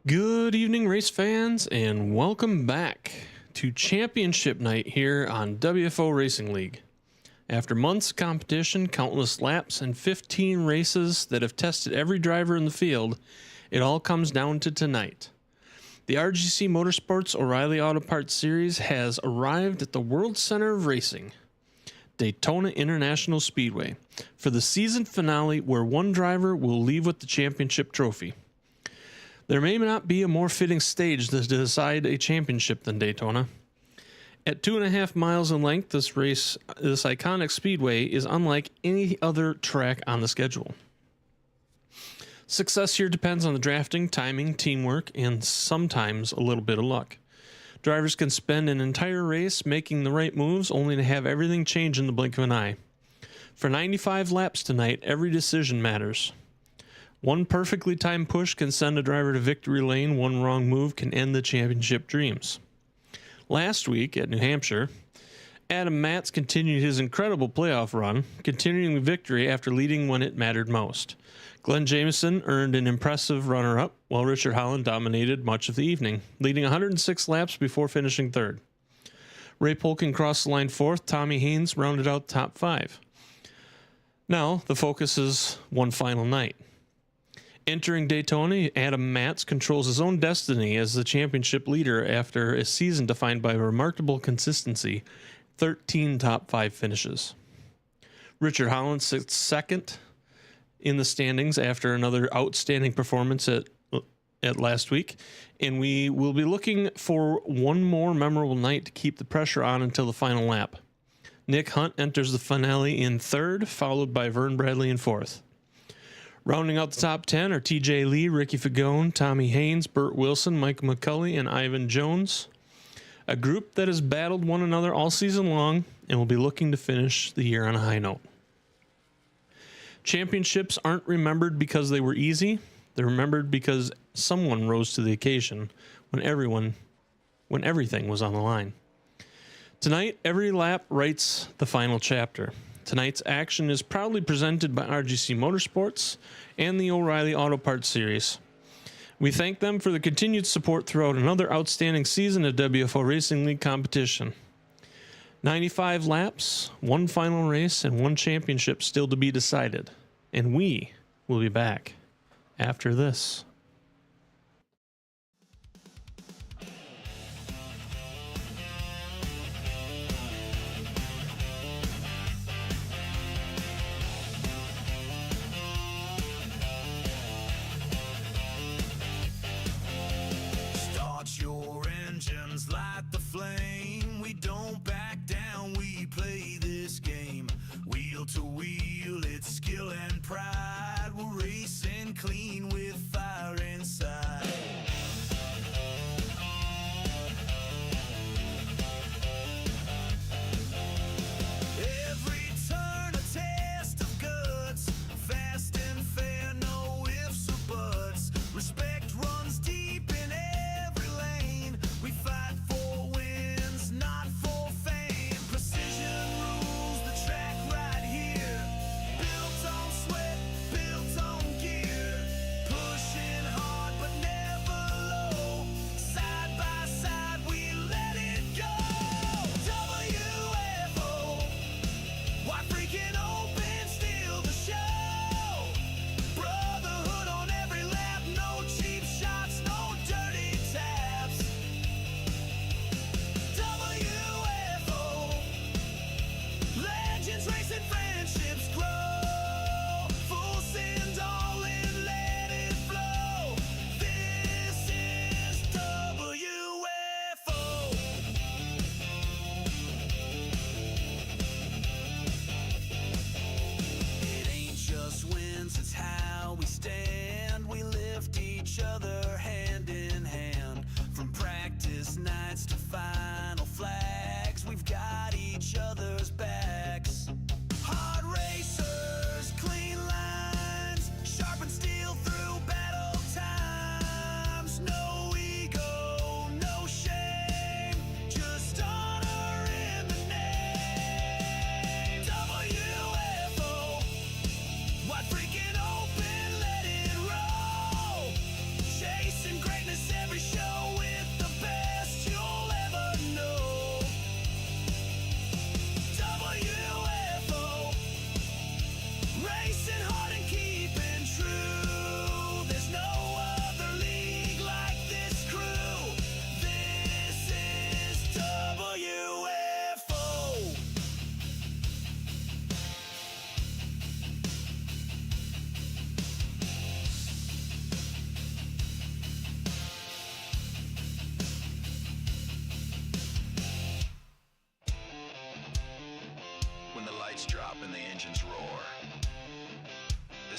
Good evening, race fans, and welcome back to Championship Night here on WFO Racing League. After months of competition, countless laps, and 15 races that have tested every driver in the field, it all comes down to tonight. The RGC Mortorsports O'Reilly Auto Parts Series has arrived at the World Center of Racing, Daytona International Speedway, for the season finale where one driver will leave with the championship trophy. There may not be a more fitting stage to decide a championship than Daytona. At 2.5 miles in length, this iconic speedway is unlike any other track on the schedule. Success here depends on the drafting, timing, teamwork, and sometimes a little bit of luck. Drivers can spend an entire race making the right moves only to have everything change in the blink of an eye. For 95 laps tonight, every decision matters. One perfectly timed push can send a driver to victory lane. One wrong move can end the championship dreams. Last week at New Hampshire, Adam Matz continued his incredible playoff run, continuing the victory after leading when it mattered most. Glenn Jamieson earned an impressive runner-up, while Richard Holland dominated much of the evening, leading 106 laps before finishing third. Ray Polkin crossed the line fourth. Tommy Haynes rounded out the top five. Now, the focus is one final night. Entering Daytona, Adam Matz controls his own destiny as the championship leader after a season defined by remarkable consistency, 13 top 5 finishes. Richard Holland sits second in the standings after another outstanding performance at last week, and we will be looking for one more memorable night to keep the pressure on until the final lap. Nick Hunt enters the finale in third, followed by Vern Bradley in fourth. Rounding out the top 10 are TJ Lee, Ricky Fagone, Tommy Haynes, Burt Wilson, Mike McCulley, and Ivan Jones. A group that has battled one another all season long and will be looking to finish the year on a high note. Championships aren't remembered because they were easy. They're remembered because someone rose to the occasion when everything was on the line. Tonight, every lap writes the final chapter. Tonight's action is proudly presented by RGC Mortorsports and the O'Reilly Auto Parts Series. We thank them for the continued support throughout another outstanding season of WFO Racing League competition. 95 laps, one final race, and one championship still to be decided. And we will be back after this. Light the flame, we don't back down, we play this game. Wheel to wheel, it's skill and pride. We're racing clean with fire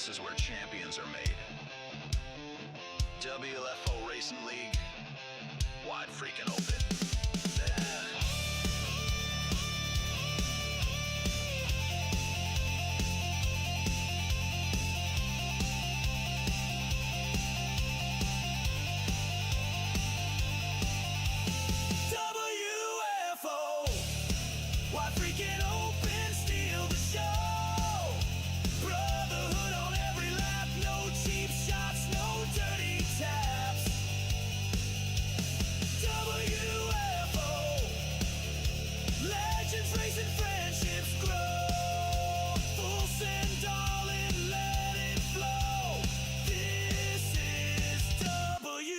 This is where champions are made. WFO Racing League, wide freaking open. WFO, wide freaking open, steal the show. Brotherhood on every lap, no cheap shots, no dirty taps. WFO, legends racing, friendships grow. Full send all in, let it flow. This is WFO.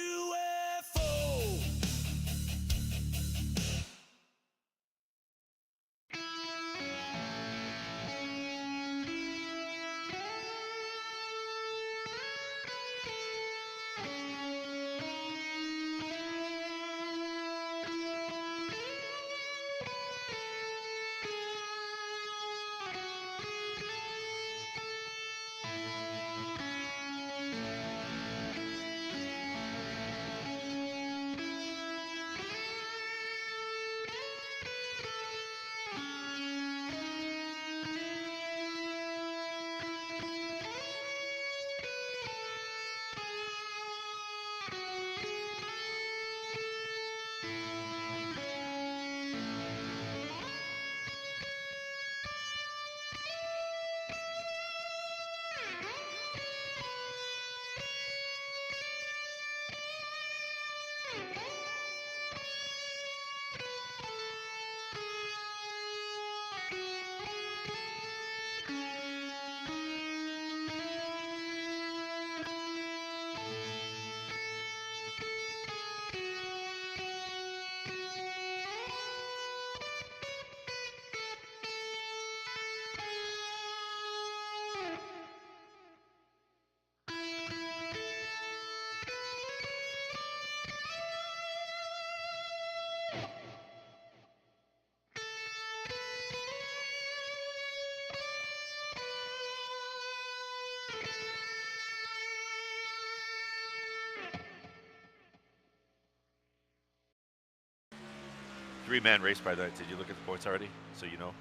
Three-man race by the way. Did you look at the points already? So you know.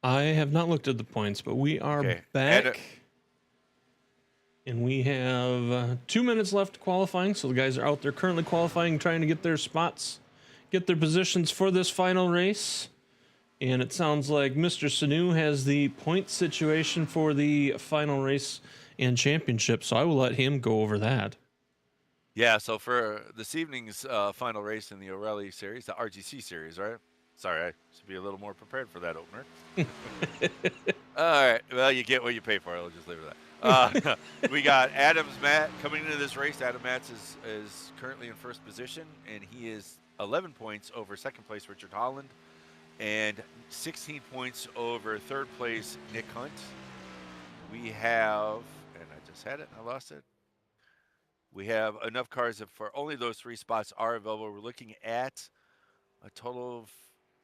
I have not looked at the points, but we are Okay. back. And we have 2 minutes left qualifying. So the guys are out there currently qualifying, trying to get their spots, get their positions for this final race. And it sounds like Mr. Sanu has the point situation for the final race and championship. So I will let him go over that. Yeah, so for this evening's final race in the O'Reilly series, the RGC series, right? Sorry, I should be a little more prepared for that opener. All right, well, you get what you pay for. I'll just leave it at that. We got Adams Matt coming into this race. Adam Matz is currently in first position, and he is 11 points over second place Richard Holland, and 16 points over third place Nick Hunt. We have, and I just had it, I lost it. We have enough cars that for only those 3 spots are available. We're looking at a total of,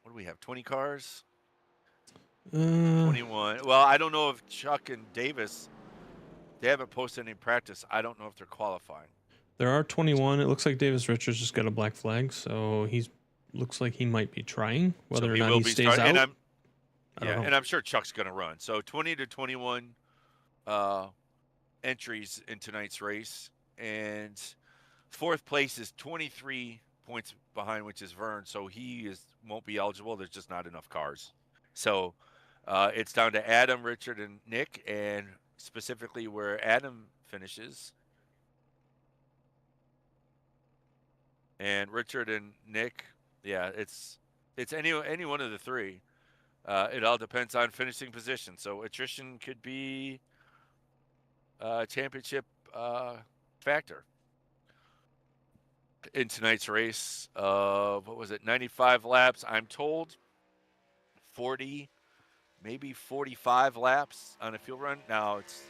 what do we have, 20 cars? 21. Well, I don't know if Chuck and Davis, they haven't posted any practice. I don't know if they're qualifying. There are 21. It looks like Davis Richards just got a black flag, so he's looks like he might be trying. Whether or not he stays out, and I'm sure Chuck's going to run. So 20 to 21 entries in tonight's race. And fourth place is 23 points behind, which is Vern. So he won't be eligible. There's just not enough cars. So it's down to Adam, Richard, and Nick, and specifically where Adam finishes. And Richard and Nick, yeah, it's any one of the 3. It all depends on finishing position. So attrition could be a championship factor in tonight's race of, 95 laps, I'm told. 40, maybe 45 laps on a fuel run. Now it's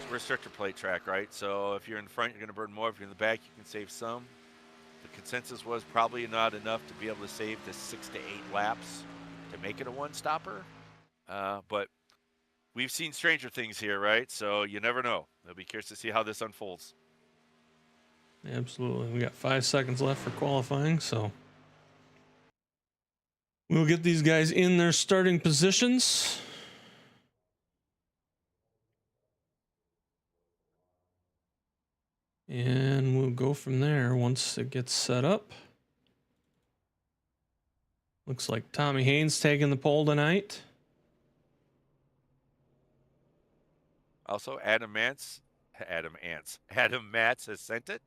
a restrictor plate track, right? So if you're in front, you're going to burn more. If you're in the back, you can save some. The consensus was probably not enough to be able to save the 6 to 8 laps to make it a one-stopper. But we've seen stranger things here, right? So you never know. I'll be curious to see how this unfolds. Absolutely. We got 5 seconds left for qualifying, so we'll get these guys in their starting positions. And we'll go from there once it gets set up. Looks like Tommy Haynes taking the pole tonight. Also, Adam Matz has sent it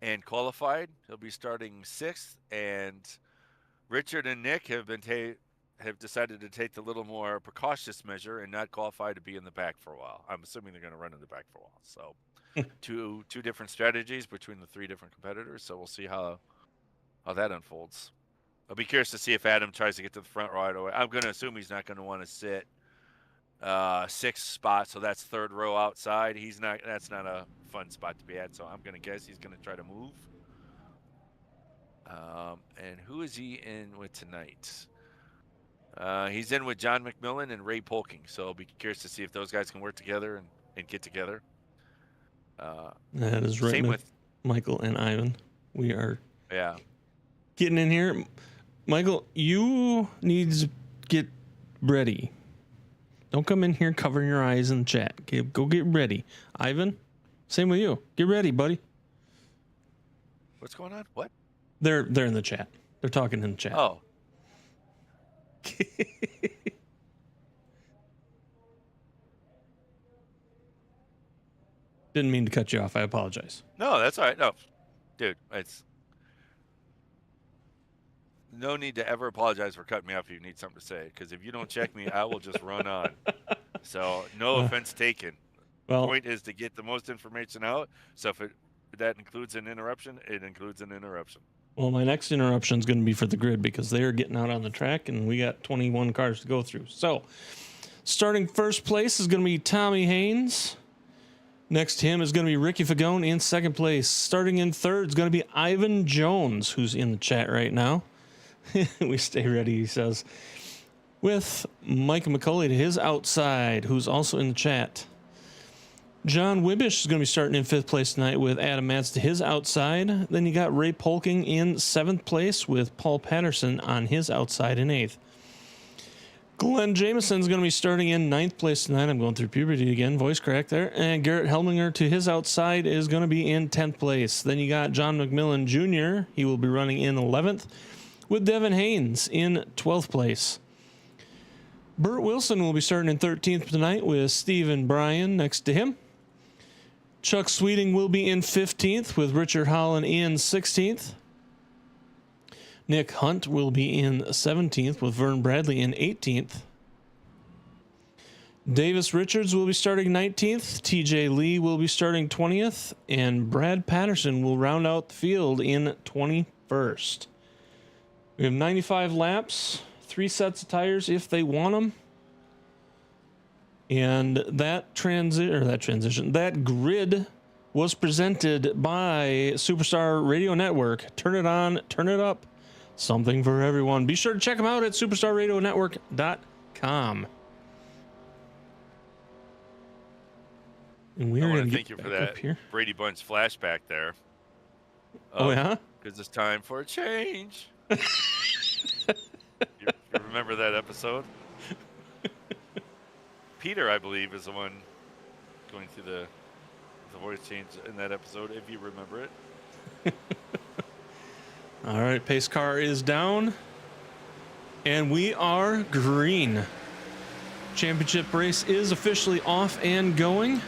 and qualified. He'll be starting 6th, and Richard and Nick have decided to take the little more precautious measure and not qualify to be in the back for a while. I'm assuming they're going to run in the back for a while. So, two different strategies between the 3 different competitors. So we'll see how that unfolds. I'll be curious to see if Adam tries to get to the front right away. I'm going to assume he's not going to want to sit 6th spot, so that's 3rd row outside. That's not a fun spot to be at, so I'm going to guess he's going to try to move. And who is he in with tonight? He's in with John McMillan and Ray Polking, so I'll be curious to see if those guys can work together and get together. That is right, same with Michael and Ivan. We are getting in here. Michael, you need to get ready. Don't come in here covering your eyes in the chat. Okay, go get ready. Ivan, same with you. Get ready, buddy. What's going on? What? They're in the chat. They're talking in the chat. Oh. Didn't mean to cut you off. I apologize. No, that's all right. No, dude, it's no need to ever apologize for cutting me off if you need something to say, because if you don't check me, I will just run on. So no offense taken. Well, the point is to get the most information out. So if that includes an interruption, it includes an interruption. Well, my next interruption is going to be for the grid because they're getting out on the track and we got 21 cars to go through. So starting first place is going to be Tommy Haynes. Next to him is going to be Ricky Fagone in second place. Starting in third is going to be Ivan Jones, who's in the chat right now. We stay ready, he says. With Mike McCulley to his outside, who's also in the chat. John Wibish is going to be starting in fifth place tonight with Adam Matz to his outside. Then you got Ray Polking in seventh place with Paul Patterson on his outside in eighth. Glenn Jameson is going to be starting in ninth place tonight. I'm going through puberty again, voice crack there. And Garrett Helminger to his outside is going to be in 10th place. Then you got John McMillan Jr. He will be running in 11th with Devin Haynes in 12th place. Burt Wilson will be starting in 13th tonight with Stephen Bryan next to him. Chuck Sweeting will be in 15th with Richard Holland in 16th. Nick Hunt will be in 17th with Vern Bradley in 18th. Davis Richards will be starting 19th. TJ Lee will be starting 20th. And Brad Patterson will round out the field in 21st. We have 95 laps, 3 sets of tires if they want them. And that grid was presented by Superstar Radio Network. Turn it on, turn it up. Something for everyone. Be sure to check them out at superstarradionetwork.com. And we're going to thank you for that here. Brady Bunch flashback there. Oh, yeah? Because it's time for a change. you remember that episode? Peter, I believe, is the one going through the voice change in that episode, if you remember it. All right, pace car is down. And we are green. Championship race is officially off and going.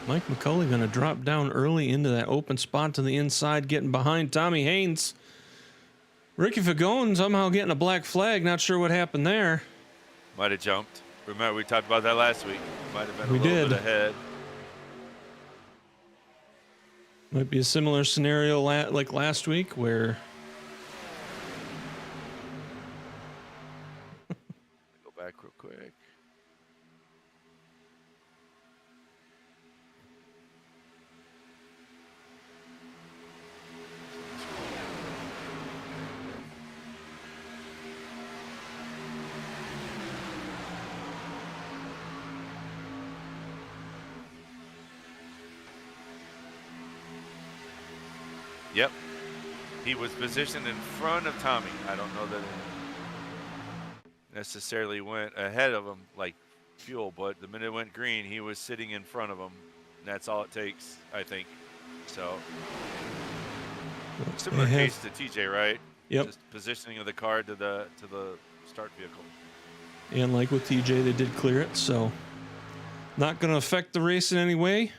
Mike McCulley going to drop down early into that open spot to the inside, getting behind Tommy Haynes. Ricky Fagone somehow getting a black flag. Not sure what happened there. Might have jumped. Remember, we talked about that last week. Might have been a little bit ahead. Might be a similar scenario like last week where... Go back real quick. Yep. He was positioned in front of Tommy. I don't know that it necessarily went ahead of him like fuel, but the minute it went green, he was sitting in front of him. That's all it takes, I think. So similar case to TJ, right? Yep. Just positioning of the car to the start vehicle. And like with TJ, they did clear it, so not going to affect the race in any way.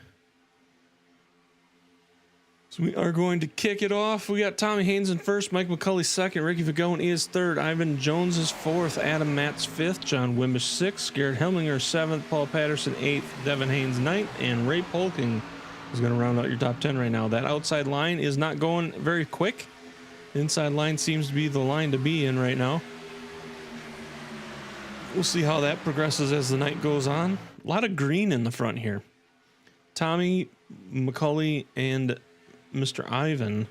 So we are going to kick it off. We got Tommy Haynes in first, Mike McCulley second, Ricky Vagone is third, Ivan Jones is fourth, Adam Matz fifth, John Wimbish sixth, Garrett Helminger seventh, Paul Patterson eighth, Devin Haynes ninth, and Ray Polking is going to round out your top 10 right now. That outside line is not going very quick. Inside line seems to be the line to be in right now. We'll see how that progresses as the night goes on. A lot of green in the front here. Tommy, McCulley, and Mr. Ivan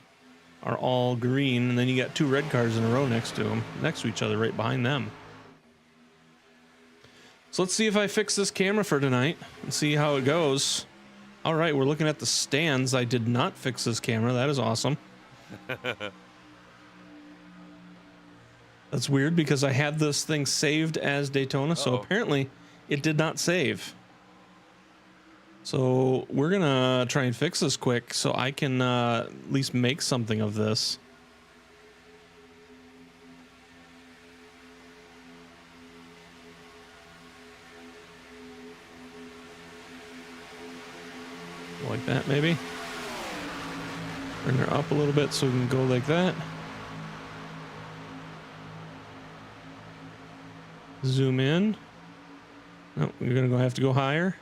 are all green, and then you got two red cars in a row next to each other, right behind them. So let's see if I fix this camera for tonight and see how it goes. All right, we're looking at the stands. I did not fix this camera. That is awesome. That's weird because I had this thing saved as Daytona, so apparently it did not save. So we're going to try and fix this quick so I can at least make something of this. Like that, maybe. Bring her up a little bit so we can go like that. Zoom in. No, we're going to have to go higher.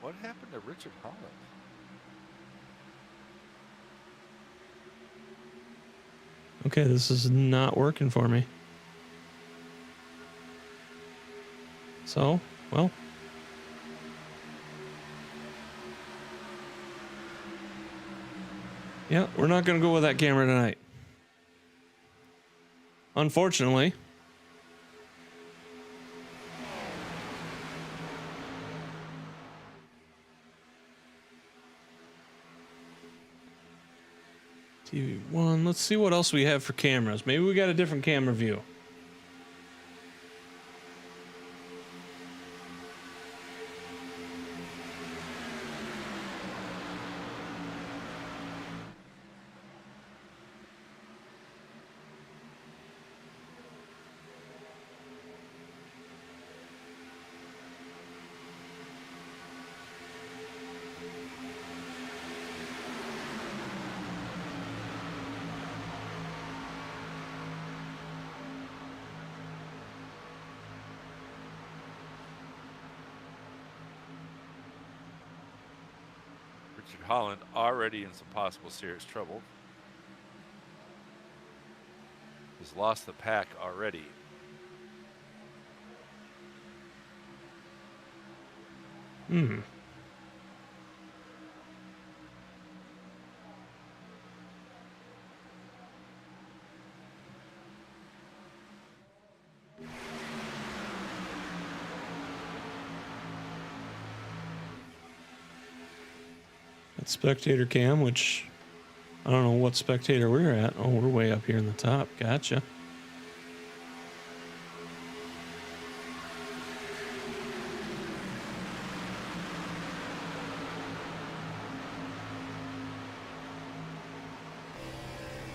What happened to Richard Holland? Okay, this is not working for me. So, well. Yeah, we're not going to go with that camera tonight. Unfortunately. TV1. Let's see what else we have for cameras. Maybe we got a different camera view. Richard Holland already in some possible serious trouble. He's lost the pack already. That's spectator cam, which I don't know what spectator we're at. Oh, we're way up here in the top. Gotcha.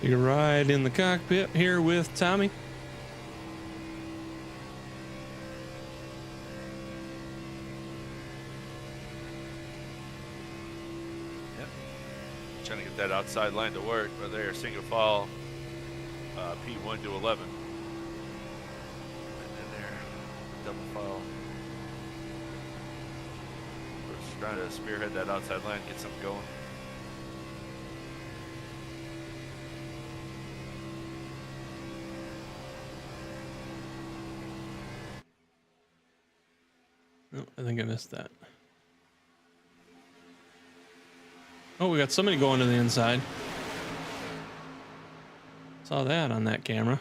You ride in the cockpit here with Tommy. Trying to get that outside line to work, but they're single file P1 to 11. And then they're double file. We're just trying to spearhead that outside line, get something going. Oh, I think I missed that. Oh, we got somebody going to the inside. Saw that on that camera.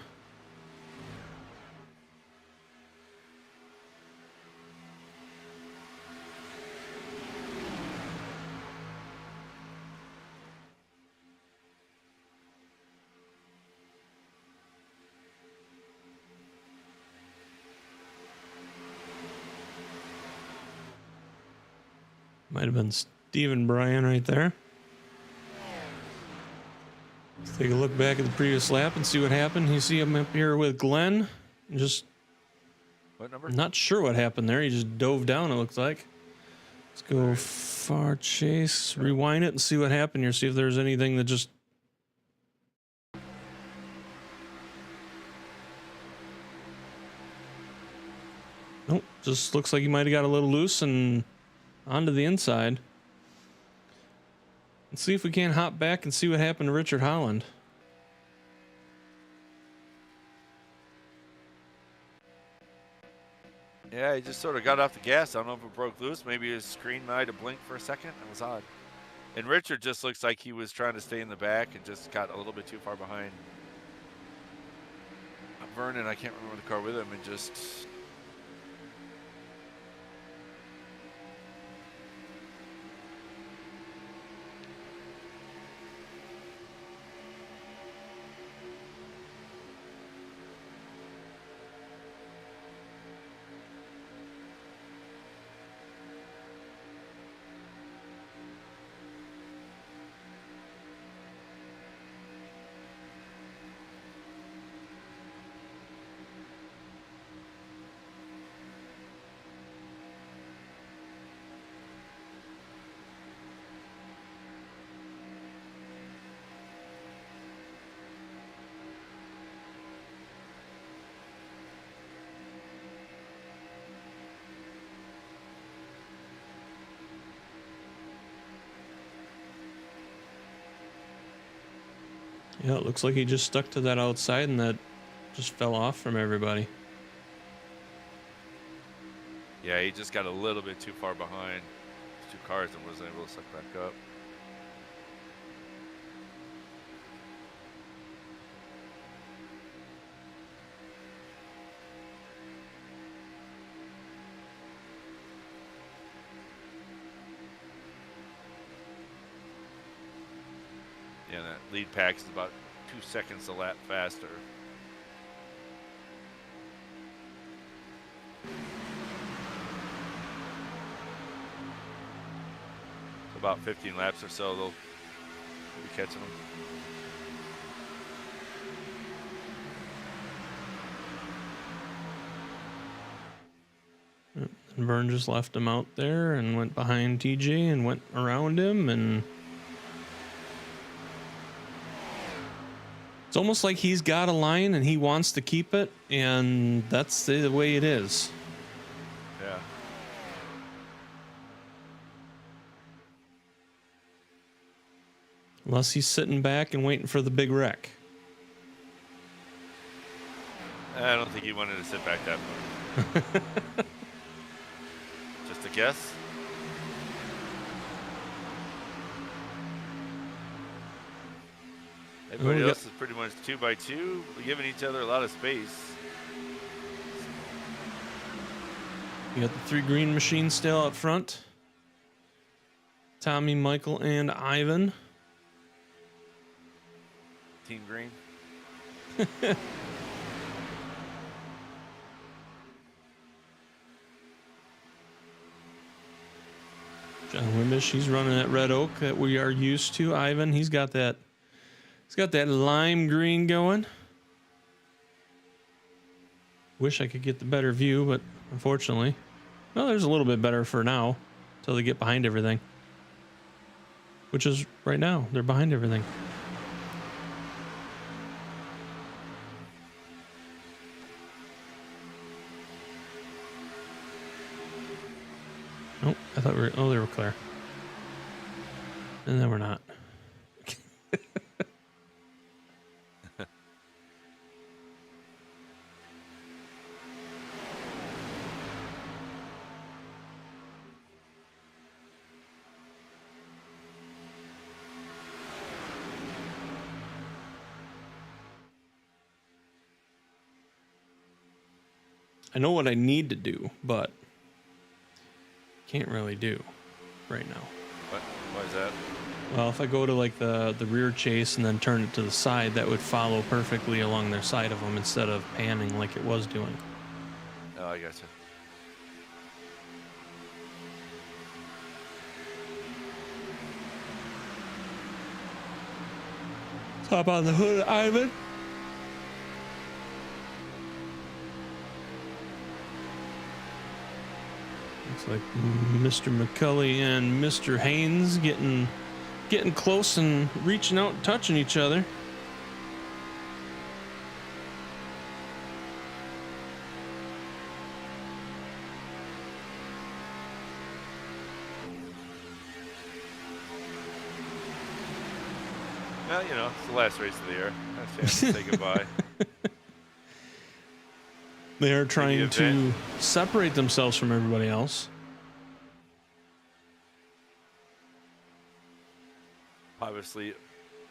Might have been Steve Bryan right there. Let's take a look back at the previous lap and see what happened. You see him up here with Glenn. Just What number? not sure what happened there. He just dove down, it looks like. Let's go far chase, rewind it, and see what happened here. See if there's anything that just... Nope, just looks like he might have got a little loose and onto the inside. Let's see if we can't hop back and see what happened to Richard Holland. Yeah, he just sort of got off the gas. I don't know if it broke loose. Maybe his screen might have blinked for a second. It was odd. And Richard just looks like he was trying to stay in the back and just got a little bit too far behind Vernon. I can't remember the car with him, and just... Yeah, it looks like he just stuck to that outside and that just fell off from everybody. Yeah, he just got a little bit too far behind two cars and wasn't able to suck back up. Yeah, that lead pack is about 2 seconds a lap faster. About 15 laps or so, they'll be catching them. And Vern just left him out there and went behind TJ and went around him, and it's almost like he's got a line and he wants to keep it, and that's the way it is. Yeah. Unless he's sitting back and waiting for the big wreck. I don't think he wanted to sit back that far. Just a guess. Everybody else is pretty much 2 by 2, giving each other a lot of space. You got the 3 green machines still out front. Tommy, Michael, and Ivan. Team Green. John Wimbish, he's running that red oak that we are used to. Ivan, he's got that lime green going. Wish I could get the better view, but unfortunately, well, there's a little bit better for now until they get behind everything, which is right now. They're behind everything. Oh, I thought they were clear. And then we're not. I know what I need to do, but can't really do right now. What? Why is that? Well, if I go to like the rear chase and then turn it to the side, that would follow perfectly along their side of them instead of panning like it was doing. Oh, I gotcha. Hop on the hood, Ivan. Looks like Mr. McCulley and Mr. Haynes getting close and reaching out and touching each other. Well, you know, it's the last race of the year. That's chance to say goodbye. They are trying to separate themselves from everybody else.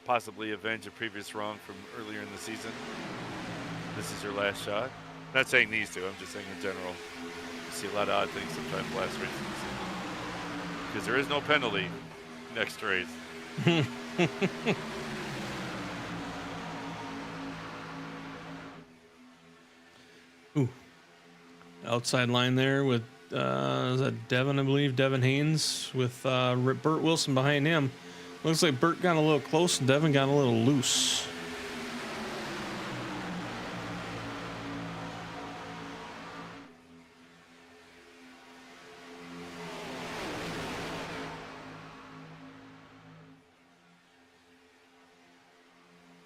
Possibly avenge a previous wrong from earlier in the season. This is your last shot. Not saying these two, I'm just saying in general. You see a lot of odd things sometimes last race of the season. Because there is no penalty next race. Ooh. Outside line there with, is that Devin, I believe? Devin Haynes with Burt Wilson behind him. Looks like Burt got a little close and Devin got a little loose.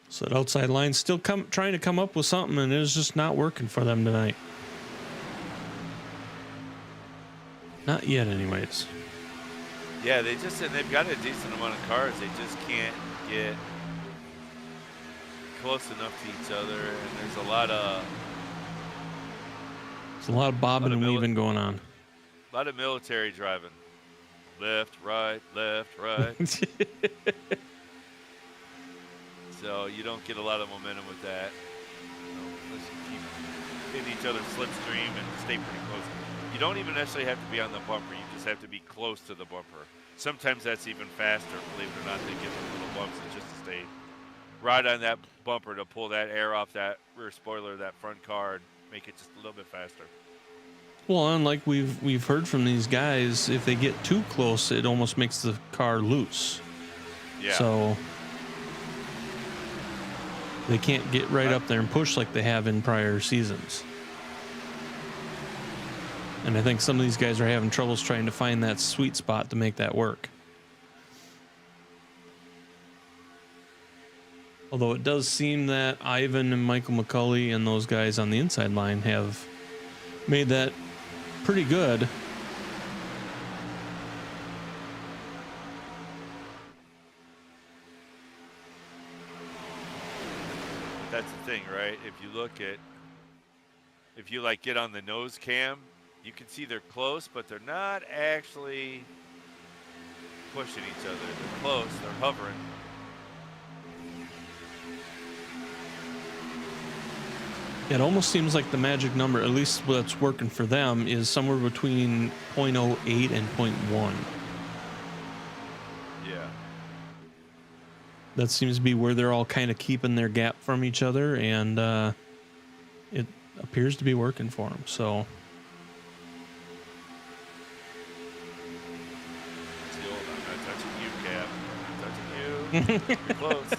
So that outside line still trying to come up with something, and it is just not working for them tonight. Not yet, anyways. Yeah, they've got a decent amount of cars. They just can't get close enough to each other, and there's a lot of bobbing and weaving going on. A lot of military driving. Left, right, left, right. So you don't get a lot of momentum with that. You know, unless you keep hitting each other's slipstream and stay pretty close. You don't even necessarily have to be on the bumper. You just have to be close to the bumper. Sometimes that's even faster, believe it or not. They give them little bumps just to stay right on that bumper to pull that air off that rear spoiler, that front car, and make it just a little bit faster. Well, unlike we've heard from these guys, if they get too close, it almost makes the car loose. Yeah. So they can't get right up there and push like they have in prior seasons. And I think some of these guys are having troubles trying to find that sweet spot to make that work. Although it does seem that Ivan and Michael McCulley and those guys on the inside line have made that pretty good. That's the thing, right? If you like get on the nose cam, you can see they're close, but they're not actually pushing each other. They're close, they're hovering. It almost seems like the magic number, at least what's working for them, is somewhere between 0.08 and 0.1. Yeah. That seems to be where they're all kind of keeping their gap from each other, and it appears to be working for them. So I'm not touching you, Cap. I'm not touching you. You're close.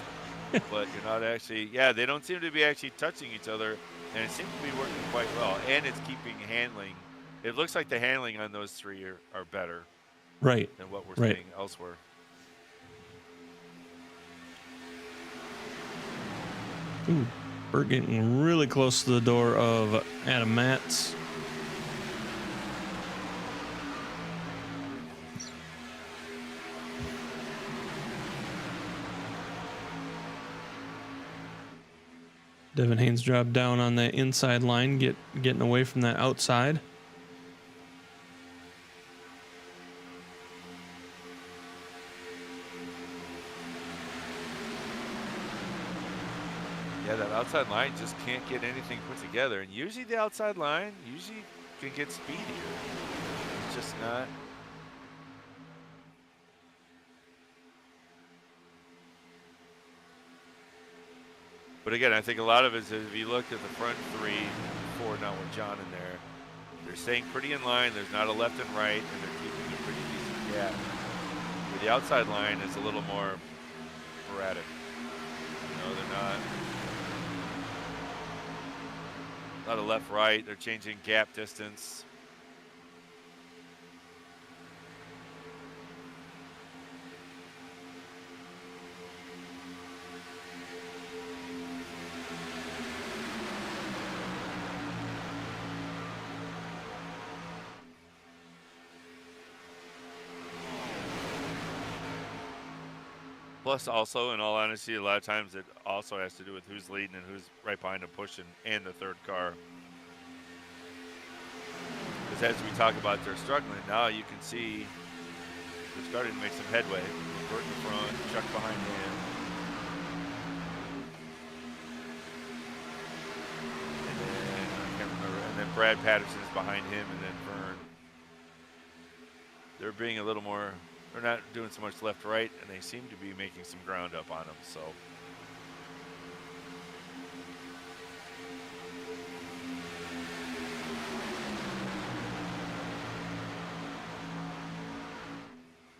But you're not actually, yeah, they don't seem to be actually touching each other, and it seems to be working quite well. And it's keeping handling. It looks like the handling on those three are better right than what we're right. seeing elsewhere. Ooh, we're getting really close to the door of Adam Matz. Devin Haynes dropped down on the inside line, getting away from that outside. Yeah, that outside line just can't get anything put together. And usually the outside line usually can get speedier. It's just not. But again, I think a lot of it is if you look at the front 3, 4 now with John in there, they're staying pretty in line. There's not a left and right, and they're keeping a pretty decent gap. Where the outside line is a little more erratic. They're not a left right. They're changing gap distance. Plus, also, in all honesty, a lot of times it also has to do with who's leading and who's right behind them pushing, and the third car. Because as we talk about they're struggling, now you can see they're starting to make some headway. Burt in front, Chuck behind him. And then, I can't remember, and then Brad Patterson is behind him, and then Vern. They're being a little more, they're not doing so much left-right, and they seem to be making some ground up on them, so.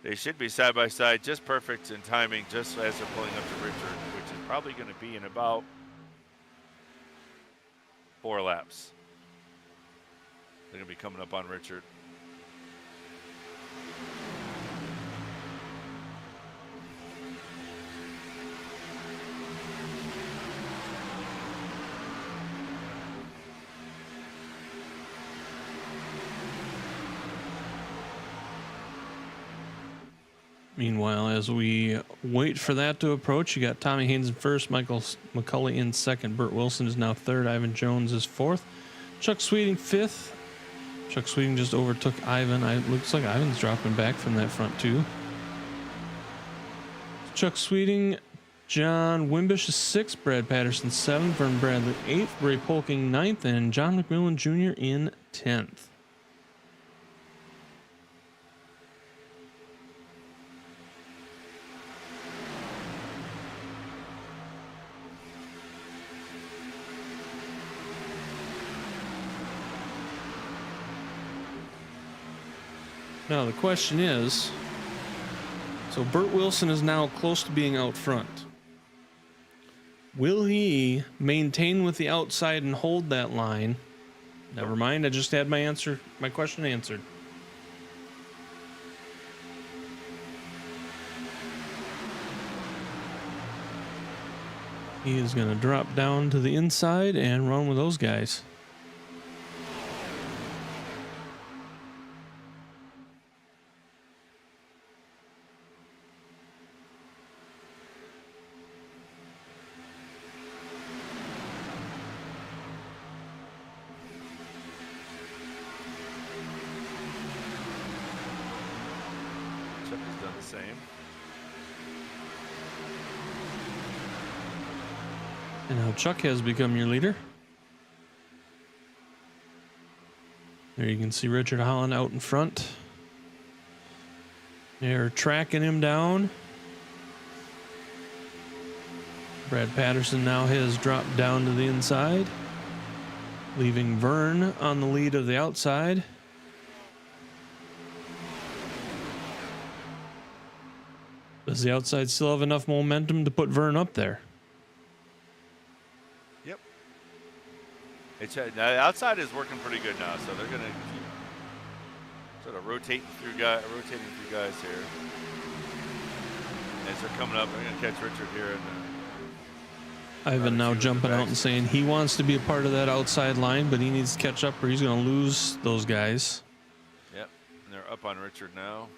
They should be side by side, just perfect in timing, just as they're pulling up to Richard, which is probably going to be in about 4 laps. They're going to be coming up on Richard. Meanwhile, as we wait for that to approach, you got Tommy Haynes in first, Michael McCulley in second, Burt Wilson is now third, Ivan Jones is fourth, Chuck Sweeting fifth. Chuck Sweeting just overtook Ivan. Looks like Ivan's dropping back from that front too. Chuck Sweeting, John Wimbish is sixth, Brad Patterson seventh, Vern Bradley eighth, Ray Polking ninth, and John McMillan Jr. in 10th. Now the question is, so Burt Wilson is now close to being out front. Will he maintain with the outside and hold that line? Never mind, I just had my question answered. He is going to drop down to the inside and run with those guys. And now Chuck has become your leader. There you can see Richard Holland out in front. They're tracking him down. Brad Patterson now has dropped down to the inside, leaving Vern on the lead of the outside. Does the outside still have enough momentum to put Vern up there? Yep. Now the outside is working pretty good now, so they're going to keep sort of rotating through guys here. As they're coming up, they're going to catch Richard here. Ivan now jumping out and saying he wants to be a part of that outside line, but he needs to catch up or he's going to lose those guys. Yep, and they're up on Richard now.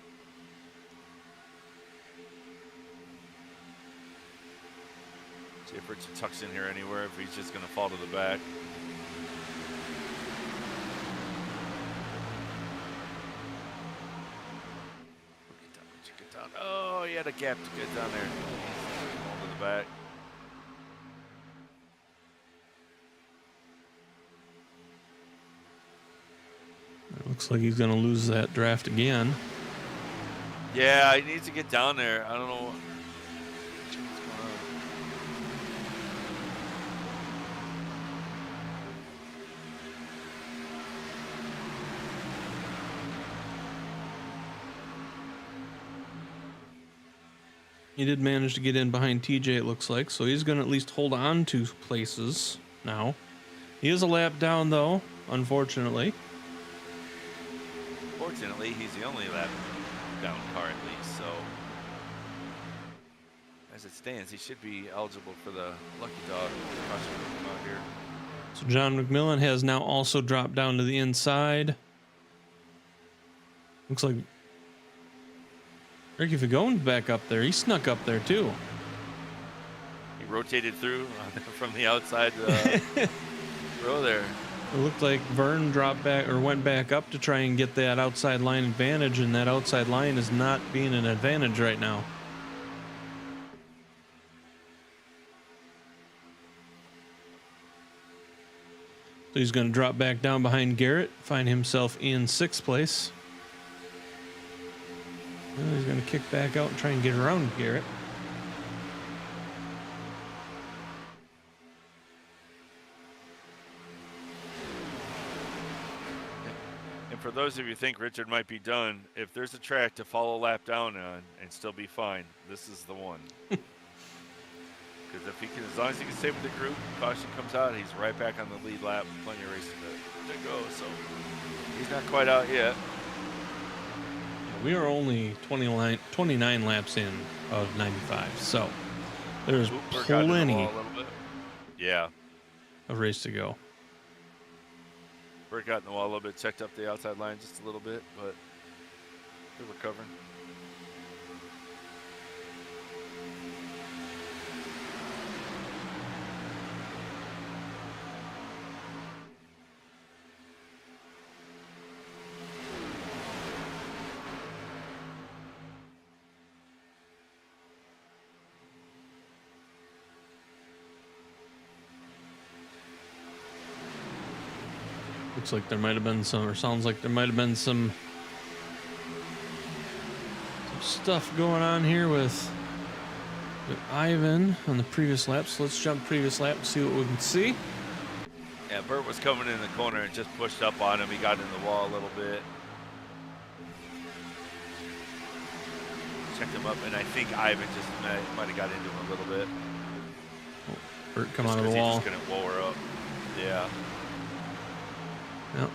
See if Richard tucks in here anywhere, if he's just going to fall to the back. Get down. Oh, he had a gap to get down there. Fall to the back. Looks like he's going to lose that draft again. Yeah, he needs to get down there. I don't know what's going on. He did manage to get in behind TJ, it looks like, so he's going to at least hold on to places now. He is a lap down, though, unfortunately. Fortunately, he's the only lap down car at least, so as it stands, he should be eligible for the lucky dog caution out here. So John McMillan has now also dropped down to the inside. Looks like Ricky Fagone's back up there. He snuck up there too. He rotated through from the outside row there. It looked like Vern dropped back or went back up to try and get that outside line advantage, and that outside line is not being an advantage right now. So he's going to drop back down behind Garrett, find himself in 6th place. Well, he's going to kick back out and try and get around Garrett. And for those of you who think Richard might be done, if there's a track to follow a lap down on and still be fine, this is the one. Because if he can, as long as he can stay with the group, caution comes out, he's right back on the lead lap, plenty of races to go. So he's not quite out yet. We are only 29 laps in of 95, so there's plenty yeah, of race to go. Bert got in the wall a little bit, checked up the outside line just a little bit, but they're recovering. Looks like there might have been some, or sounds like there might have been some stuff going on here with Ivan on the previous lap. So let's jump previous lap and see what we can see. Yeah, Bert was coming in the corner and just pushed up on him. He got in the wall a little bit. Checked him up, and I think Ivan just might have got into him a little bit. Oh, Bert come out of the wall. He's just gonna wall her up. Yeah. Yep.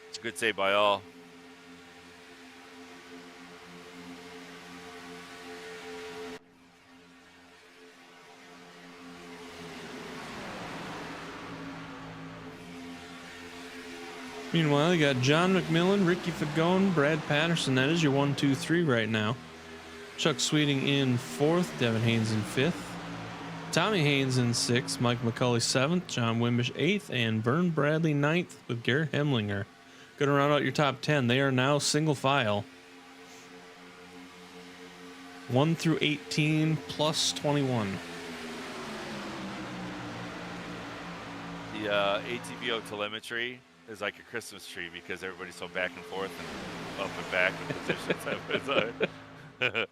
It's a good save by all. Meanwhile, you got John McMillan, Ricky Fagone, Brad Patterson. That is your 1, 2, 3 right now. Chuck Sweeting in 4th, Devin Haynes in 5th. Tommy Haynes in 6th, Mike McCulley 7th, John Wimbish 8th, and Vern Bradley 9th with Garrett Hemlinger. Going to round out your top 10. They are now single file. 1 through 18 plus 21. The ATVO telemetry is like a Christmas tree because everybody's so back and forth and up and back in positions.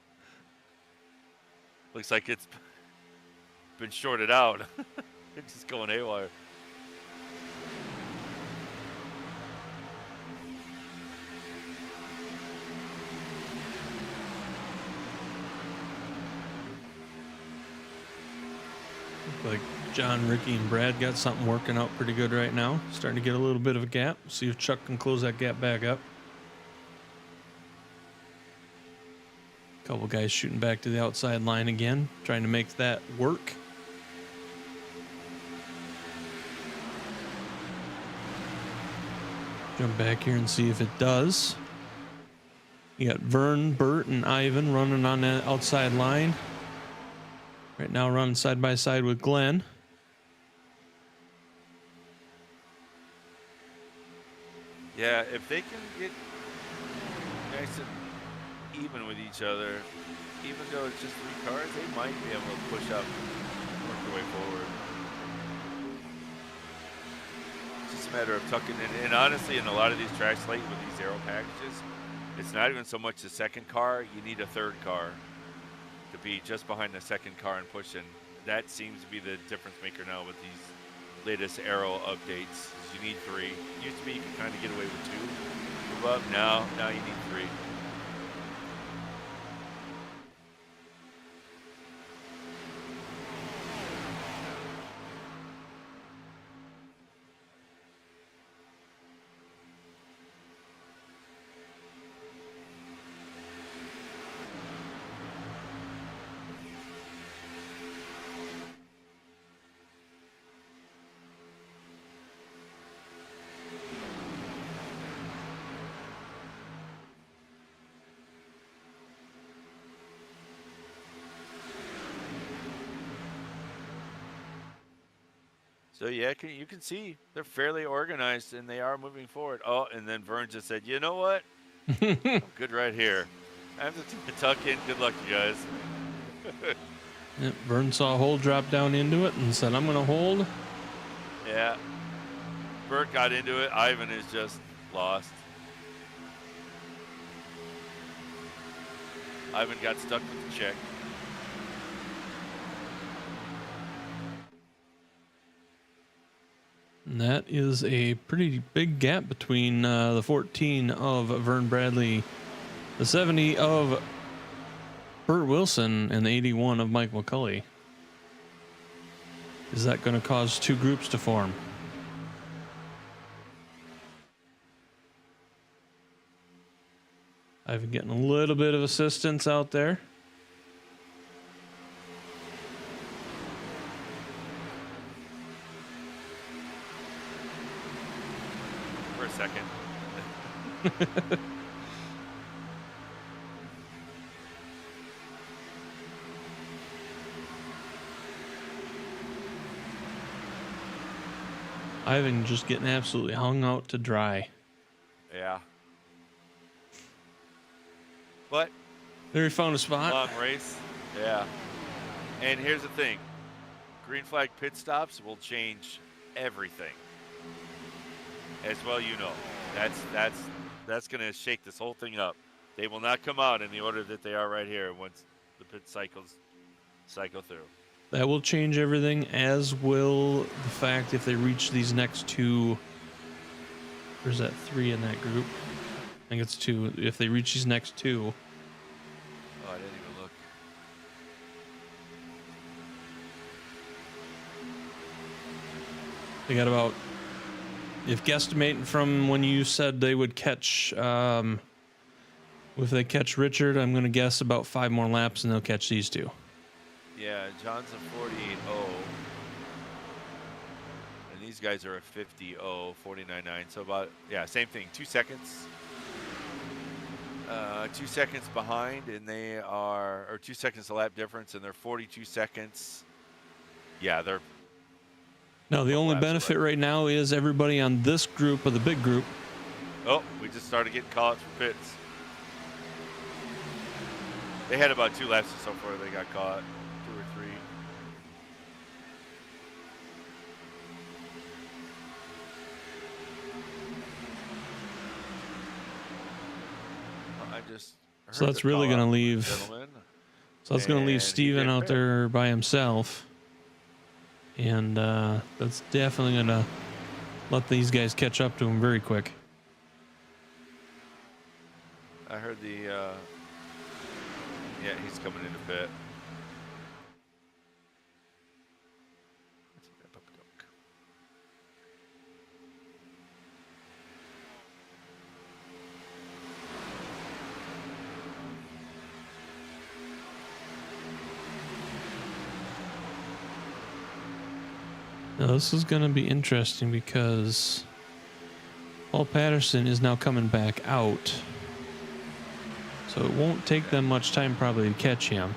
Looks like it's been shorted out. It's just going haywire. Look like John, Ricky, and Brad got something working out pretty good right now. Starting to get a little bit of a gap. See if Chuck can close that gap back up. Couple guys shooting back to the outside line again, trying to make that work. Jump back here and see if it does. You got Vern, Bert, and Ivan running on that outside line. Right now running side by side with Glenn. Yeah, if they can get nice and even with each other, even though it's just 3 cars, they might be able to push up, work their way forward. a matter of tucking in. And honestly, in a lot of these tracks late with these aero packages, it's not even so much the second car. You need a third car to be just behind the second car and pushing. That seems to be the difference maker now with these latest aero updates. You need 3. Used to be you could kind of get away with 2. Move up. Now you need 3. So yeah, you can see they're fairly organized and they are moving forward. Oh, and then Vern just said, "You know what? I'm good right here. I have to tuck in. Good luck, you guys." Yep, Vern saw a hole drop down into it and said, "I'm going to hold." Yeah. Bert got into it. Ivan is just lost. Ivan got stuck with the check. And that is a pretty big gap between the 14 of Vern Bradley, the 70 of Burt Wilson, and the 81 of Mike McCulley. Is that going to cause 2 groups to form? I've been getting a little bit of assistance out there. For a second. Ivan just getting absolutely hung out to dry. Yeah. But There he found a spot. long race. Yeah. And here's the thing. Green flag pit stops will change everything. As well, you know. That's going to shake this whole thing up. They will not come out in the order that they are right here once the pit cycle through. That will change everything, as will the fact if they reach these next 2. Or is that 3 in that group? I think it's 2. If they reach these next 2. Oh, I didn't even look. They got about, if guesstimating from when you said they would catch, if they catch Richard, I'm going to guess about 5 more laps and they'll catch these 2. Yeah, John's a 48.0. And these guys are a 50.0, 49.9. So about, yeah, same thing. 2 seconds. 2 seconds behind, and they are, or 2 seconds a lap difference, and they're 42 seconds. Yeah, they're. Now, the only benefit right now is everybody on this group of the big group. Oh, we just started getting call outs for pits. They had about 2 laps so far they got caught. 2 or 3. So that's really going to leave. So that's going to leave Steven out there by himself. And that's definitely going to let these guys catch up to him very quick. I heard the, yeah, he's coming into pit. Now this is going to be interesting because Paul Patterson is now coming back out. So it won't take them much time probably to catch him.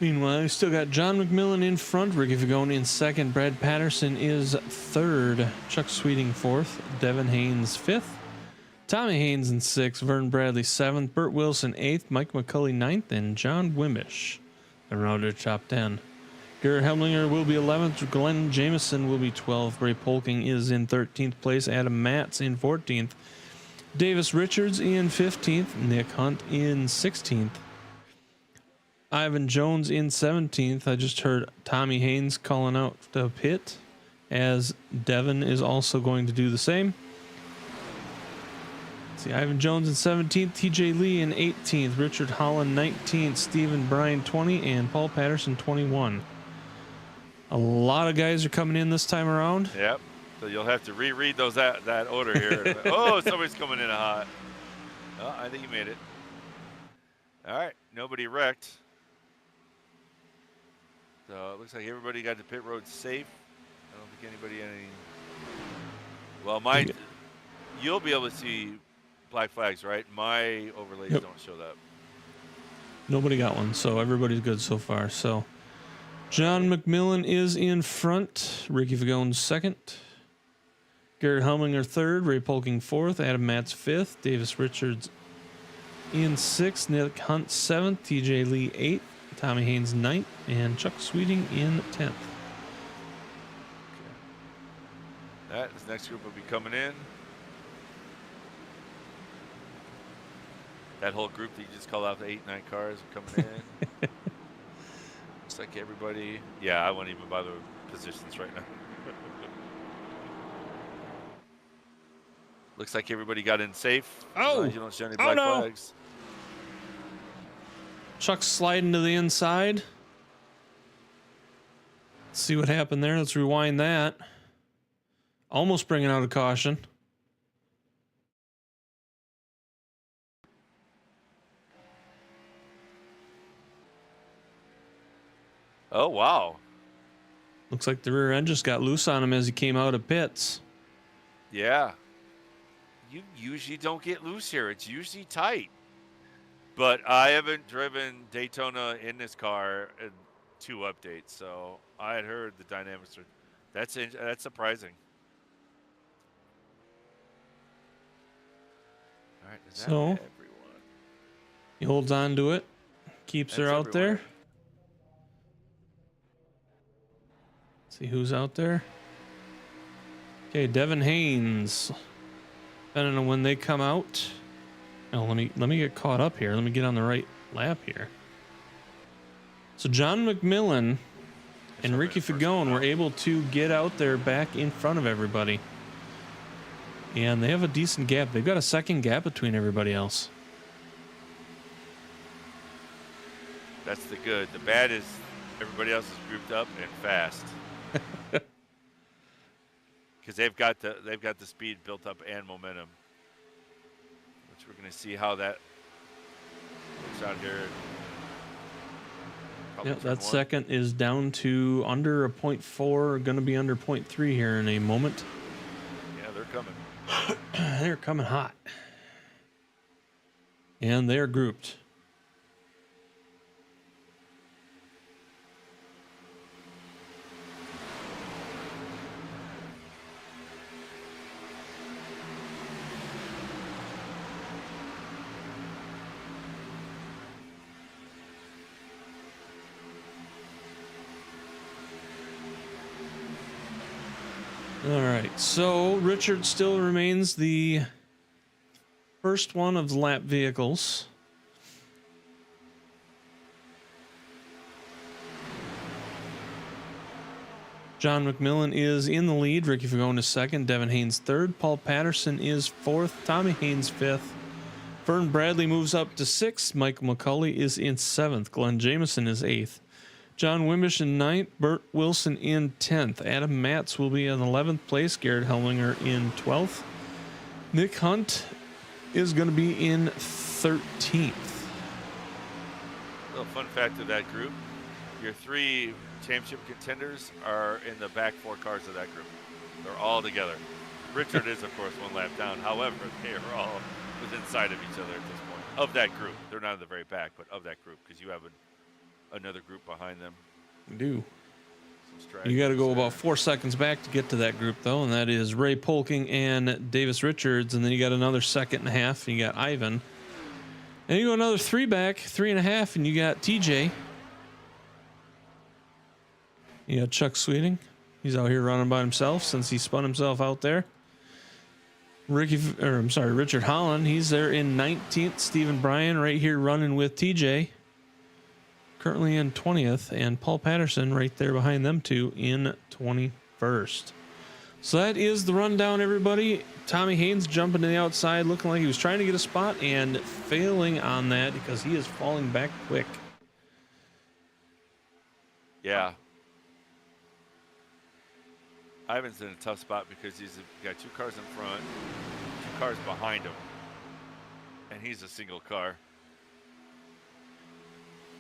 Meanwhile, we still got John McMillan in front, Ricky Fagone in second, Brad Patterson is third, Chuck Sweeting fourth, Devin Haynes fifth, Tommy Haynes in sixth, Vern Bradley seventh, Burt Wilson eighth, Mike McCulley ninth, and John Wimbish around our top 10. Garrett Hemlinger will be 11th, Glenn Jameson will be 12th, Ray Polking is in 13th place, Adam Matz in 14th, Davis Richards in 15th, Nick Hunt in 16th, Ivan Jones in 17th. I just heard Tommy Haynes calling out the pit, as Devin is also going to do the same. Let's see, Ivan Jones in 17th, TJ Lee in 18th, Richard Holland 19th, Stephen Bryan 20, and Paul Patterson 21. A lot of guys are coming in this time around. Yep. So you'll have to reread those that order here. Oh, somebody's coming in hot. Oh, I think you made it. All right. Nobody wrecked. So it looks like everybody got to pit road safe. I don't think anybody had any. Well, mine, you'll be able to see black flags, right? My overlays don't show that. Nobody got one, so everybody's good so far. So John McMillan is in front, Ricky Fagone second, Garrett Helminger third, Ray Polking fourth, Adam Matz fifth, Davis Richards in sixth, Nick Hunt seventh, TJ Lee eighth, Tommy Haynes ninth, and Chuck Sweeting in 10th. Okay. This next group will be coming in. That whole group that you just called out, the 8, 9 cars are coming in. Looks like everybody. Yeah, I won't even bother with positions right now. Looks like everybody got in safe. Oh, you don't show any black flags. Chuck's sliding to the inside. Let's see what happened there. Let's rewind that. Almost bringing out a caution. Oh, wow. Looks like the rear end just got loose on him as he came out of pits. Yeah. You usually don't get loose here. It's usually tight. But I haven't driven Daytona in this car in 2 updates, so I had heard the dynamics are that's surprising. All right, is that everyone? He holds on to it, keeps her out there. See who's out there. Okay, Devin Haynes. Depending on when they come out. Oh, let me get caught up here. Let me get on the right lap here. So John McMillan and Ricky Fagone were able to get out there back in front of everybody. And they have a decent gap. They've got a second gap between everybody else. That's the good. The bad is everybody else is grouped up and fast. Because they've got the speed built up and momentum. We're going to see how that works out here. Yep, that second is down to under a 0.4, going to be under 0.3 here in a moment. Yeah, they're coming. They're coming hot. And they're grouped. All right, so Richard still remains the first one of the lap vehicles. John McMillan is in the lead. Ricky Fagone is second. Devin Haynes third. Paul Patterson is fourth. Tommy Haynes fifth. Vern Bradley moves up to sixth. Michael McCulley is in seventh. Glenn Jameson is eighth. John Wimbish in ninth, Burt Wilson in 10th. Adam Matz will be in 11th place. Garrett Helminger in 12th. Nick Hunt is going to be in 13th. Little fun fact of that group: your 3 championship contenders are in the back 4 cars of that group. They're all together. Richard is, of course, 1 lap down. However, they are all within sight of each other at this point. Of that group, they're not in the very back, but of that group, because you have another group behind them. We do. Some You got to go stragglers about there. 4 seconds back to get to that group, though, and that is Ray Polking and Davis Richards, and then you got another second and a half, and you got Ivan. And you go another 3 back, 3.5, and you got TJ. You got Chuck Sweeting. He's out here running by himself since he spun himself out there. Richard Holland. He's there in 19th. Stephen Bryan right here running with TJ. Currently in 20th. And Paul Patterson right there behind them two in 21st. So that is the rundown, everybody. Tommy Haynes jumping to the outside, looking like he was trying to get a spot and failing on that because he is falling back quick. Yeah. Ivan's in a tough spot because he's got 2 cars in front, 2 cars behind him, and he's a single car.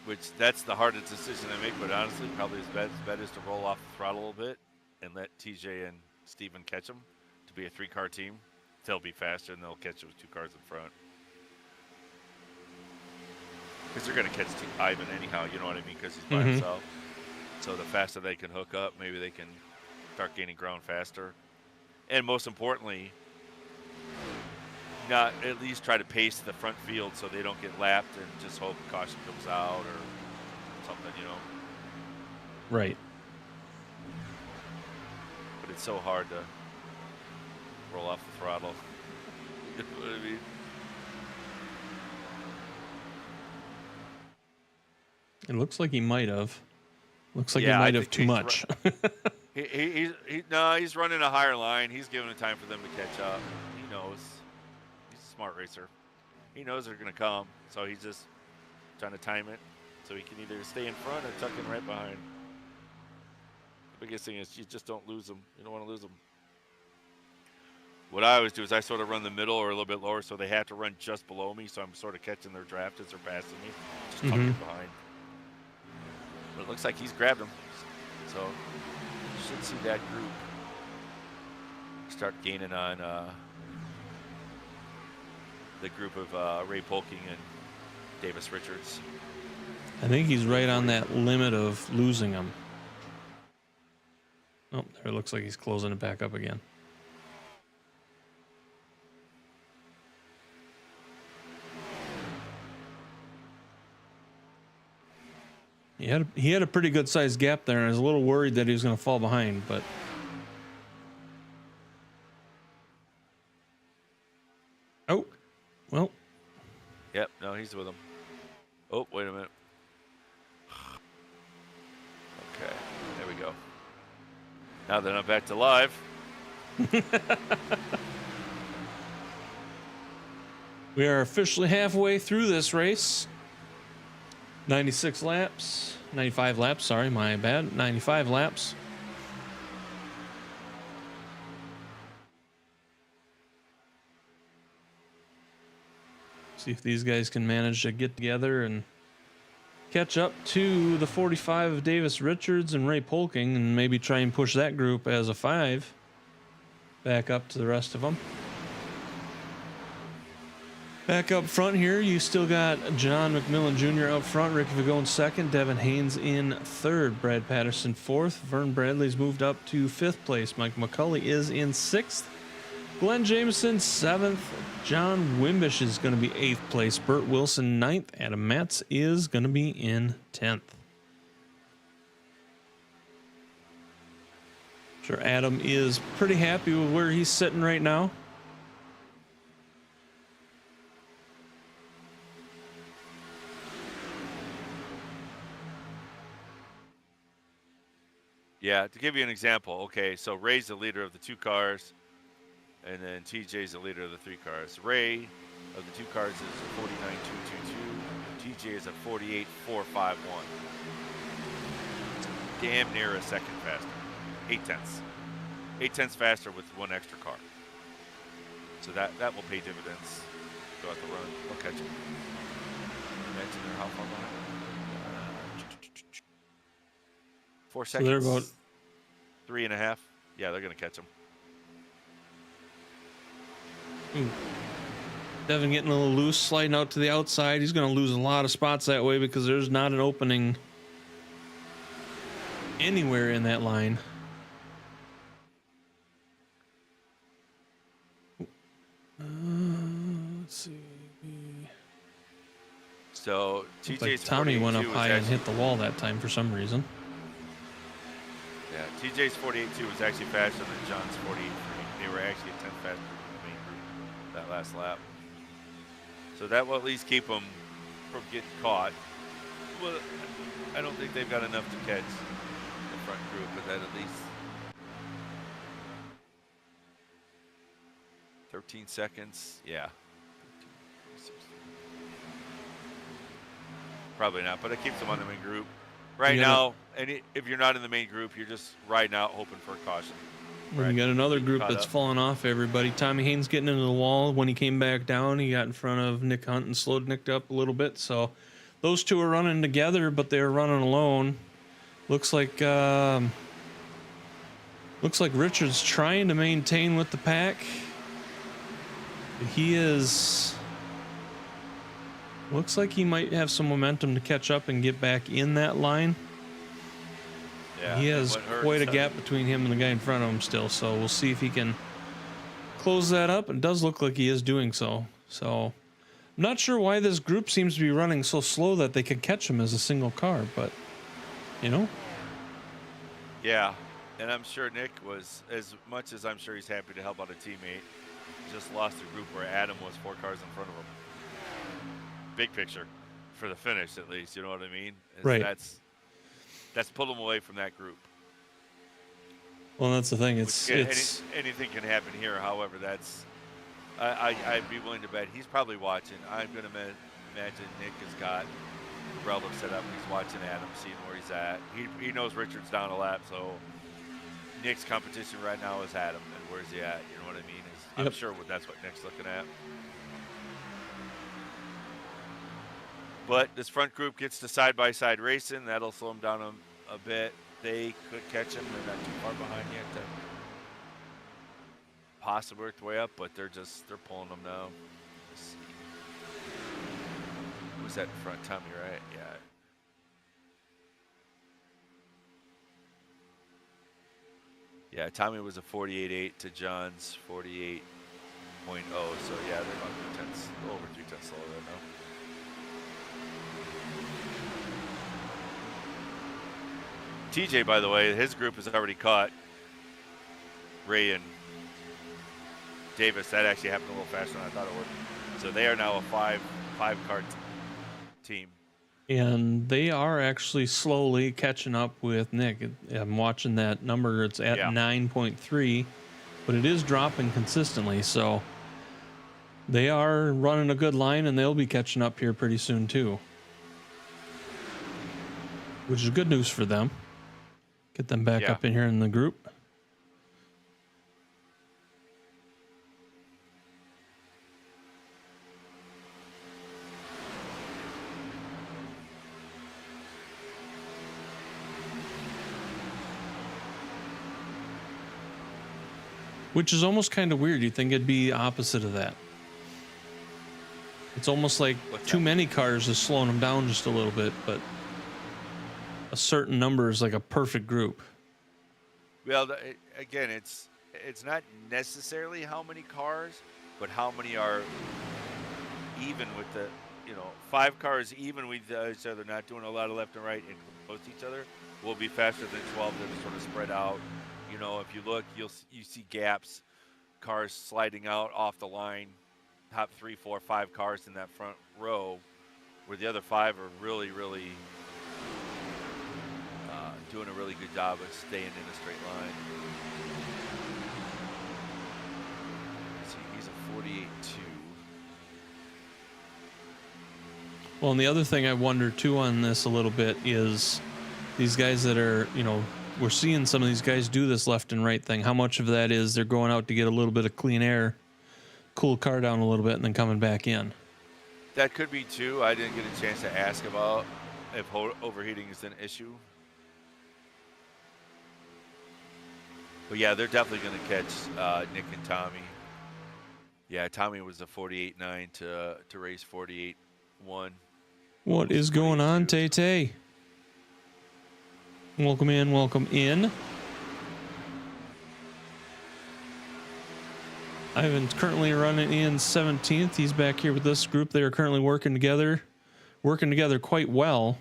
Which, that's the hardest decision to make, but honestly, probably his bet is to roll off the throttle a little bit and let TJ and Steven catch him to be a 3-car team. They'll be faster and they'll catch those 2 cars in front. Because they're going to catch Ivan anyhow, you know what I mean? Because he's by himself. So the faster they can hook up, maybe they can start gaining ground faster. And most importantly, not at least try to pace the front field so they don't get lapped and just hope caution comes out or something, you know. Right. But it's so hard to roll off the throttle. You know what I mean? It looks like he might have. Looks like Yeah, he I might have think too he's much. He's running a higher line. He's giving it time for them to catch up. He knows. He's a smart racer. He knows they're going to come, so he's just trying to time it so he can either stay in front or tuck in right behind. The biggest thing is you just don't lose them. You don't want to lose them. What I always do is I sort of run the middle or a little bit lower so they have to run just below me, so I'm sort of catching their draft as they're passing me. Just tuck it behind. But it looks like he's grabbed him. So you should see that group start gaining on the group of Ray Polking and Davis Richards. I think he's right on that limit of losing him. Oh, there it looks like he's closing it back up again. He had a pretty good sized gap there, and I was a little worried that he was going to fall behind, but oh, well. Yep, no, he's with him. Oh, wait a minute. Okay, there we go. Now that I'm back to live. We are officially halfway through this race. 96 laps. 95 laps, sorry, my bad. 95 laps. See if these guys can manage to get together and catch up to the 45 of Davis Richards and Ray Polking and maybe try and push that group as a 5 back up to the rest of them. Back up front here, you still got John McMillan Jr. up front, Ricky Vagone second, Devin Haynes in third, Brad Patterson fourth, Vern Bradley's moved up to fifth place, Mike McCulley is in sixth, Glenn Jameson seventh, John Wimbish is going to be eighth place, Burt Wilson ninth, Adam Matz is going to be in 10th. Sure, Adam is pretty happy with where he's sitting right now. Yeah, to give you an example, okay, so Ray's the leader of the 2 cars, and then TJ's the leader of the 3 cars. Ray of the 2 cars is a 49.222. TJ is a 48.451. Damn near a second faster. 8/10. 8/10 faster with 1 extra car. So that will pay dividends throughout the run. They'll catch him. Imagine they're how far behind? 4 seconds. So they're about 3.5. Yeah, they're going to catch him. Devin getting a little loose, sliding out to the outside. He's going to lose a lot of spots that way because there's not an opening anywhere in that line. Let's see. So Looked like TJ's Tommy 48.2 went up was high and actually, hit the wall that time for some reason. yeah, TJ's 48.2 was actually faster than John's 48.3. They were actually a 10th faster than the main group that last lap. So that will at least keep them from getting caught. Well, I don't think they've got enough to catch the front group, but that at least 13 seconds. Yeah. 13, 16. Probably not, but it keeps them on the main group. Right You now, if you're not in the main group, you're just riding out hoping for a caution. We got another Getting group caught that's up. falling off everybody. Tommy Haynes getting into the wall. When he came back down, he got in front of Nick Hunt and slowed Nick up a little bit. So those two are running together, but they're running alone. Looks like Richard's trying to maintain with the pack. He is. Looks like he might have some momentum to catch up and get back in that line. Yeah, He has what hurts, quite a gap between him and the guy in front of him still, so we'll see if he can close that up. It does look like he is doing so. So I'm not sure why this group seems to be running so slow that they could catch him as a single car, but you know. Yeah, and I'm sure Nick was, as much as I'm sure he's happy to help out a teammate, just lost a group where Adam was 4 cars in front of him. Big picture for the finish, at least. You know what I mean? Right. That's pulled him away from that group. Well, that's the thing. It's Anything can happen here. However, that's I'd be willing to bet he's probably watching. I'm gonna imagine Nick has got the Brello set up. He's watching Adam, seeing where he's at. He knows Richard's down a lap, so Nick's competition right now is Adam, and where's he at? You know what I mean? I'm Yep. sure that's what Nick's looking at. But this front group gets to side-by-side racing. That'll slow them down a bit. They could catch him. They're not too far behind yet to possibly work their way up, but they're pulling them now. Let's see. Who's that in front? Tommy, right? Yeah. Yeah, Tommy was a 48.8 to John's 48.0. So yeah, they're about 3 tenths, a little over 3 tenths slower right now. TJ, by the way, his group has already caught Ray and Davis. That actually happened a little faster than I thought it would. So they are now a five-car team. And they are actually slowly catching up with Nick. I'm watching that number. It's at 9.3, but it is dropping consistently. So they are running a good line, and they'll be catching up here pretty soon too, which is good news for them. Get them back up in here in the group. Which is almost kind of weird. You'd think it'd be opposite of that. It's almost like too many cars is slowing them down just a little bit, but a certain number is like a perfect group. Well, again, it's not necessarily how many cars, but how many are even with the, 5 cars even with each other, not doing a lot of left and right and close to each other, will be faster than 12 that are sort of spread out. If you look, you see gaps, cars sliding out off the line, top 3, 4, 5 cars in that front row, where the other 5 are really, really doing a really good job of staying in a straight line. Let's see, he's a 48.2. Well, and the other thing I wonder too on this a little bit is these guys that are, we're seeing some of these guys do this left and right thing. How much of that is they're going out to get a little bit of clean air, cool the car down a little bit, and then coming back in? That could be too. I didn't get a chance to ask about if overheating is an issue. But yeah, they're definitely going to catch Nick and Tommy. Yeah, Tommy was a 48.9 to race 48.1. What is going on, Tay-Tay? Welcome in, welcome in. Ivan's currently running in 17th. He's back here with this group. They are currently working together quite well.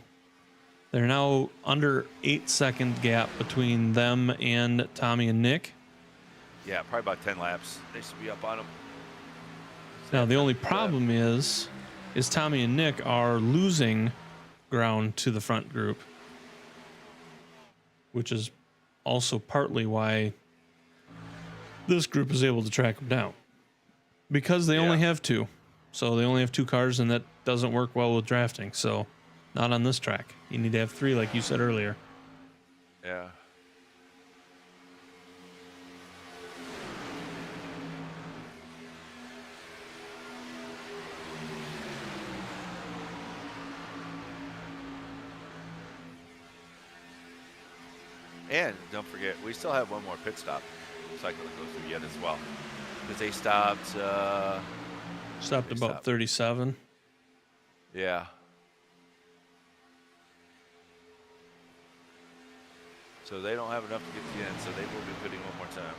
They're now under 8-second gap between them and Tommy and Nick. Yeah, probably about 10 laps. They should be up on them. Now, the only problem is Tommy and Nick are losing ground to the front group, which is also partly why this group is able to track them down, because they only have two. So they only have two cars, and that doesn't work well with drafting. So not on this track. You need to have three, like you said earlier. Yeah. And don't forget, we still have one more pit stop cycle to go through yet as well, because they stopped. Stopped about 37. Yeah. So they don't have enough to get to the end, so they will be pitting one more time.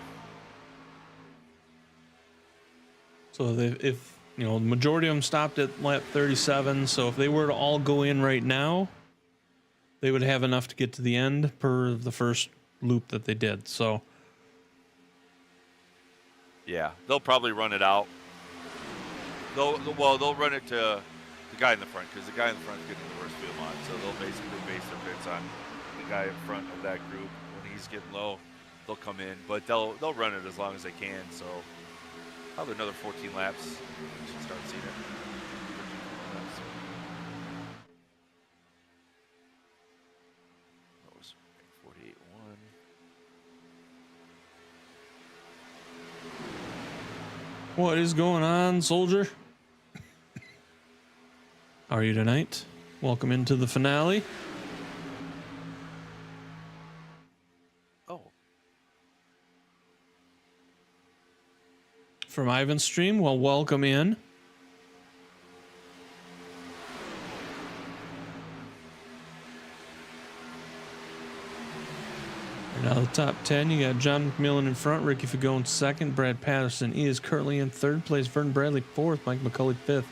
So if you know, the majority of them stopped at lap 37. So if they were to all go in right now, they would have enough to get to the end per the first loop that they did. So yeah, they'll probably run it out. They'll run it to the guy in the front, because the guy in the front is getting the worst fuel on. So they'll basically base their pits on the guy in front of that group. When he's getting low, they'll come in, but they'll run it as long as they can. So probably another 14 laps. We should start seeing it. That was 48.1. what is going on, soldier? How are you tonight? Welcome into the finale. Oh. From Ivan's stream, well, welcome in. Now the top 10, you got John McMillan in front, Ricky Fagone second, Brad Patterson is currently in third place, Vernon Bradley fourth, Mike McCullough fifth,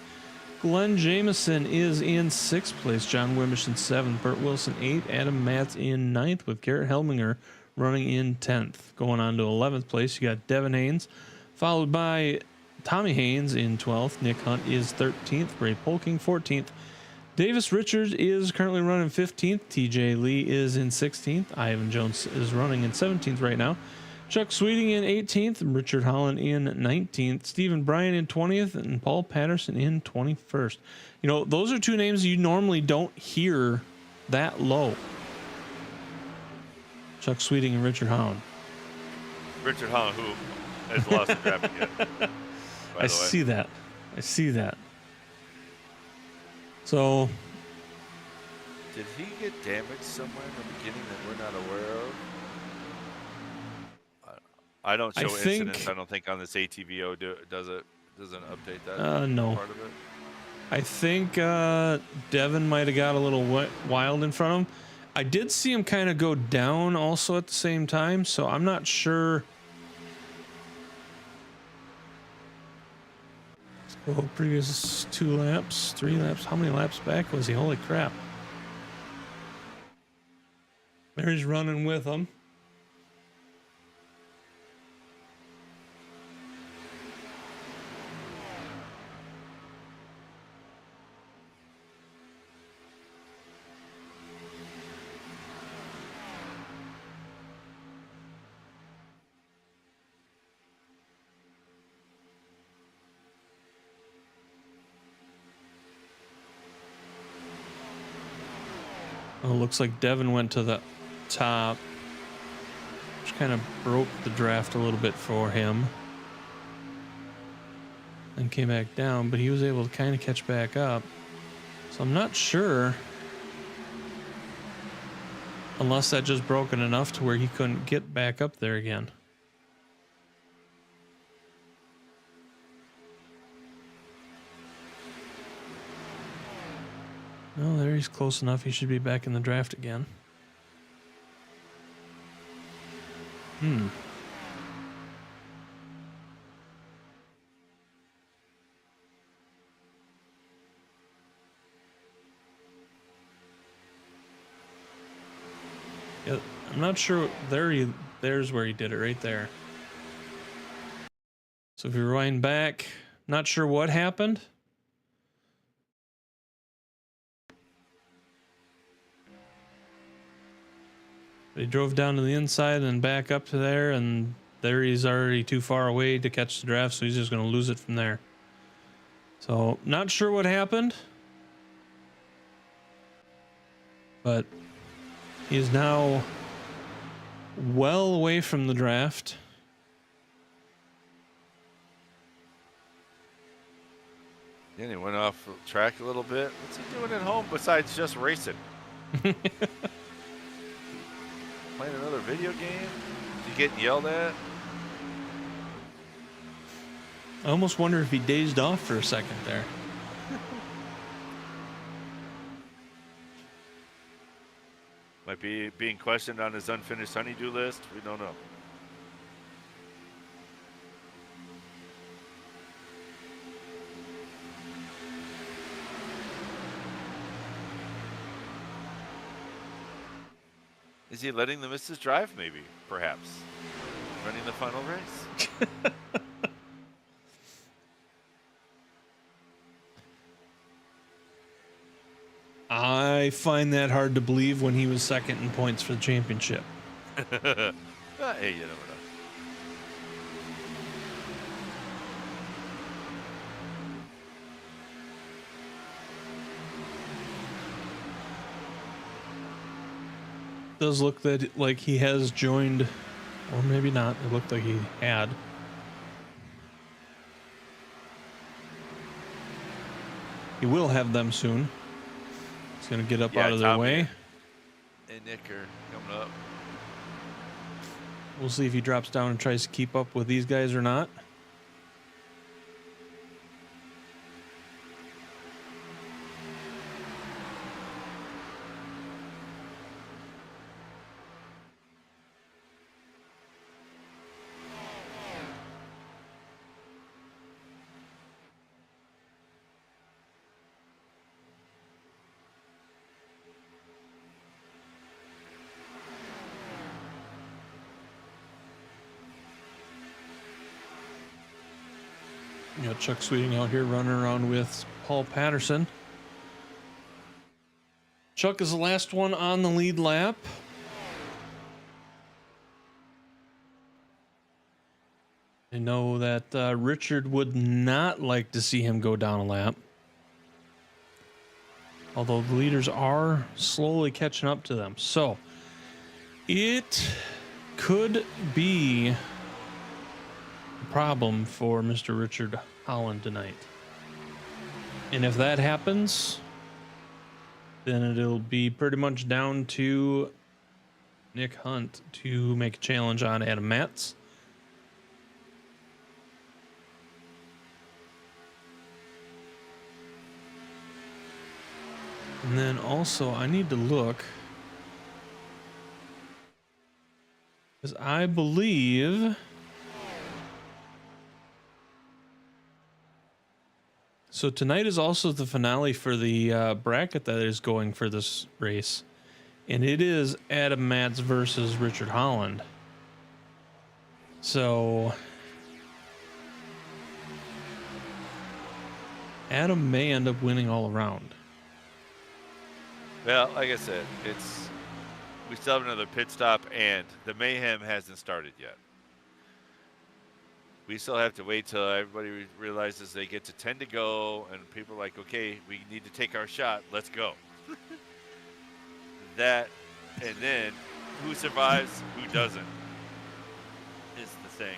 Glenn Jameson is in sixth place, John Wimbish in seventh, Burt Wilson eighth, Adam Matz in ninth, with Garrett Helminger running in 10th. Going on to 11th place, you got Devin Haynes, followed by Tommy Haynes in 12th, Nick Hunt is 13th, Ray Polking 14th, Davis Richards is currently running 15th. TJ Lee is in 16th. Ivan Jones is running in 17th right now. Chuck Sweeting in 18th. Richard Holland in 19th. Stephen Bryan in 20th. And Paul Patterson in 21st. You know, those are two names you normally don't hear that low. Chuck Sweeting and Richard Holland. Richard Holland, who has lost the draft again. I see that. I see that. So, did he get damaged somewhere in the beginning that we're not aware of? I don't show incidents. I don't think on this ATVO doesn't update that. No. Part of it. I think Devin might have got a little wild in front of him. I did see him kind of go down also at the same time, so I'm not sure. Oh, previous 2 laps, 3 laps. How many laps back was he? Holy crap. Mary's running with him. Oh, looks like Devin went to the top, which kind of broke the draft a little bit for him. And came back down, but he was able to kind of catch back up. So I'm not sure. Unless that just broken enough to where he couldn't get back up there again. No, there he's close enough. He should be back in the draft again. Hmm. Yeah, I'm not sure. There's where he did it right there. So if you rewind back, not sure what happened. He drove down to the inside and back up to there, and there he's already too far away to catch the draft, so he's just going to lose it from there. So, not sure what happened, but he is now well away from the draft. Then he went off the track a little bit. What's he doing at home besides just racing? Playing another video game? Is he getting yelled at? I almost wonder if he dazed off for a second there. Might be being questioned on his unfinished honeydew list. We don't know. Is he letting the missus drive? Maybe, perhaps. Running the final race. I find that hard to believe when he was second in points for the championship. Hey, you never know. Does look that like he has joined, or maybe not. It looked like he had. He will have them soon. He's gonna get up out of their Tommy way. and Nick are coming up. We'll see if he drops down and tries to keep up with these guys or not. You got Chuck Sweeting out here running around with Paul Patterson. Chuck is the last one on the lead lap. I know that Richard would not like to see him go down a lap. Although the leaders are slowly catching up to them. So, it could be a problem for Mr. Richard Holland tonight. And if that happens, then it'll be pretty much down to Nick Hunt to make a challenge on Adam Matz. And then also, I need to look, because I believe, so tonight is also the finale for the bracket that is going for this race, and it is Adam Matz versus Richard Holland. So Adam may end up winning all around. Well, like I said, we still have another pit stop, and the mayhem hasn't started yet. We still have to wait till everybody realizes they get to 10 to go, and people are like, okay, we need to take our shot. Let's go. That, and then who survives, who doesn't, is the thing.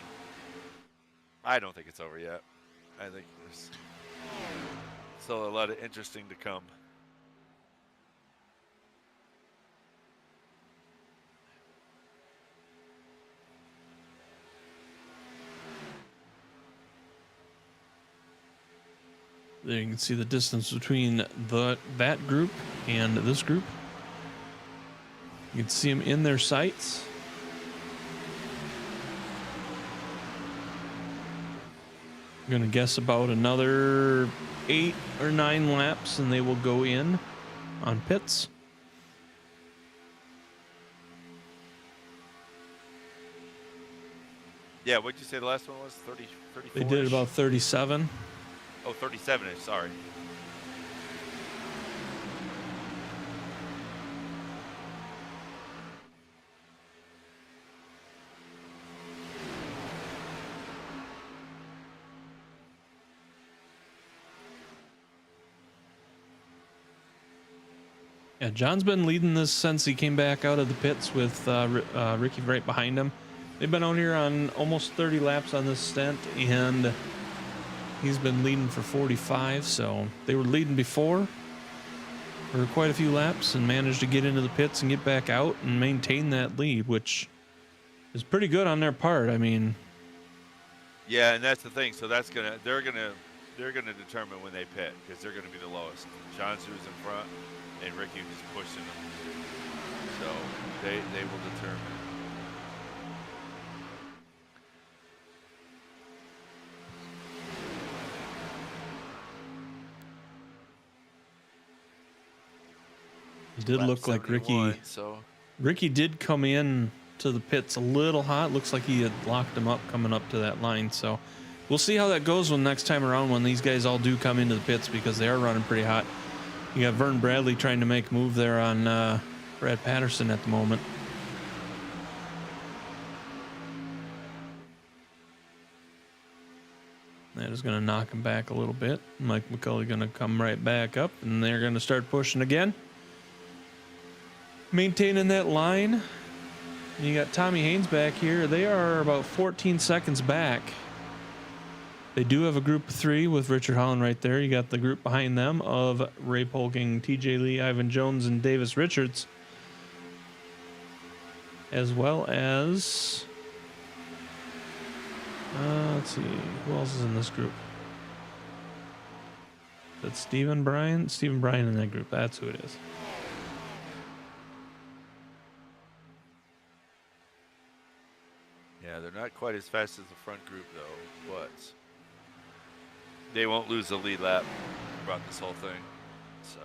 I don't think it's over yet. I think there's still a lot of interesting to come. There you can see the distance between that group and this group. You can see them in their sights. I'm going to guess about another 8 or 9 laps, and they will go in on pits. Yeah, what'd you say the last one was? 30, 34? They did about 37. Oh, 37-ish, sorry. Yeah, John's been leading this since he came back out of the pits with Ricky right behind him. They've been out here on almost 30 laps on this stint, and he's been leading for 45. So they were leading before for quite a few laps and managed to get into the pits and get back out and maintain that lead, which is pretty good on their part. I mean, Yeah, and that's the thing. So that's they're gonna determine when they pit because they're gonna be the lowest. John's who's in front, and Ricky who's pushing them. So they will determine. it did Lap look like Ricky. 71, so Ricky did come in to the pits a little hot. Looks like he had locked him up coming up to that line. So we'll see how that goes when next time around when these guys all do come into the pits because they are running pretty hot. You got Vern Bradley trying to make a move there on Brad Patterson at the moment. That is going to knock him back a little bit. Mike McCulley going to come right back up, and they're going to start pushing again. Maintaining that line. You got Tommy Haynes back here. They are about 14 seconds back. They do have a group of 3 with Richard Holland right there. You got the group behind them of Ray Polking, TJ Lee, Ivan Jones, and Davis Richards. As well as... let's see. Who else is in this group? That's Stephen Bryan? Stephen Bryan in that group. That's who it is. yeah, they're not quite as fast as the front group though, but they won't lose the lead lap throughout this whole thing. So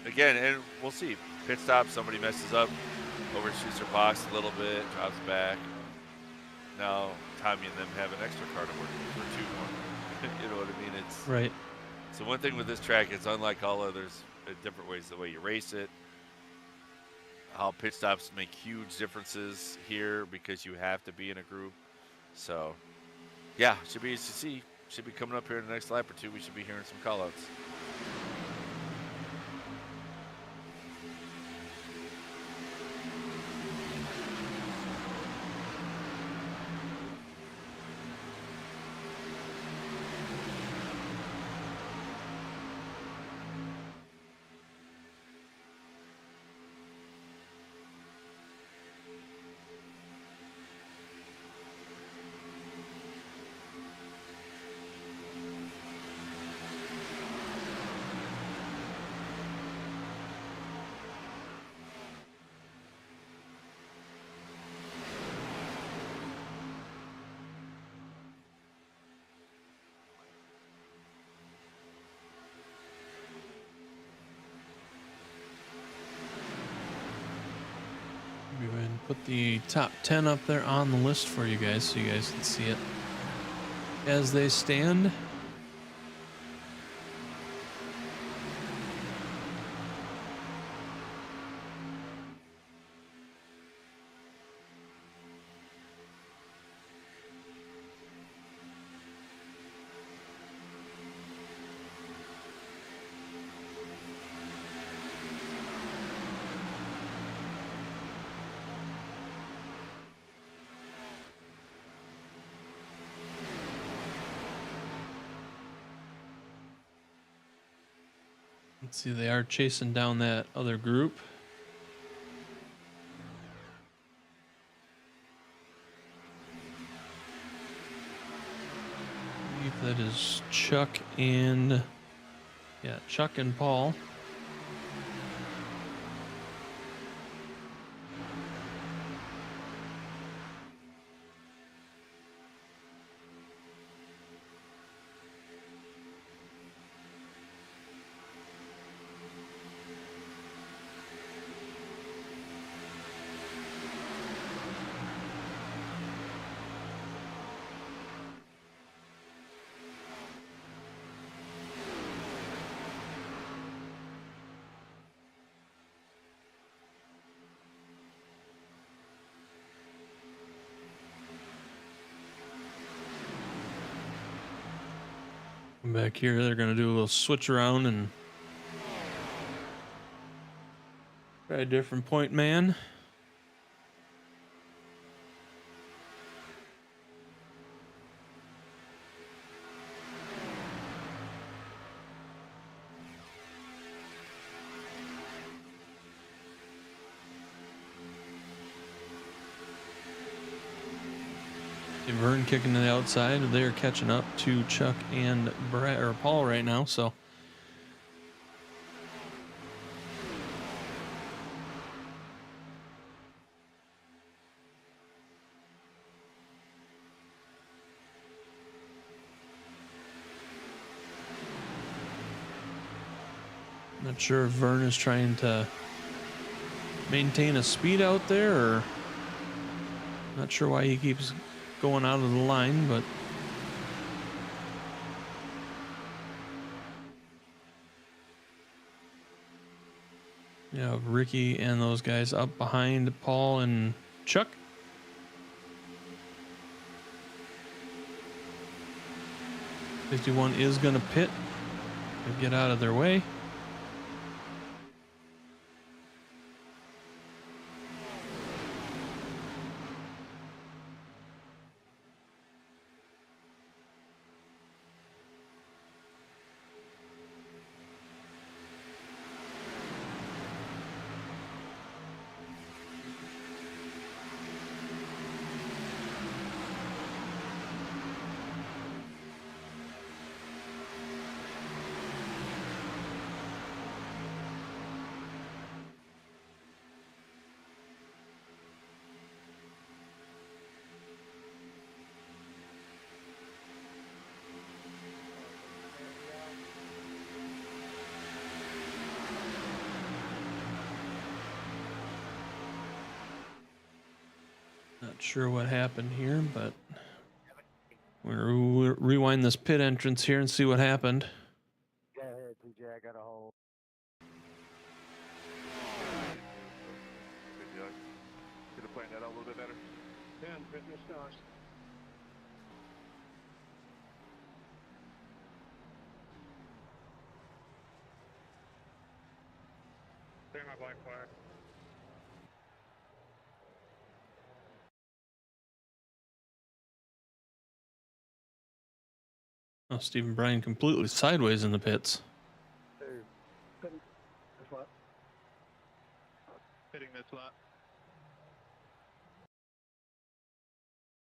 again, and we'll see. Pit stop, somebody messes up, overshoots their box a little bit, drops back. Now Tommy and them have an extra car to work with for 2 more. You know what I mean? It's Right. so one thing with this track, it's unlike all others in different ways. The way you race it, how pit stops make huge differences here because you have to be in a group. So yeah, should be easy to see. Should be coming up here in the next lap or 2. We should be hearing some call outs. Go ahead and put the top 10 up there on the list for you guys so you guys can see it as they stand. Let's see, they are chasing down that other group. I believe that is Chuck and Paul. Back here, they're going to do a little switch around and try a different point man. Vern kicking to the outside. They're catching up to Chuck and Brett or Paul right now. So not sure if Vern is trying to maintain a speed out there, or not sure why he keeps going out of the line, but yeah, Ricky and those guys up behind Paul and Chuck. '51 is going to pit and get out of their way. Not sure what happened here, but we'll rewind this pit entrance here and see what happened. Go ahead, TJ. I got a hold. Could have planned that out a little bit better. 10, fitness starts. Clear my black flag. Oh, Stephen Bryan completely sideways in the pits. Fitting this lap. Hitting this lap.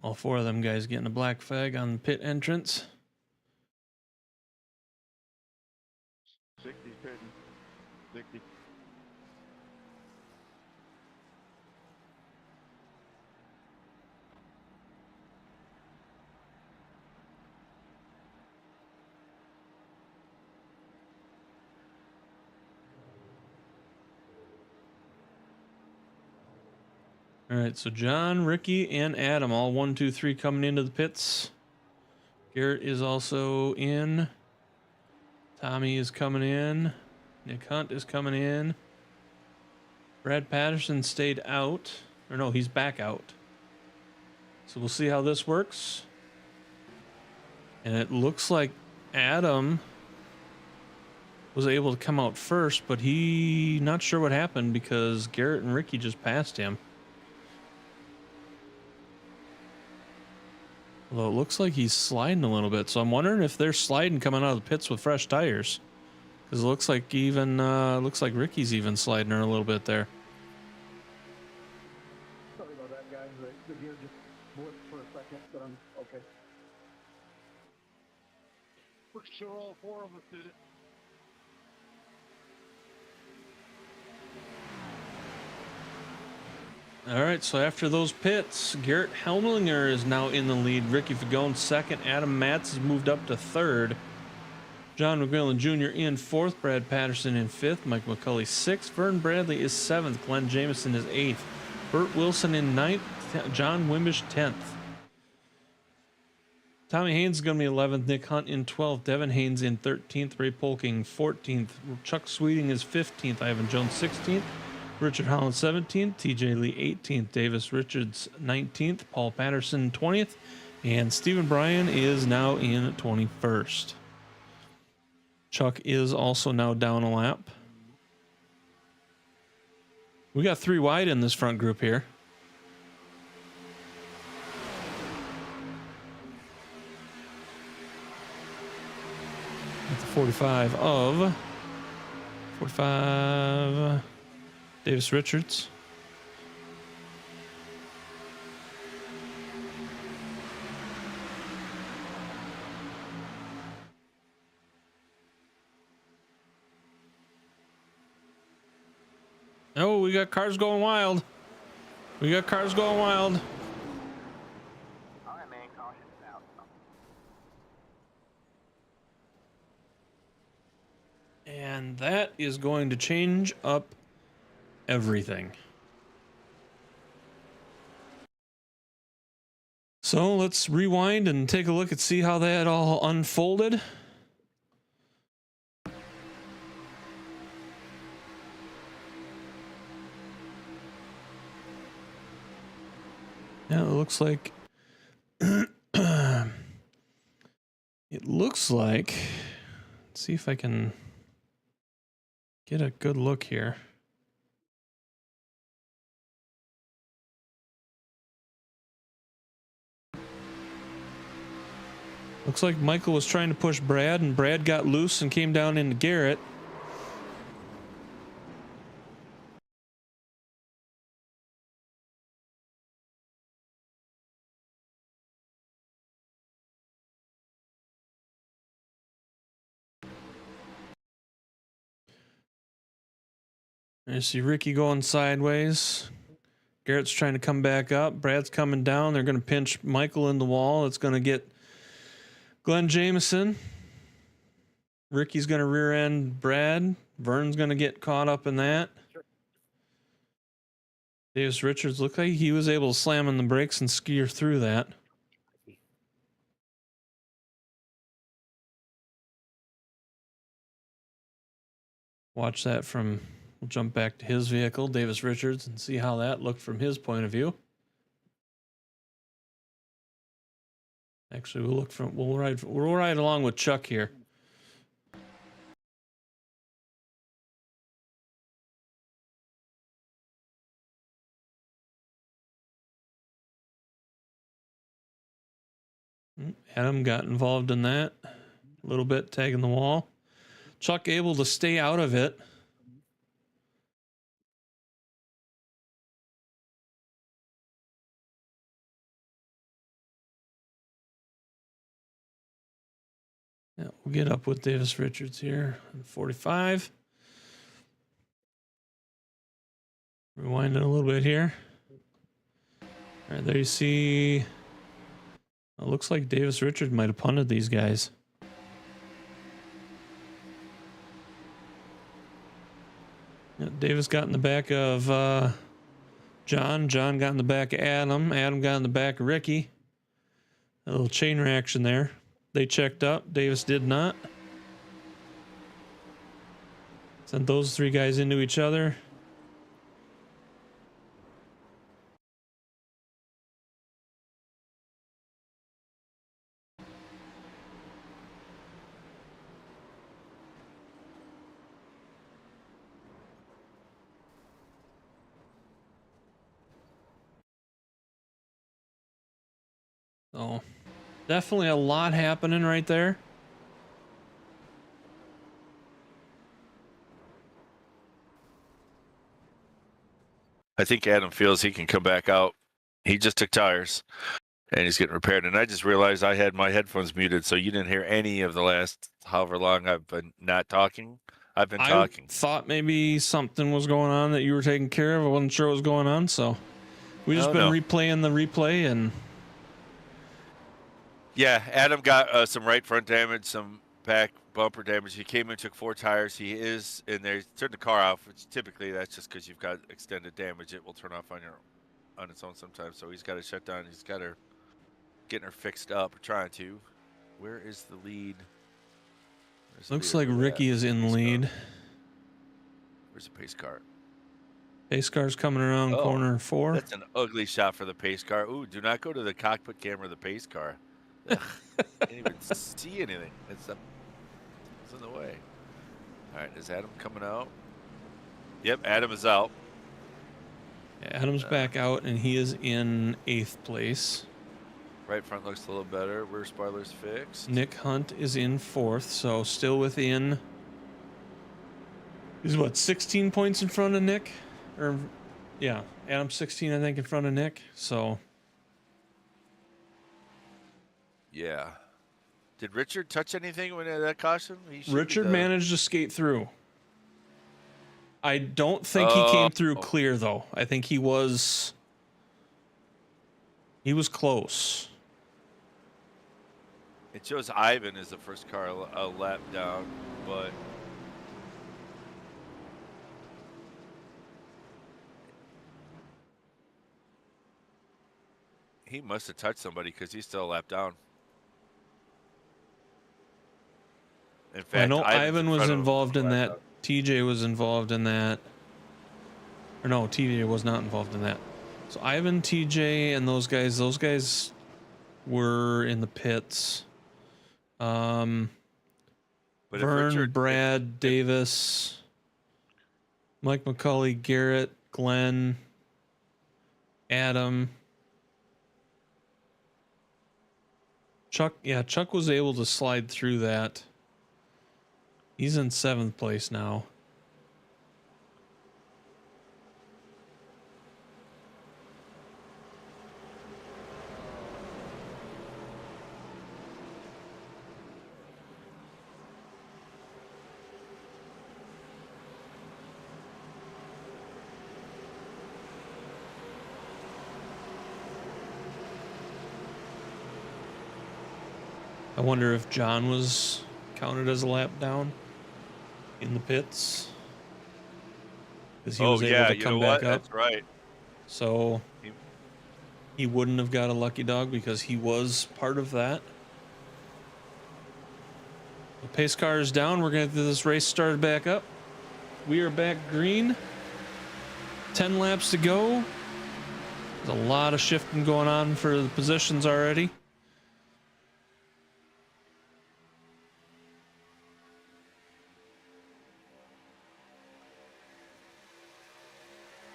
All four of them guys getting a black flag on the pit entrance. 60 pitting. 60. All right, so John, Ricky, and Adam, all 1, 2, 3 coming into the pits. Garrett is also in. Tommy is coming in. Nick Hunt is coming in. Brad Patterson stayed out. Or no, he's back out. So we'll see how this works. And it looks like Adam was able to come out first, but he not sure what happened because Garrett and Ricky just passed him. Although it looks like he's sliding a little bit, so I'm wondering if they're sliding coming out of the pits with fresh tires, because it looks like even looks like Ricky's even sliding her a little bit there. Sorry about that, guys. The gear just blipped for a second, but I'm okay. We're sure all four of us did it. All right, so after those pits, Garrett Helmlinger is now in the lead. Ricky Fagone second. Adam Matz has moved up to third. John McMillan Jr. in fourth. Brad Patterson in fifth. Mike McCulley sixth. Vern Bradley is seventh. Glenn Jamieson is eighth. Burt Wilson in ninth. John Wimbish 10th. Tommy Haynes is going to be 11th. Nick Hunt in 12th. Devin Haynes in 13th. Ray Polking 14th. Chuck Sweeting is 15th. Ivan Jones 16th. Richard Holland 17th, TJ Lee 18th, Davis Richards 19th, Paul Patterson 20th, and Stephen Bryan is now in 21st. Chuck is also now down a lap. We got 3 wide in this front group here. At the 45 of 45 Davis Richards. Oh, we got cars going wild. We got cars going wild. All right, man, caution out. And that is going to change up everything. So let's rewind and take a look and see how that all unfolded. Yeah, it looks like let's see if I can get a good look here. Looks like Michael was trying to push Brad, and Brad got loose and came down into Garrett. I see Ricky going sideways. Garrett's trying to come back up. Brad's coming down. They're going to pinch Michael in the wall. It's going to get Glenn Jameson. Ricky's going to rear end Brad. Vern's going to get caught up in that. Davis Richards looked like he was able to slam on the brakes and skier through that. Watch that from... We'll jump back to his vehicle, Davis Richards, and see how that looked from his point of view. Actually, we'll ride along with Chuck here. Adam got involved in that a little bit, tagging the wall. Chuck able to stay out of it. Yeah, we'll get up with Davis Richards here on 45. Rewinding a little bit here. All right, there you see. It looks like Davis Richards might have punted these guys. Yeah, Davis got in the back of John. John got in the back of Adam. Adam got in the back of Ricky. A little chain reaction there. They checked up. Davis did not. Sent those 3 guys into each other. So, definitely a lot happening right there. I think Adam feels he can come back out. He just took tires and he's getting repaired. And I just realized I had my headphones muted, so you didn't hear any of the last however long I've been not talking. I've been talking. I thought maybe something was going on that you were taking care of. I wasn't sure what was going on, so we just been replaying the replay. And yeah, Adam got some right front damage, some back bumper damage. He came in, took 4 tires. He is in there. He turned the car off, which typically that's just because you've got extended damage. It will turn off on its own sometimes. So he's got to shut down. He's got her getting her fixed up, or trying to. Where is the lead? Looks like Ricky is in lead. Where's the pace car? Pace car's coming around corner 4. That's an ugly shot for the pace car. Ooh, do not go to the cockpit camera of the pace car. Ugh, can't even see anything. It's in the way. All right, is Adam coming out? Yep, Adam is out. Adam's back out, and he is in 8th place. Right front looks a little better. Rear spoiler's fixed. Nick Hunt is in 4th, so still within. He's what, 16 points in front of Nick? Or, yeah, Adam's 16, I think, in front of Nick. So, Yeah. Did Richard touch anything when that caution? He should be Richard the- managed to skate through. I don't think he came through clear, though. I think he was close. It shows Ivan is the first car a lap down, but he must have touched somebody because he's still a lap down. In fact, I know Ivan's Ivan in was front of him involved in lap that. down. TJ was involved in that. Or no, TJ was not involved in that. So Ivan, TJ, and those guys were in the pits. But if Vern, Richard- Brad, Davis, Mike McCauley, Garrett, Glenn, Adam, Chuck. Yeah, Chuck was able to slide through that. He's in 7th place now. I wonder if John was counted as a lap down in the pits. Because he was able to come back up. That's right. So He- he wouldn't have got a lucky dog because he was part of that. The pace car is down. We're going to get this race started back up. We are back green. 10 laps to go. There's a lot of shifting going on for the positions already.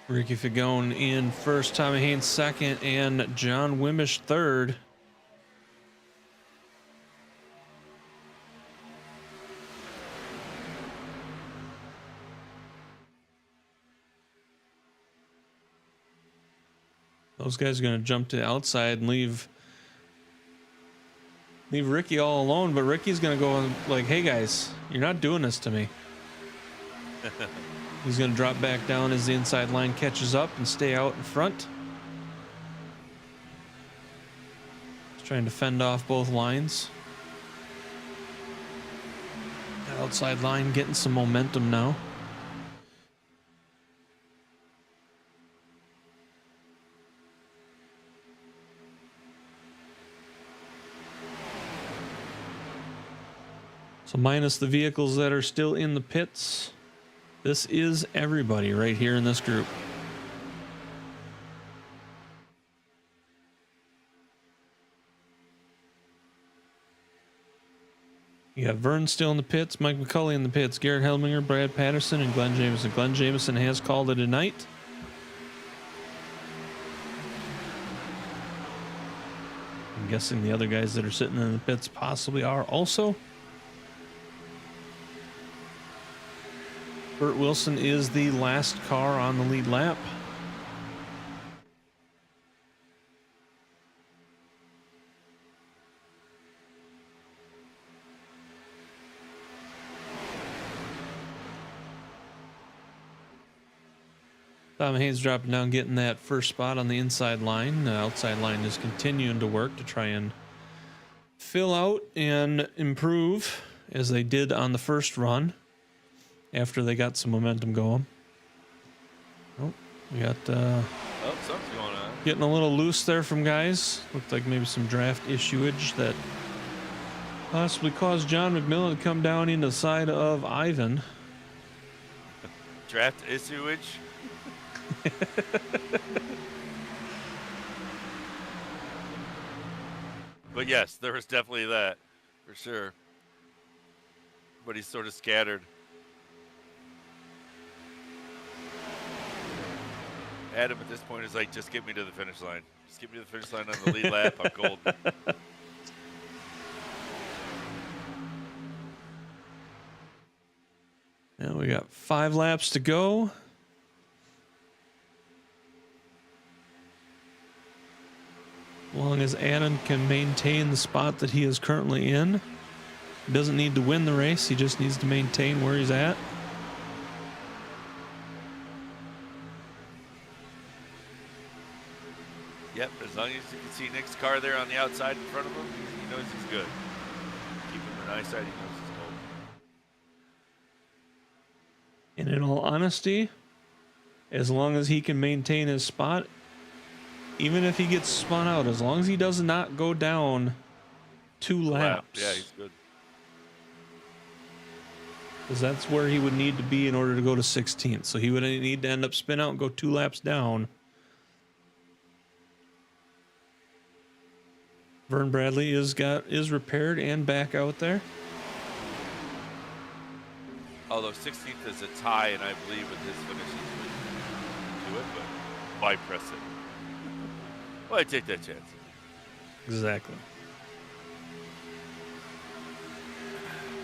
Ricky Fagone in first, Tommy Haynes second, and John Wimmish third. Those guys are going to jump to the outside and leave Ricky all alone, but Ricky's going to go like, hey guys, you're not doing this to me. He's going to drop back down as the inside line catches up and stay out in front. He's trying to fend off both lines. That outside line getting some momentum now. So minus the vehicles that are still in the pits, this is everybody right here in this group. You got Vern still in the pits, Mike McCulley in the pits, Garrett Helminger, Brad Patterson, and Glenn Jameson. Glenn Jameson has called it a night. I'm guessing the other guys that are sitting in the pits possibly are also. Burt Wilson is the last car on the lead lap. Tom Hayes dropping down, getting that first spot on the inside line. The outside line is continuing to work to try and fill out and improve as they did on the first run. After they got some momentum going. Oh, we got something's going on. getting a little loose there from guys. Looked like maybe some draft issuage that possibly caused John McMillan to come down into the side of Ivan. Draft issuage. But yes, there was definitely that, for sure. Everybody's sort of scattered. Adam at this point is like, just get me to the finish line. Just get me to the finish line on the lead lap. I'm gold. Now we got 5 laps to go. As long as Adam can maintain the spot that he is currently in. He doesn't need to win the race. He just needs to maintain where he's at. Yep, as long as you can see Nick's car there on the outside in front of him, he knows he's good. Keep him in eyesight, he knows he's gold. And in all honesty, as long as he can maintain his spot, even if he gets spun out, as long as he does not go down 2 laps. Yeah, he's good. Because that's where he would need to be in order to go to 16th. So he would need to end up spin out and go 2 laps down. Vern Bradley is repaired and back out there. Although 16th is a tie, and I believe with his finishes would do it, but why press it? Why take that chance? Exactly.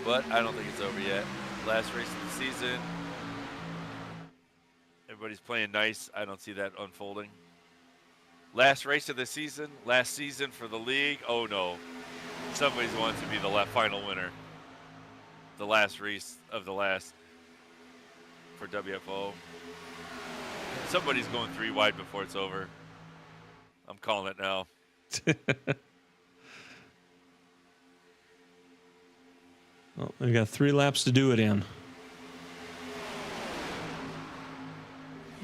But I don't think it's over yet. Last race of the season. Everybody's playing nice. I don't see that unfolding. Last race of the season, last season for the league. Oh no, somebody wants to be the final winner. The last race of the last for WFO. Somebody's going 3 wide before it's over. I'm calling it now. Well, we got 3 laps to do it in.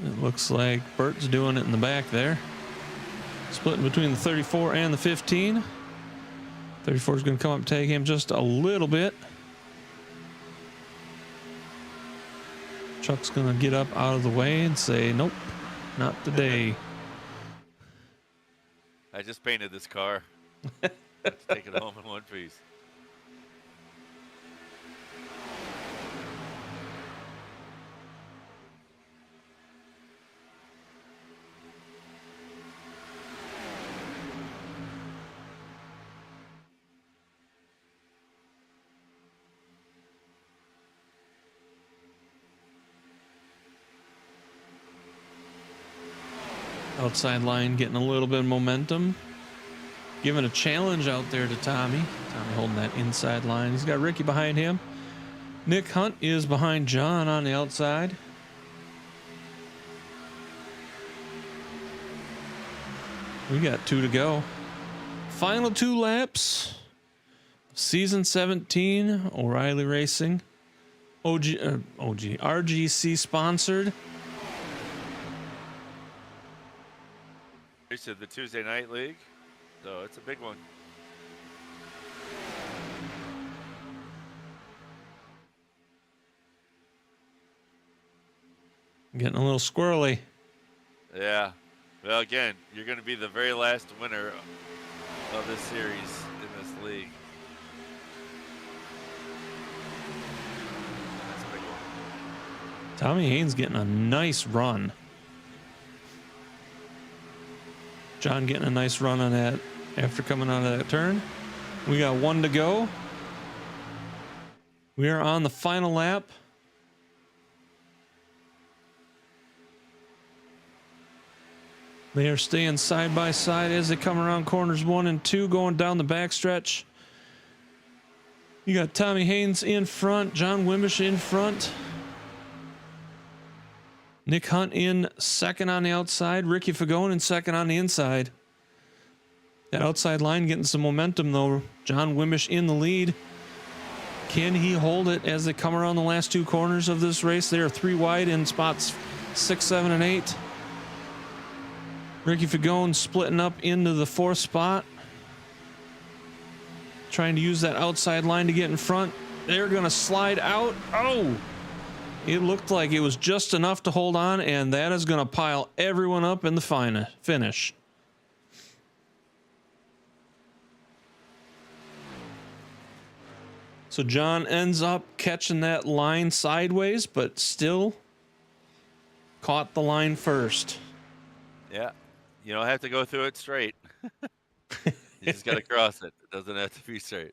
It looks like Bert's doing it in the back there. Splitting between the 34 and the 15. 34 is going to come up and take him just a little bit. Chuck's going to get up out of the way and say, nope, not today. I just painted this car. Let's take it home in one piece. Outside line getting a little bit of momentum. Giving a challenge out there to Tommy. Tommy holding that inside line. He's got Ricky behind him. Nick Hunt is behind John on the outside. We got 2 to go. Final 2 laps. Season 17, O'Reilly Racing. RGC sponsored. Race of the Tuesday Night League. So it's a big one. Getting a little squirrely. Yeah. Well, again, you're going to be the very last winner of this series in this league. That's a big one. Tommy Haynes getting a nice run. John getting a nice run on that after coming out of that turn. We got 1 to go. We are on the final lap. They are staying side by side as they come around corners 1 and 2, going down the backstretch. You got Tommy Haynes in front, John Wimbish in front. Nick Hunt in second on the outside. Ricky Fagone in second on the inside. That outside line getting some momentum, though. John Wimbish in the lead. Can he hold it as they come around the last 2 corners of this race? They are 3 wide in spots 6, 7, and 8. Ricky Fagone splitting up into the 4th spot. Trying to use that outside line to get in front. They're going to slide out. Oh! It looked like it was just enough to hold on, and that is going to pile everyone up in the finish. So John ends up catching that line sideways, but still caught the line first. Yeah. You don't have to go through it straight. You just got to cross it. It doesn't have to be straight.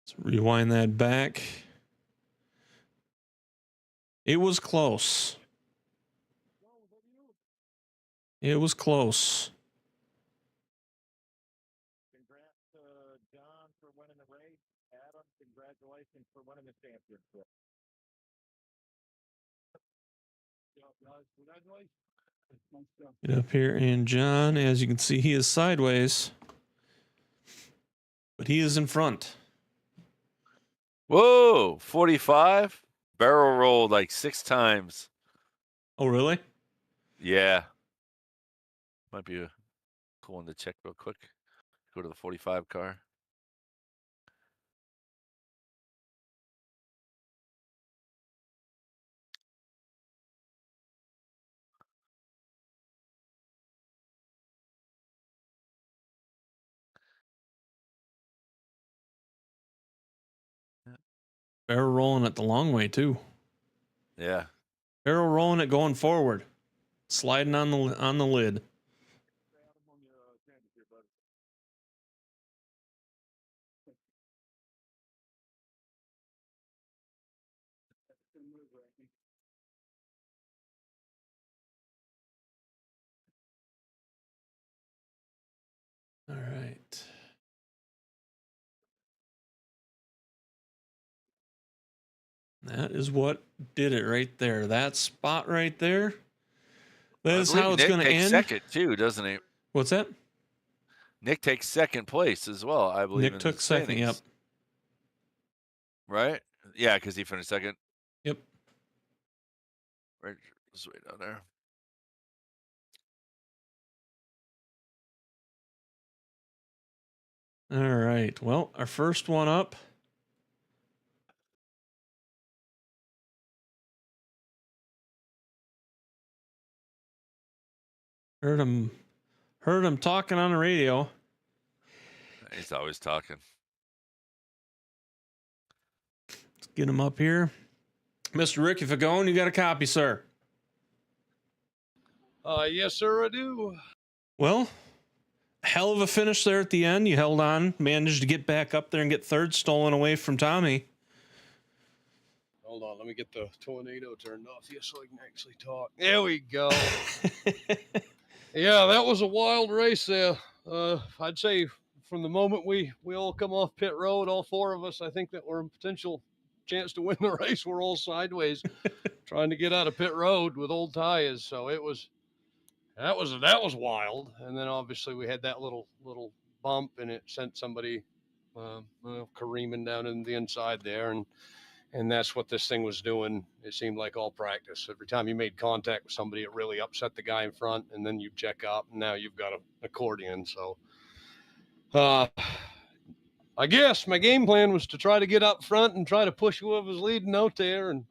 Let's rewind that back. It was close. It was close. Congrats to John for winning the race. Adam, congratulations for winning the championship. Congratulations. Nice job. Get up here, and John, as you can see, he is sideways, but he is in front. Whoa, 45? Barrel rolled like 6 times. Oh, really? Yeah. Might be a cool one to check real quick. Go to the 45 car. Barrel rolling it the long way too. Yeah. Barrel rolling it going forward, sliding on the lid. Adam on your championship, buddy. Good move, Randy. All right. That is what did it right there. That spot right there. That I is believe how it's Nick going to takes end. second too, doesn't he? What's that? Nick takes second place as well, I believe. Nick in took the second. Yep. standings. Right? Yeah, because he finished second. Yep. Right, just way down there. All right. Well, our first one up. Heard him talking on the radio. He's always talking. Let's get him up here. Mr. Ricky Fagone, you got a copy, sir? Yes, sir, I do. Well, hell of a finish there at the end. You held on, managed to get back up there and get third, stolen away from Tommy. Hold on, let me get the tornado turned off here so I can actually talk. There we go. Yeah, that was a wild race there. I'd say from the moment we all come off pit road, all 4 of us, I think that were a potential chance to win the race. We're all sideways trying to get out of pit road with old tires. So that was wild. And then obviously we had that little bump, and it sent somebody careening down in the inside there, and that's what this thing was doing. It seemed like all practice. Every time you made contact with somebody, it really upset the guy in front, and then you check up, and now you've got an accordion. So I guess my game plan was to try to get up front and try to push whoever's leading out there, and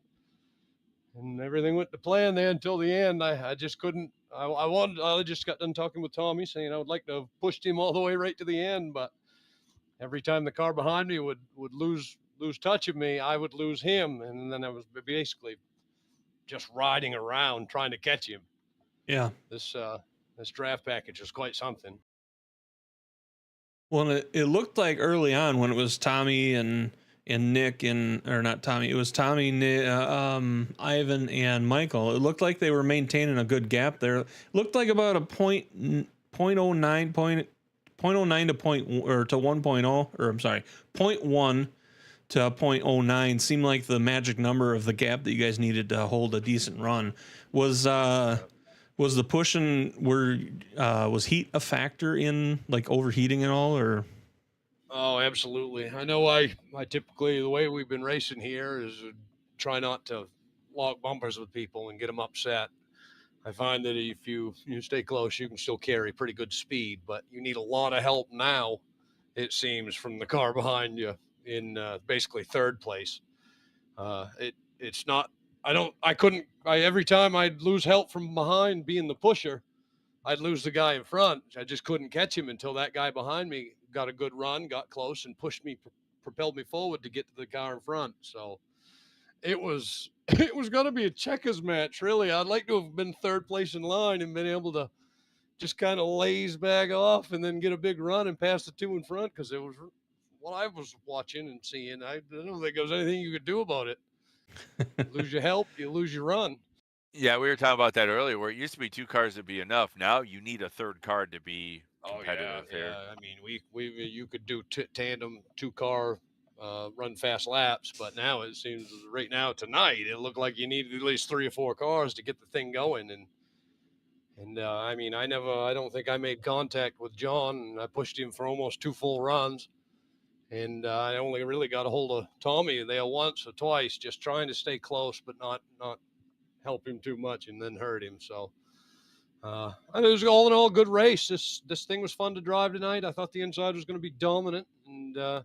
everything went to plan there until the end. I just couldn't. I just got done talking with Tommy, saying I would like to have pushed him all the way right to the end, but every time the car behind me would lose touch of me, I would lose him, and then I was basically just riding around trying to catch him. Yeah. This draft package is quite something. Well, it looked like early on when it was Tommy and Nick or not Tommy, it was Tommy, Ivan and Michael. It looked like they were maintaining a good gap there. It looked like about a 0.09 to 1.0, or I'm sorry, 0.1 to 0.09 seemed like the magic number of the gap that you guys needed to hold a decent run. Was the pushing was heat a factor in like overheating and all, or? Oh, absolutely. I know I typically, the way we've been racing here is try not to lock bumpers with people and get them upset. I find that if you stay close, you can still carry pretty good speed, but you need a lot of help now, it seems, from the car behind you in basically third place. It's not every time I'd lose help from behind being the pusher, I'd lose the guy in front. I just couldn't catch him until that guy behind me got a good run, got close, and pushed me, propelled me forward to get to the car in front. So it was it was going to be a checkers match, really. I'd like to have been third place in line and been able to just kind of laze back off and then get a big run and pass the two in front, because it was what I was watching and seeing. I don't think there was anything you could do about it. You lose your help, you lose your run. Yeah, we were talking about that earlier, where it used to be 2 cars would be enough. Now you need a third car to be competitive here. Yeah. I mean, you could do tandem 2-car run fast laps, but now it seems right now tonight it looked like you needed at least 3 or 4 cars to get the thing going. And I mean, I don't think I made contact with John, and I pushed him for almost 2 full runs. And I only really got a hold of Tommy there once or twice, just trying to stay close, but not help him too much, and then hurt him. So and it was all in all a good race. This thing was fun to drive tonight. I thought the inside was going to be dominant, and the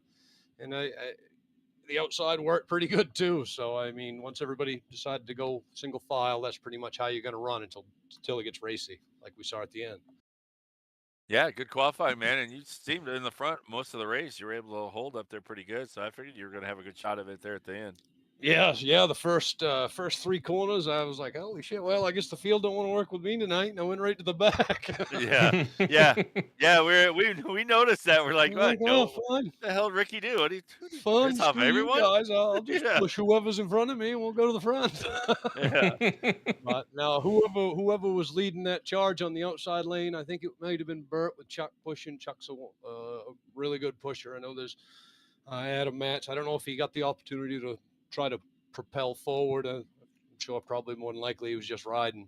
outside worked pretty good too. So I mean, once everybody decided to go single file, that's pretty much how you're going to run until it gets racy, like we saw at the end. Yeah, good qualifying, man. And you seemed in the front most of the race. You were able to hold up there pretty good. So I figured you were going to have a good shot of it there at the end. Yeah. The first 3 corners, I was like, holy shit. Well, I guess the field don't want to work with me tonight, and I went right to the back. Yeah. We noticed that. We're like, what? No, Fine. what the hell did Ricky do? What did Fun. off Screw you everyone? guys. I'll just push whoever's in front of me, and we'll go to the front. Yeah. But now, whoever was leading that charge on the outside lane, I think it might have been Burt with Chuck pushing. Chuck's a really good pusher. I know there's Adam Matz. I don't know if he got the opportunity to try to propel forward. I'm sure probably more than likely he was just riding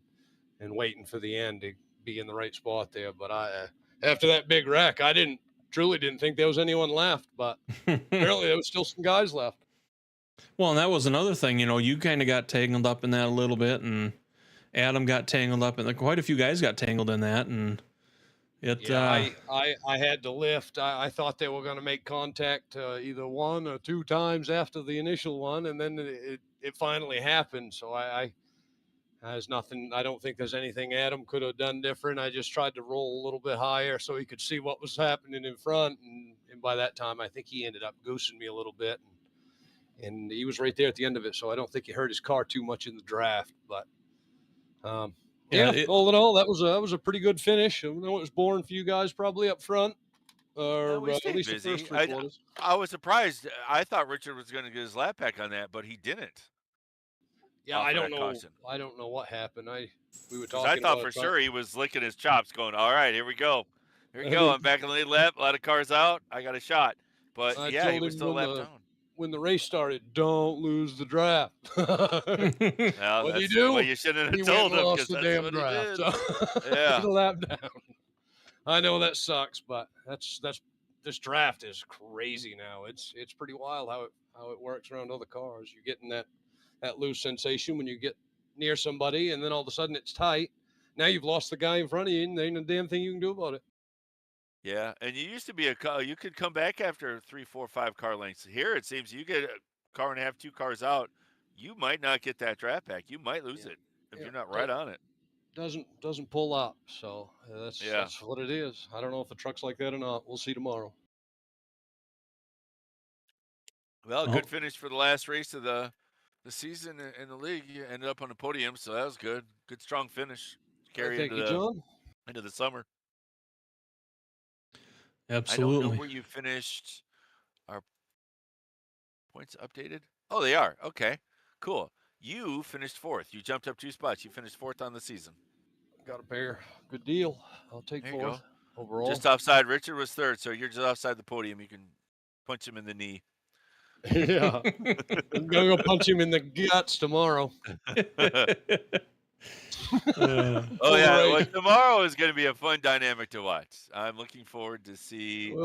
and waiting for the end to be in the right spot there. But after that big wreck, I truly didn't think there was anyone left, but apparently there was still some guys left. Well, and that was another thing, you kind of got tangled up in that a little bit, and Adam got tangled up, and quite a few guys got tangled in that, and I had to lift. I thought they were going to make contact either 1 or 2 times after the initial one, and then it finally happened. So there's nothing. I don't think there's anything Adam could have done different. I just tried to roll a little bit higher so he could see what was happening in front, and by that time, I think he ended up goosing me a little bit, and he was right there at the end of it. So I don't think he hurt his car too much in the draft, but. All in all, that was a pretty good finish. I know it was boring for you guys probably up front, or we at stayed least busy. the first 3 quarters. I was surprised. I thought Richard was going to get his lap back on that, but he didn't. Yeah, off I of don't that know. caution. I don't know what happened. We were 'Cause talking. I thought about for it, sure he was licking his chops, going, "All right, here we go. Here we go. I'm back in the lead lap. A lot of cars out. I got a shot." But I yeah, he told was him still lap down. when the race started, don't lose the draft. Now, What did he that's do? what you shouldn't He have went told and him, lost because the that's damn what draft. he did. So Yeah. get a lap down. I know that sucks, but that's this draft is crazy now. It's pretty wild how it works around other cars. You're getting that loose sensation when you get near somebody, and then all of a sudden it's tight. Now you've lost the guy in front of you, and there ain't a damn thing you can do about it. Yeah, and you used to be you could come back after 3, 4, 5 car lengths. Here it seems you get a car and a half, 2 cars out, you might not get that draft back. You might lose it if you're not right on it. Doesn't pull up, so that's what it is. I don't know if the truck's like that or not. We'll see tomorrow. Well, good finish for the last race of the season in the league. You ended up on the podium, so that was good. Good strong finish. Carry Thank into you, John. into the summer. Absolutely. I don't know where you finished. Our points updated? Oh, they are. Okay, cool. You finished 4th. You jumped up 2 spots. You finished 4th on the season. Got a pair. Good deal. I'll take There you 4th overall. Just offside. Richard was 3rd, so you're just offside the podium. You can punch him in the knee. Yeah. I'm gonna go punch him in the guts tomorrow. Oh yeah, well, tomorrow is going to be a fun dynamic to watch. I'm looking forward to see He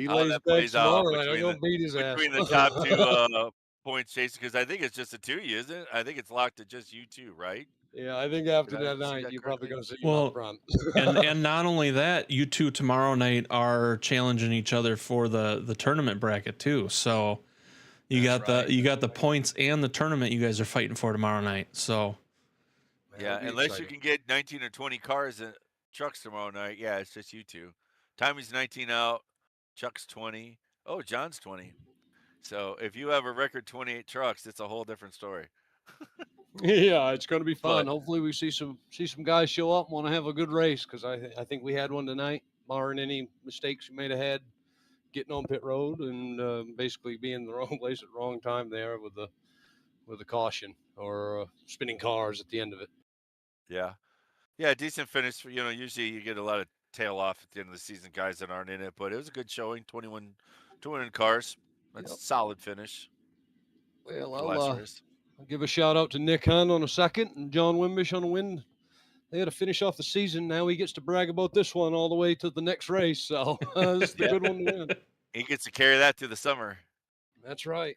how lays that back plays out tomorrow night. I'm gonna beat his ass. between the top 2 points chasers, because I think it's just the 2 of you, isn't it? I think it's locked to just you 2, right? Yeah, I think after Did I that see night, that you're probably correctly? gonna see Well, up front. and not only that, you two tomorrow night are challenging each other for the tournament bracket too. So You That's got right. the points and the tournament you guys are fighting for tomorrow night. So Yeah, That'll be unless you exciting. can get 19 or 20 cars and trucks tomorrow night. Yeah, it's just you two. Tommy's 19 out, Chuck's 20. Oh, John's 20. So if you have a record 28 trucks, it's a whole different story. Yeah, it's going to be fun. But- Hopefully, we see some guys show up and want to have a good race because I think we had one tonight, barring any mistakes we may have had getting on pit road and basically being in the wrong place at the wrong time there with the caution or spinning cars at the end of it. Yeah. Yeah, decent finish. Usually you get a lot of tail off at the end of the season, guys that aren't in it, but it was a good showing. 21 cars. That's Yep. a solid finish. Well, for last race. I'll give a shout out to Nick Hunt on a second and John Wimbish on a win. They had to finish off the season. Now he gets to brag about this one all the way to the next race. So this is the good one to win. He gets to carry that through the summer. That's right.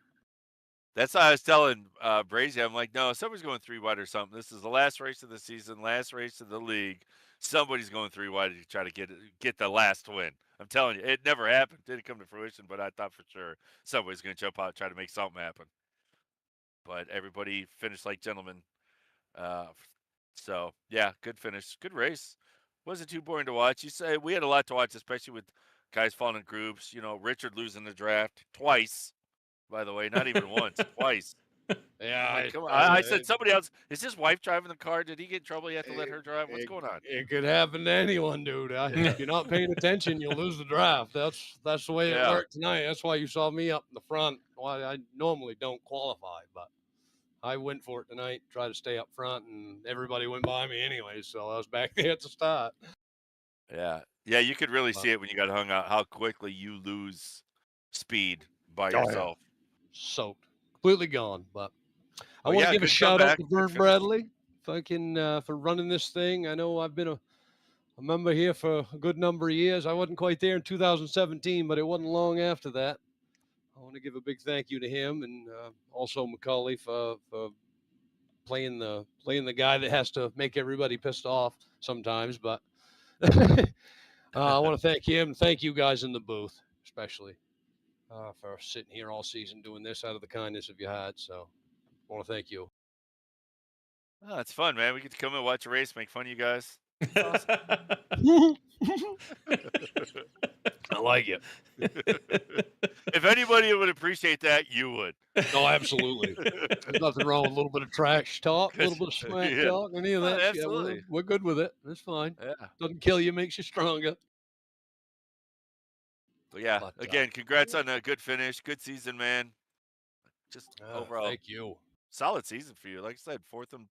That's why I was telling Brazy, I'm like, no, somebody's going 3 wide or something. This is the last race of the season, last race of the league. Somebody's going 3 wide to try to get the last win. I'm telling you, it never happened. Didn't come to fruition, but I thought for sure somebody's going to jump out and try to make something happen. But everybody finished like gentlemen. So yeah, good finish, good race. Wasn't too boring to watch. You say we had a lot to watch, especially with guys falling in groups. Richard losing the draft twice. By the way, not even once, twice. Yeah, Come on. I said somebody else. Is his wife driving the car? Did he get in trouble? You have to let her drive. What's going on? It could happen to anyone, dude. If you're not paying attention, you'll lose the draft. That's the way it Yeah. worked tonight. That's why you saw me up in the front. Why I normally don't qualify, but I went for it tonight. Tried to stay up front, and everybody went by me anyway. So I was back there at the start. Yeah, yeah. You could really see it when you got hung out. How quickly you lose speed by yeah. yourself. Soaked, completely gone. But I Oh, want to yeah, give a good shout comeback, out to good Vern finish. Bradley, for running this thing. I know I've been a member here for a good number of years. I wasn't quite there in 2017, but it wasn't long after that. I want to give a big thank you to him and also McCauley for playing the guy that has to make everybody pissed off sometimes. But I want to thank him and thank you guys in the booth, especially for sitting here all season doing this out of the kindness of your heart. So I want to thank you. Oh, it's fun, man. We get to come and watch a race, make fun of you guys. I like it. If anybody would appreciate that, you would. No, absolutely. There's nothing wrong with a little bit of trash talk, a little bit of smack Yeah. talk, any of Oh, that. absolutely. Yeah, we're good with it. It's fine. Yeah. Doesn't kill you, makes you stronger. But yeah, But, again, congrats on a good finish, good season, man. Just overall, Thank you. solid season for you. Like I said, 4th in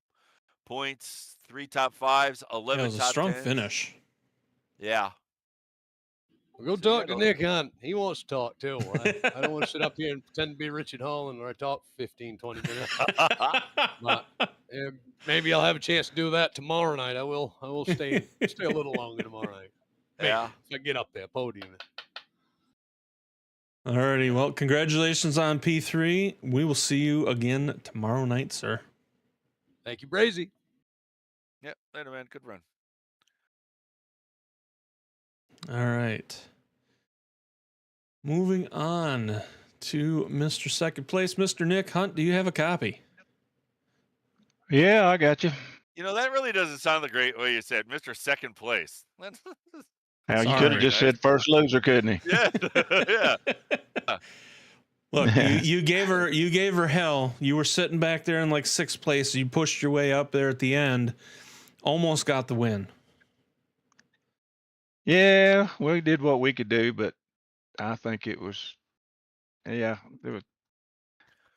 points, 3 top 5s, 11 it was a top strong 10s. finish. Yeah. We'll go So, talk yeah, to no- Nick Hunt. He wants to talk too. I don't want to sit up here and pretend to be Richard Holland where I talk for 15, 20 minutes. But maybe I'll have a chance to do that tomorrow night. I will stay a little longer tomorrow night. Maybe, Yeah. if I get up there, podium it. Alrighty, well, congratulations on P3. We will see you again tomorrow night, sir. Thank you, Brazy. Yep. Later, man. Good run. All right. Moving on to Mr. Second Place, Mr. Nick Hunt. Do you have a copy? Yeah, I got you. That really doesn't sound the great way you said, Mr. Second Place. How you Sorry, could have just nice. said first loser, couldn't he? Yeah. Yeah. Look, you gave her hell. You were sitting back there in like 6th place. You pushed your way up there at the end. Almost got the win. Yeah, we did what we could do, but I think it was, yeah,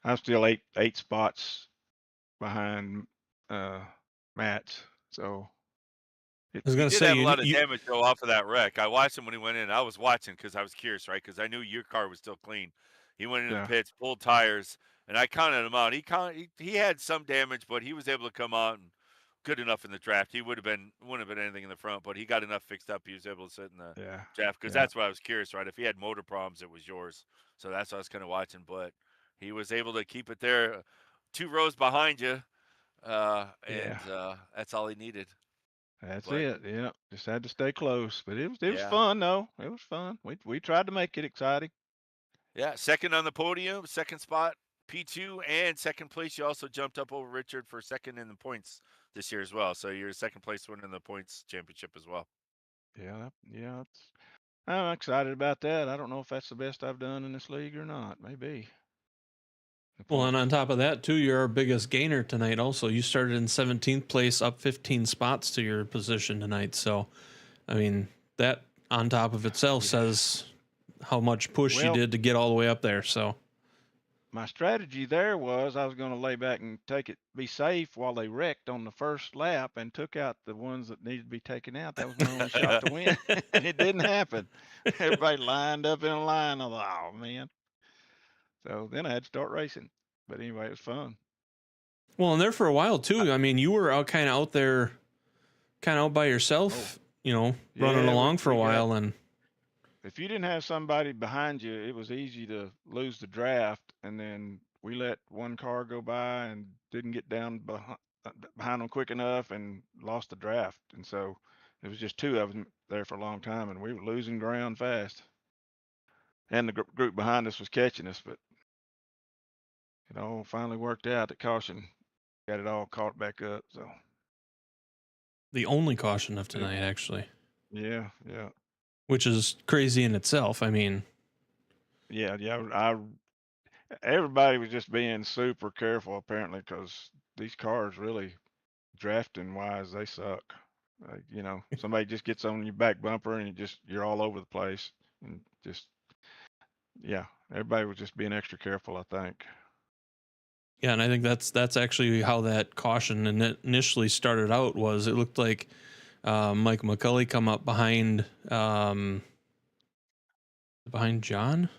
I'm still eight spots behind Matt. So I was He going to did say, have a lot of damage though off of that wreck. I watched him when he went in. I was watching because I was curious, right? Because I knew your car was still clean. He went into Yeah. the pits, pulled tires, and I counted him out. He had some damage, but he was able to come out and good enough in the draft. He wouldn't have been anything in the front, but he got enough fixed up. He was able to sit in the yeah, draft because Yeah. that's what I was curious, right? If he had motor problems, it was yours. So that's what I was kind of watching. But he was able to keep it there, 2 rows behind you, and that's all he needed. that's But- it. Yeah, just had to stay close, but it was Yeah. fun though. It was fun. We tried to make it exciting. Yeah, second on the podium, second spot, P2, and second place. You also jumped up over Richard for second in the points this year as well. So you're second place winner in the points championship as well. Yeah. I'm excited about that. I don't know if that's the best I've done in this league or not. Maybe. The Well, and points. on top of that, too, you're our biggest gainer tonight. Also, you started in 17th place, up 15 spots to your position tonight. So, I mean, that on top of itself says how much push you Well, did to get all the way up there. So, my strategy there was I was going to lay back and be safe while they wrecked on the first lap and took out the ones that needed to be taken out. That was my only shot to win, and it didn't happen. Everybody lined up in a line. I thought, oh man. So then I had to start racing. But anyway, it was fun. well, and there for a while too. I mean, you were out kind of out there, kind of out by yourself, running Yeah, along for a we got- while. And If you didn't have somebody behind you, it was easy to lose the draft. And then we let one car go by and didn't get down behind them quick enough and lost the draft. And so it was just two of them there for a long time, and we were losing ground fast. And the group behind us was catching us, but it all finally worked out. The caution got it all caught back up. So the only caution of tonight, actually, yeah. which is crazy in itself. I mean, Yeah. Everybody was just being super careful apparently because these cars really drafting wise they suck. Somebody just gets on your back bumper and you're all over the place and everybody was just being extra careful, I think. yeah, and I think that's actually how that caution initially started out. Was it looked like Mike McCulley come up behind John,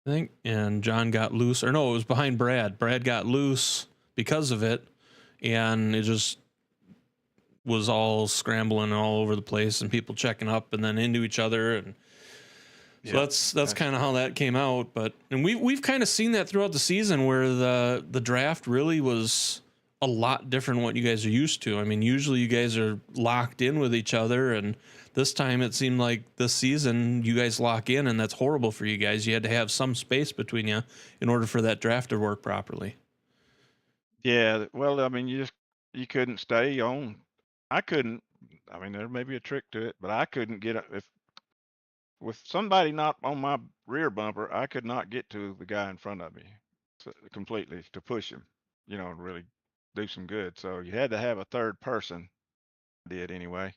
I think, and John got loose, or no, it was behind Brad. Brad got loose because of it, and it just was all scrambling all over the place, and people checking up and then into each other, and so that's kind of how that came out. But and we've kind of seen that throughout the season where the draft really was a lot different than what you guys are used to. I mean, usually you guys are locked in with each other, and this time it seemed like this season you guys lock in, and that's horrible for you guys. You had to have some space between you in order for that draft to work properly. Yeah, well, I mean, you couldn't stay on. I couldn't. I mean, there may be a trick to it, but I couldn't get with somebody not on my rear bumper. I could not get to the guy in front of me completely to push him, and really do some good. So you had to have a third person. I did anyway.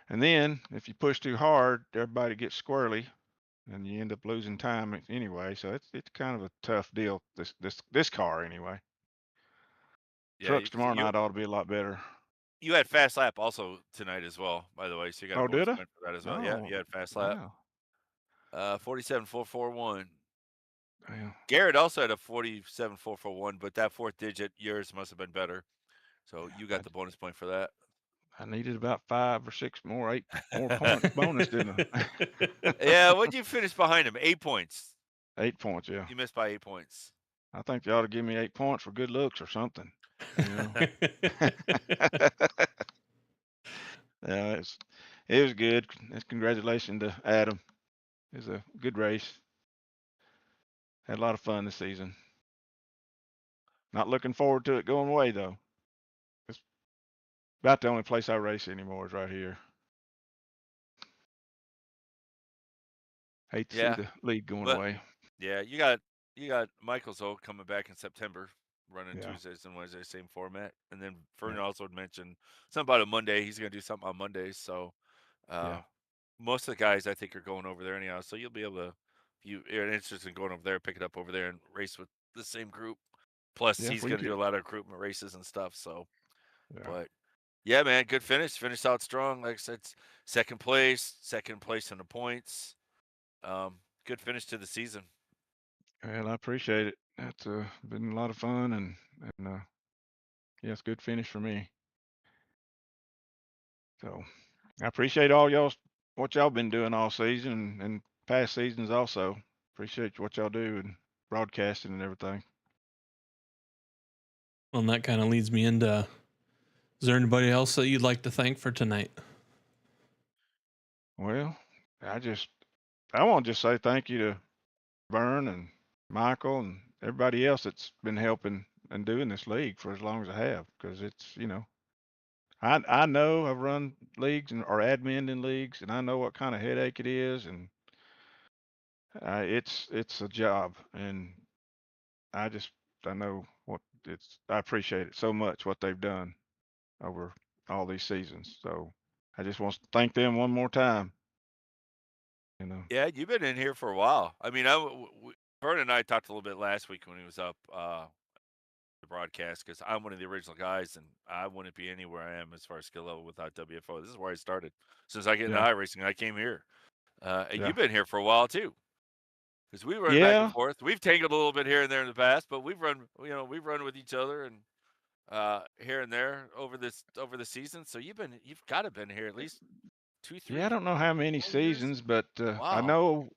And then if you push too hard, everybody gets squirrely, and you end up losing time anyway. So it's kind of a tough deal. This car anyway. Yeah, Trucks tomorrow night ought to be a lot better. You had fast lap also tonight as well, by the way. So you got a bonus did I? point for that as well. Yeah, you had fast lap. Wow. 47.441. Yeah. Garrett also had a 47.441, but that fourth digit, yours must have been better. So you got the bonus point for that. I needed about 5 or 6 more, 8 more points bonus, didn't I? Yeah, what'd you finish behind him? 8 points. 8 points, yeah. You missed by 8 points. I think they ought to give me 8 points for good looks or something. Yeah, it was good. Congratulations to Adam. It was a good race. Had a lot of fun this season. Not looking forward to it going away though. It's about the only place I race anymore is right here. Hate to see the lead going away. Yeah, you got Michael's coming back in September, running Yeah. Tuesdays and Wednesdays, same format. And then Fern also had mentioned something about a Monday. He's gonna do something on Mondays. So most of the guys I think are going over there anyhow. So you'll be able to, if you're interested in going over there, pick it up over there and race with the same group. Plus he's gonna do a lot of recruitment races and stuff. So but yeah, man, good finish. Finished out strong. Like I said, second place in the points. Good finish to the season. Well, I appreciate it. That's been a lot of fun and yeah, it's a good finish for me. So I appreciate what y'all been doing all season and past seasons also. Appreciate what y'all do and broadcasting and everything. Well, and that kind of leads me into, is there anybody else that you'd like to thank for tonight? Well, I want to just say thank you to Vern and Michael and everybody else that's been helping and doing this league for as long as I have, because it's, I know I've run leagues or admin in leagues, and I know what kind of headache it is, and it's a job, and I just I know what I appreciate it so much what they've done over all these seasons. So I just want to thank them one more time. Yeah, you've been in here for a while. I mean, Vern and I talked a little bit last week when he was up the broadcast, because I'm one of the original guys, and I wouldn't be anywhere I am as far as skill level without WFO. This is where I started. Since I get into Yeah, high racing, I came here. And yeah, you've been here for a while too, because we run back and yeah, forth. We've tangled a little bit here and there in the past, but we've run with each other and here and there over the season. So you've got to been here at least 2, yeah. I 3, don't know how many 4 years. seasons, but I Wow.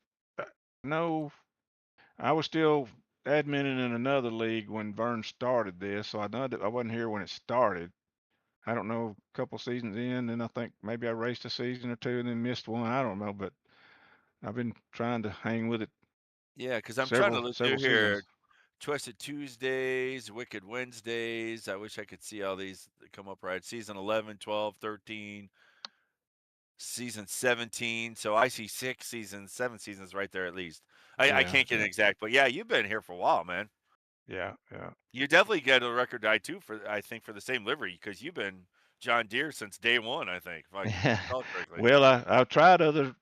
know I was still adminning in another league when Vern started this, so I know that I wasn't here when it started. I don't know, a couple seasons in, and I think maybe I raced a season or two and then missed one. I don't know, but I've been trying to hang with it Yeah, because I'm trying to several look through several seasons. here. Twisted Tuesdays, Wicked Wednesdays. I wish I could see all these that come up right. Season 11, 12, 13, season 17. So I see 6 seasons, 7 seasons right there at least. I Yeah, can't get an yeah, exact, but yeah, you've been here for a while, man. yeah, yeah. You definitely get a record die too I think for the same livery, because you've been John Deere since day one, I think, if I recall correctly. Well, I've tried other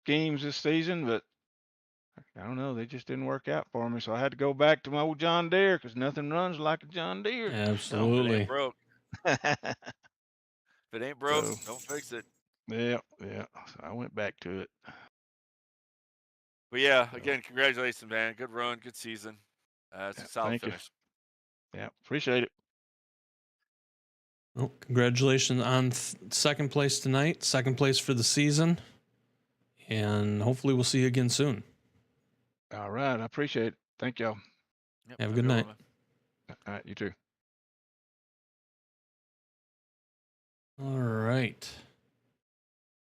schemes this season, but I don't know, they just didn't work out for me. So I had to go back to my old John Deere because nothing runs like a John Deere. No, if it ain't Absolutely. broke, if it ain't broke, So don't fix it. yeah, yeah. So I went back to it. But yeah, So again, congratulations, man. Good run, good season. It's yeah, a solid thank you. finish. Yeah, appreciate it. Well, congratulations on second place tonight, second place for the season, and hopefully we'll see you again soon. All right, I appreciate it. Thank y'all. Yep, Have a have good one, night. man. All right, you too. All right.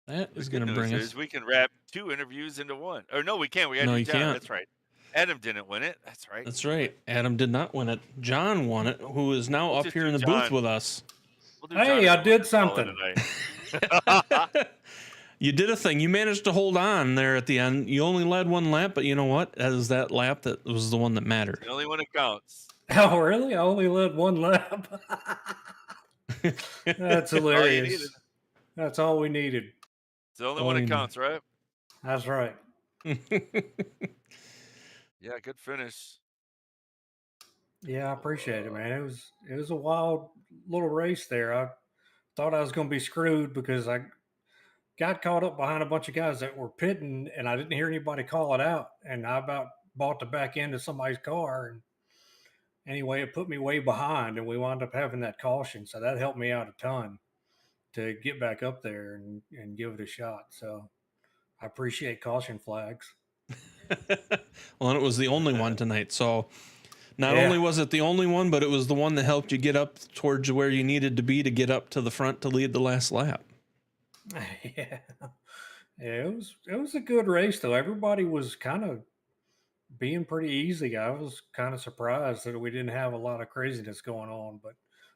That The is good going to news bring us. is we can wrap 2 interviews into one. Or no, we can't. We had No, to do you John. can't. That's right. Adam didn't win it. That's right. That's right. Adam did not win it. John won it, who is now We'll up just here do in the John. booth with us. We'll do John Hey, as I the did winner call in something. tonight. You did a thing. You managed to hold on there at the end. You only led one lap, but you know what? That is that lap that was the one that mattered. The only one that counts. Oh, really? I only led one lap. That's All you needed. hilarious. That's all we needed. It's the only one that counts, right? That's right. Yeah, good finish. Yeah, I appreciate it, man. It was a wild little race there. I thought I was going to be screwed because I got caught up behind a bunch of guys that were pitting, and I didn't hear anybody call it out, and I about bought the back end of somebody's car, and anyway, it put me way behind, and we wound up having that caution, so that helped me out a ton to get back up there and give it a shot. So I appreciate caution flags. Well, and it was the only one tonight. So not Yeah. only was it the only one, but it was the one that helped you get up towards where you needed to be to get up to the front to lead the last lap. Yeah. Yeah, it was a good race though. Everybody was kind of being pretty easy. I was kind of surprised that we didn't have a lot of craziness going on, but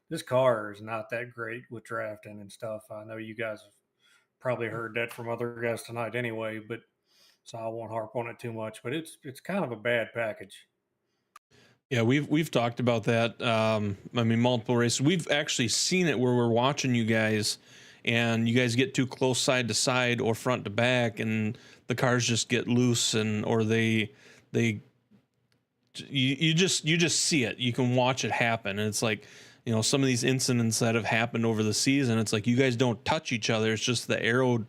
this car is not that great with drafting and stuff. I know you guys have probably heard that from other guys tonight anyway, but so I won't harp on it too much, but it's kind of a bad package. Yeah, we've talked about that. I mean, multiple races. We've actually seen it where we're watching you guys, and you guys get too close side to side or front to back, and the cars just get loose, and or you just see it. You can watch it happen, and it's like, you know, some of these incidents that have happened over the season. It's like you guys don't touch each other. It's just the aero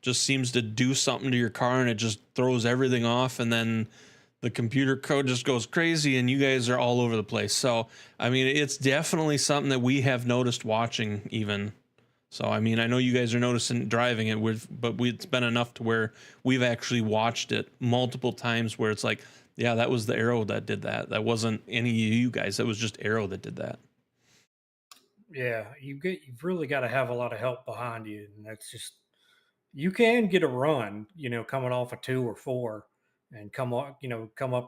just seems to do something to your car, and it just throws everything off, and then the computer code just goes crazy, and you guys are all over the place. So, I mean, it's definitely something that we have noticed watching even. So, I mean, I know you guys are noticing driving it it's been enough to where we've actually watched it multiple times where it's like, yeah, that was the arrow that did that. That wasn't any of you guys. That was just arrow that did that. Yeah, you've really got to have a lot of help behind you, and that's just you can get a run, you know, coming off a 2 or 4, and come up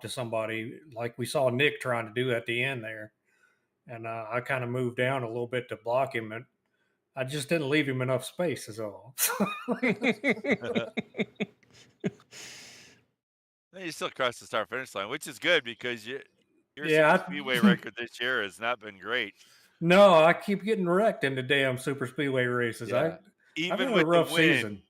to somebody like we saw Nick trying to do at the end there. And I kind of moved down a little bit to block him, and I just didn't leave him enough space, is all. You still crossed the start finish line, which is good because your super Yeah, speedway record this year has not been great. no, I keep getting wrecked in the damn super speedway races. Yeah, I've even had a with the rough win, season.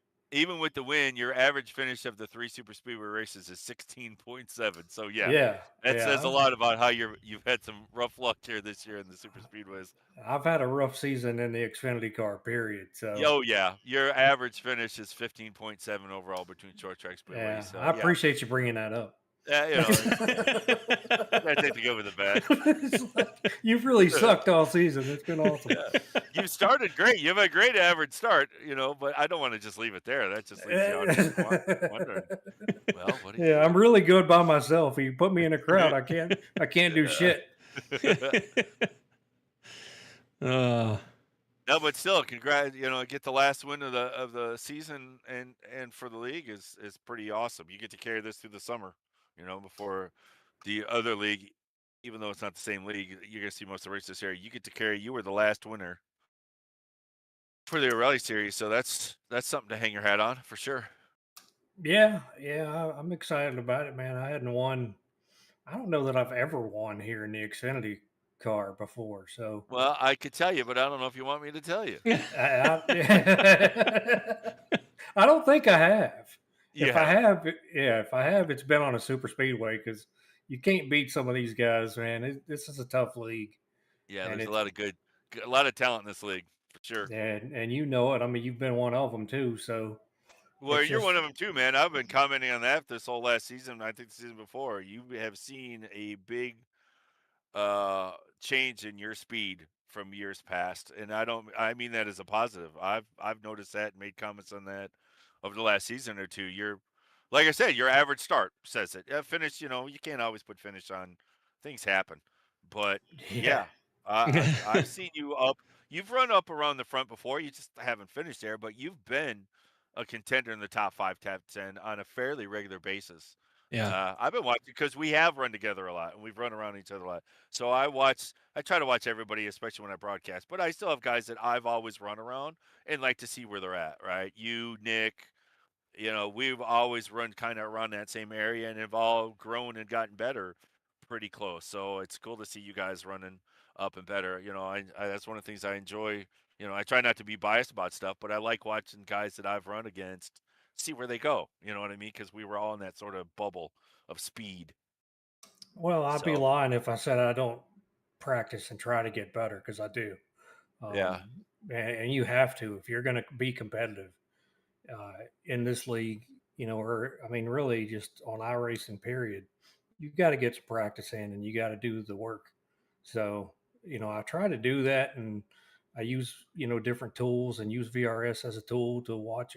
your average finish of the 3 super speedway races is 16.7. So yeah, Yeah, that yeah, says a lot about how you've had some rough luck here this year in the super speedways. I've had a rough season in the Xfinity car, period. So Oh yeah, your average finish is 15.7 overall between short track speedways. yeah, So I yeah, appreciate you bringing that up. it's gotta take the good with the bad. It's like, you've really sucked all season. It's been awesome. Yeah. You started great. You have a great average start, but I don't want to just leave it there. That just leaves the audience wondering. Well, what do you Yeah, I'm do? really good by myself. If you put me in a crowd, I can't do shit. uh, No, but still, congrats! Get the last win of the season and for the league is pretty awesome. You get to carry this through the summer, before the other league, even though it's not the same league, you're gonna see most of the races here. You get to carry. You were the last winner for the Rally Series, so that's something to hang your hat on for sure. Yeah, I'm excited about it, man. I hadn't won. I don't know that I've ever won here in the Xfinity car before. So Well, I could tell you, but I don't know if you want me to tell you. I, I don't think I have. If I Yeah, have, if I have, it's been on a super speedway because you can't beat some of these guys, man. This is a tough league, yeah. and There's a it's lot of a lot of talent in this league for sure. and you know it. I mean, you've been one of them too. So Well, it's you're just one of them too, man. I've been commenting on that this whole last season. I think the season before, you have seen a big change in your speed from years past, and I mean that as a positive. I've noticed that and made comments on that over the last season or two. Like I said, your average start says it. Yeah, finish, you can't always put finish on. Things happen, but yeah. yeah, I've seen you up. You've run up around the front before. You just haven't finished there, but you've been a contender in the top 5, top 10 on a fairly regular basis. yeah. I've been watching because we have run together a lot and we've run around each other a lot. So I try to watch everybody, especially when I broadcast, but I still have guys that I've always run around and like to see where they're at, right? You, Nick, we've always run kind of around that same area and have all grown and gotten better pretty close. So it's cool to see you guys running up and better. That's one of the things I enjoy. I try not to be biased about stuff, but I like watching guys that I've run against see where they go. You know what I mean? Because we were all in that sort of bubble of speed. Well, I'd be So lying if I said I don't practice and try to get better because I do. yeah, Um, and you have to if you're going to be competitive uh, in this league, or I mean, really just on iRacing, period. You got to get some practice in and you got to do the work. So, I try to do that and I use, different tools and use VRS as a tool to watch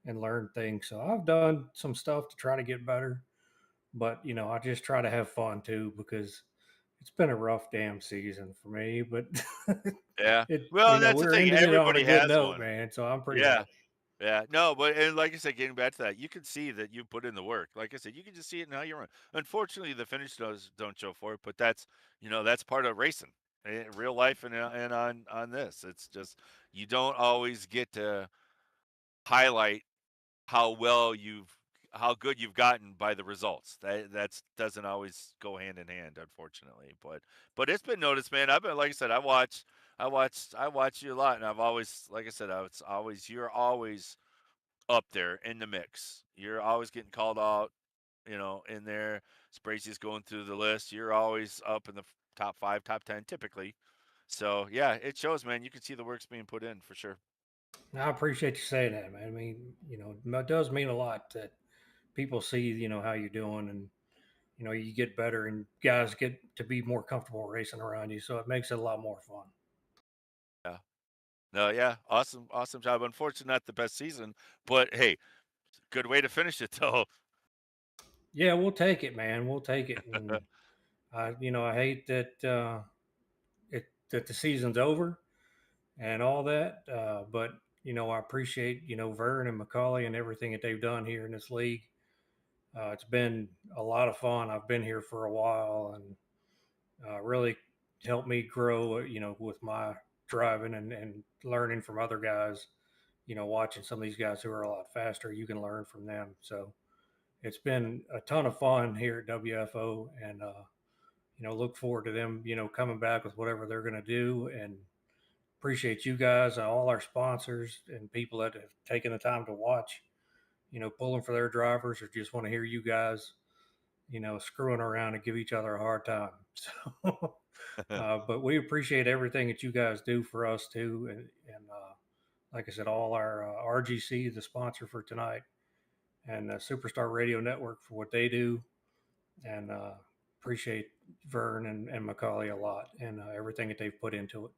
and learn things. So I've done some stuff to try to get better, but, I just try to have fun too because it's been a rough damn season for me, but yeah. Well, that's the we're thing. ending it on a Everybody good has note, one. man. So I'm pretty Yeah. happy. Yeah, no, but and like I said, getting back to that, you can see that you put in the work. Like I said, you can just see it in how you run. Unfortunately, the finish don't show for it, but that's part of racing, real life, and on this, it's just you don't always get to highlight how well how good you've gotten by the results. That's doesn't always go hand in hand, unfortunately. But it's been noticed, man. I've been like I said, I watch you a lot, and I've always like I said, you're always up there in the mix. You're always getting called out, in there. Spracey's going through the list. You're always up in the top 5, top 10 typically. So yeah, it shows, man. You can see the work's being put in for sure. I appreciate you saying that, man. I mean, it does mean a lot that people see, how you're doing and, you get better and guys get to be more comfortable racing around you. So it makes it a lot more fun. Yeah. No, yeah. Awesome, awesome job. Unfortunately, not the best season, but hey, good way to finish it though. Yeah, we'll take it, man. We'll take it. And I hate that that the season's over and all that. But I appreciate Vern and McCauley and everything that they've done here in this league. It's been a lot of fun. I've been here for a while, and really helped me grow, with my driving and learning from other guys. Watching some of these guys who are a lot faster, you can learn from them. So it's been a ton of fun here at WFO, and look forward to them, coming back with whatever they're going to do, and appreciate you guys and all our sponsors and people that have taken the time to watch, pulling for their drivers, or just want to hear you guys, screwing around and give each other a hard time. So, but we appreciate everything that you guys do for us too. And like I said, all our RGC, the sponsor for tonight, and Superstar Radio Network for what they do. And appreciate Vern and Macaulay a lot, and everything that they've put into it.